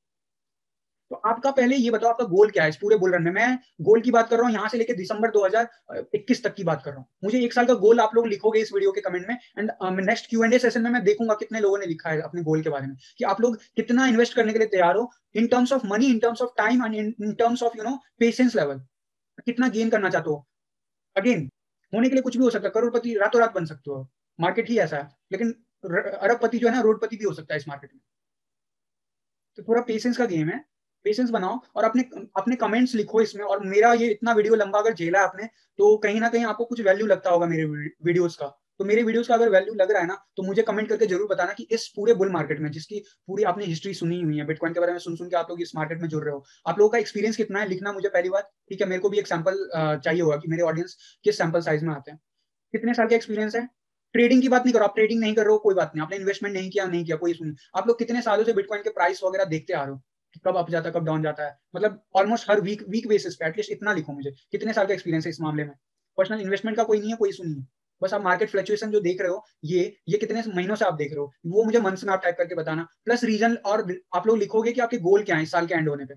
तो आपका पहले ये बताओ, आपका गोल क्या है इस पूरे बुल रन में? मैं गोल की बात कर रहा हूँ यहाँ से लेकर दिसंबर 2021 तक की बात कर रहा हूँ। मुझे 1 साल का गोल आप लोग लिखोगे इस वीडियो के कमेंट में, एंड नेक्स्ट Q&A सेशन में मैं देखूंगा कितने लोगों ने लिखा है अपने गोल के बारे में, कि आप लोग कितना इन्वेस्ट करने के लिए तैयार हो, in terms of money, in terms of time, and in terms of patience level. कितना गेन करना चाहते हो? अगेन, होने के लिए कुछ भी हो सकता है, करोड़पति रातों रात बन सकते हो, मार्केट ही ऐसा है। लेकिन अरबपति जो है ना, रोडपति भी हो सकता है इस मार्केट में। तो थोड़ा पेशेंस का गेम है, पेशेंस बनाओ, और अपने अपने कमेंट्स लिखो इसमें। और मेरा ये इतना वीडियो लंबा अगर झेला है आपने, तो कहीं ना कहीं आपको कुछ वैल्यू लगता होगा मेरे वीडियोस का। तो मेरे वीडियोस का अगर वैल्यू लग रहा है ना, तो मुझे कमेंट करके जरूर बताना कि इस पूरे बुल मार्केट में, जिसकी पूरी आपने हिस्ट्री सुनी हुई है, बिटकॉइन के बारे में सुन सुन के आप लोग इस मार्केट में जुड़ रहे हो, आप लोगों का एक्सपीरियंस कितना है लिखना मुझे पहली बात। ठीक है, मेरे को भी एक सैंपल चाहिए होगा कि मेरे ऑडियंस किस सैंपल साइज में आते हैं, कितने साल का एक्सपीरियंस है। ट्रेडिंग की बात नहीं करो, आप ट्रेडिंग नहीं कर रहे हो कोई बात नहीं, आपने इन्वेस्टमेंट नहीं किया कोई सुनी। आप लोग कितने सालों से बिटकॉइन के प्राइस वगैरह देखते आ रहे हो, कि कब अप जाता है कब डाउन जाता है, मतलब ऑलमोस्ट हर वीक वीक बेसिस पे एटलीस्ट इतना लिखो मुझे, कितने साल का एक्सपीरियंस है इस मामले में। पर्सनल इन्वेस्टमेंट का कोई नहीं है, कोई सुनिए। बस आप मार्केट फ्लक्चुएशन जो देख रहे हो, ये कितने महीनों से आप देख रहे हो, वो मुझे मंथ्स में आप टाइप करके बताना, प्लस रीजन। और आप लोग लिखोगे कि आपके गोल क्या है इस साल के एंड होने पे,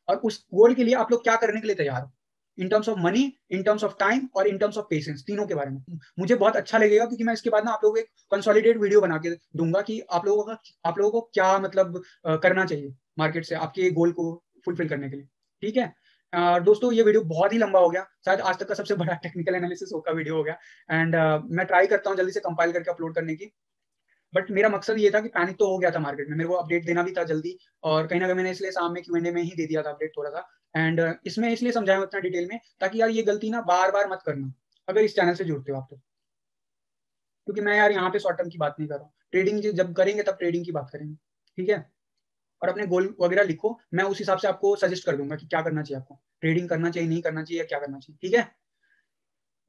और उस गोल के लिए आप लोग क्या करने के लिए तैयार हो, in terms of money, in terms of time, और इन टर्म्स ऑफ पेशेंस, तीनों के बारे में। मुझे बहुत अच्छा लगेगा, क्योंकि मैं इसके बाद ना आप लोगों को एक कंसोलिडेट वीडियो बना के दूंगा कि आप लोगों को क्या मतलब करना चाहिए मार्केट से आपके गोल को फुलफिल करने के लिए। ठीक है दोस्तों, ये वीडियो बहुत ही लंबा हो गया, शायद आज तक का सबसे बड़ा टेक्निकल एनालिसिस का वीडियो हो गया। एंड मैं ट्राई करता हूँ जल्दी से कंपाइल करके अपलोड करने की। बट मेरा मकसद ये था कि पैनिक तो हो गया था मार्केट में, मेरे को अपडेट देना भी था जल्दी, और कहीं ना कहीं मैंने इसलिए शाम में Q&A में ही दे दिया था अपडेट थोड़ा सा। एंड इसमें इसलिए समझाया हूं इतना डिटेल में ताकि यार ये गलती ना बार बार मत करना अगर इस चैनल से जुड़ते हो आप तो। क्योंकि मैं यार यहाँ पे शॉर्ट टर्म की बात नहीं कर रहा हूँ, ट्रेडिंग जब करेंगे तब ट्रेडिंग की बात करेंगे, ठीक है। और अपने गोल वगैरह लिखो, मैं उस हिसाब से आपको सजेस्ट कर दूंगा कि क्या करना चाहिए आपको, ट्रेडिंग करना चाहिए नहीं करना चाहिए, क्या करना चाहिए, ठीक है।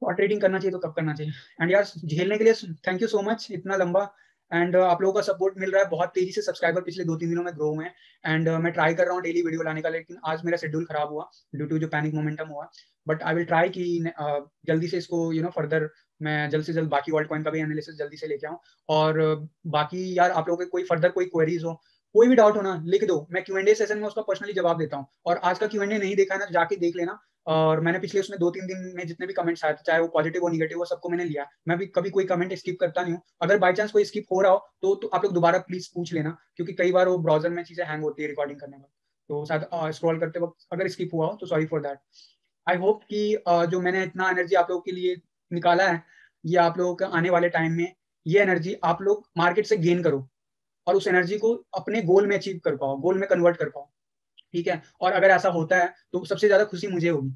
और ट्रेडिंग करना चाहिए तो कब करना चाहिए। एंड यार झेलने के लिए थैंक यू सो मच इतना लंबा। एंड आप लोगों का सपोर्ट मिल रहा है, बहुत तेजी से सब्सक्राइबर पिछले 2-3 दिनों में ग्रो हुए हैं। एंड मैं ट्राई कर रहा हूँ डेली वीडियो लाने का, लेकिन आज मेरा शेड्यूल खराब हुआ ड्यू टू जो पैनिक मोमेंटम हुआ। बट आई विल ट्राई कि जल्दी से इसको फर्दर मैं जल्द से जल्द बाकी वर्ल्ड कॉइन का भी एनालिसिस जल्दी से लेके आऊँ। और बाकी यार आप लोगों के कोई फर्दर कोई क्वेरीज हो, कोई भी डाउट हो ना, लिख दो, मैं Q&A सेशन में उसका पर्सनली जवाब देता हूँ। और आज का Q&A नहीं देखा है ना, जाके देख लेना। और मैंने पिछले उसमें 2-3 दिन में जितने भी कमेंट्स आए थे, चाहे वो पॉजिटिव हो निगेटिव हो, सबको मैंने लिया। मैं भी कभी कोई कमेंट स्किप करता नहीं हूँ। अगर बाई चांस कोई स्किप हो रहा हो तो आप लोग दोबारा प्लीज पूछ लेना, क्योंकि कई बार वो ब्राउजर में चीजें हैंग होती है रिकॉर्डिंग करने में, तो शायद स्क्रॉल करते वक्त अगर स्किप हुआ हो तो sorry for that. I hope कि जो मैंने इतना एनर्जी आप लोगों के लिए निकाला है, ये आप लोगों के आने वाले टाइम में ये एनर्जी आप लोग मार्केट से गेन करो, और उस एनर्जी को अपने गोल में अचीव कर पाओ, गोल में कन्वर्ट कर पाओ, ठीक है। और अगर ऐसा होता है तो सबसे ज्यादा खुशी मुझे होगी,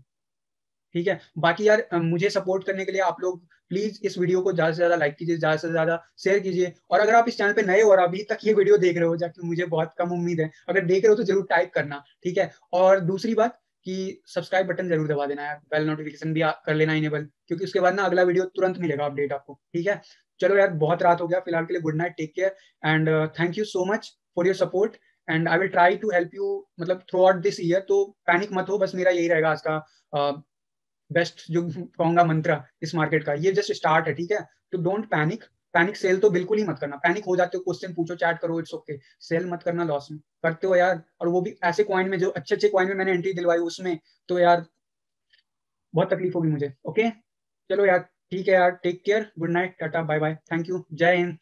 ठीक है। बाकी यार मुझे सपोर्ट करने के लिए आप लोग प्लीज इस वीडियो को ज्यादा से ज्यादा लाइक कीजिए, ज्यादा से ज्यादा शेयर कीजिए। और अगर आप इस चैनल पे नए हो और अभी तक ये वीडियो देख रहे हो, जबकि मुझे बहुत कम उम्मीद है, अगर देख रहे हो तो जरूर टाइप करना, ठीक है। और दूसरी बात कि सब्सक्राइब बटन जरूर दबा देना यार, बेल नोटिफिकेशन भी कर लेना इनेबल, क्योंकि उसके बाद ना अगला वीडियो तुरंत मिलेगा अपडेट आपको, ठीक है। चलो यार बहुत रात हो गया, फिलहाल के लिए good night, take care. And thank you so much for your support. And I will try to help you, मतलब थ्रू आउट दिस ईयर। तो पैनिक मत हो, बस मेरा यही रहेगा आज का बेस्ट जो कहूंगा मंत्र इस मार्केट का, ये जस्ट स्टार्ट है, ठीक है। तो डोंट पैनिक, पैनिक सेल तो बिल्कुल ही मत करना। पैनिक हो जाते हो क्वेश्चन पूछो, चैट करो, इट्स ओके। सेल मत करना लॉस में, करते हो यार, और वो भी ऐसे कॉइन में जो अच्छे अच्छे कॉइन में मैंने एंट्री दिलवाई उसमें, तो यार बहुत तकलीफ होगी मुझे, ओके। चलो यार ठीक है यार, take care, good night, tata, bye bye, thank you, जय हिंद।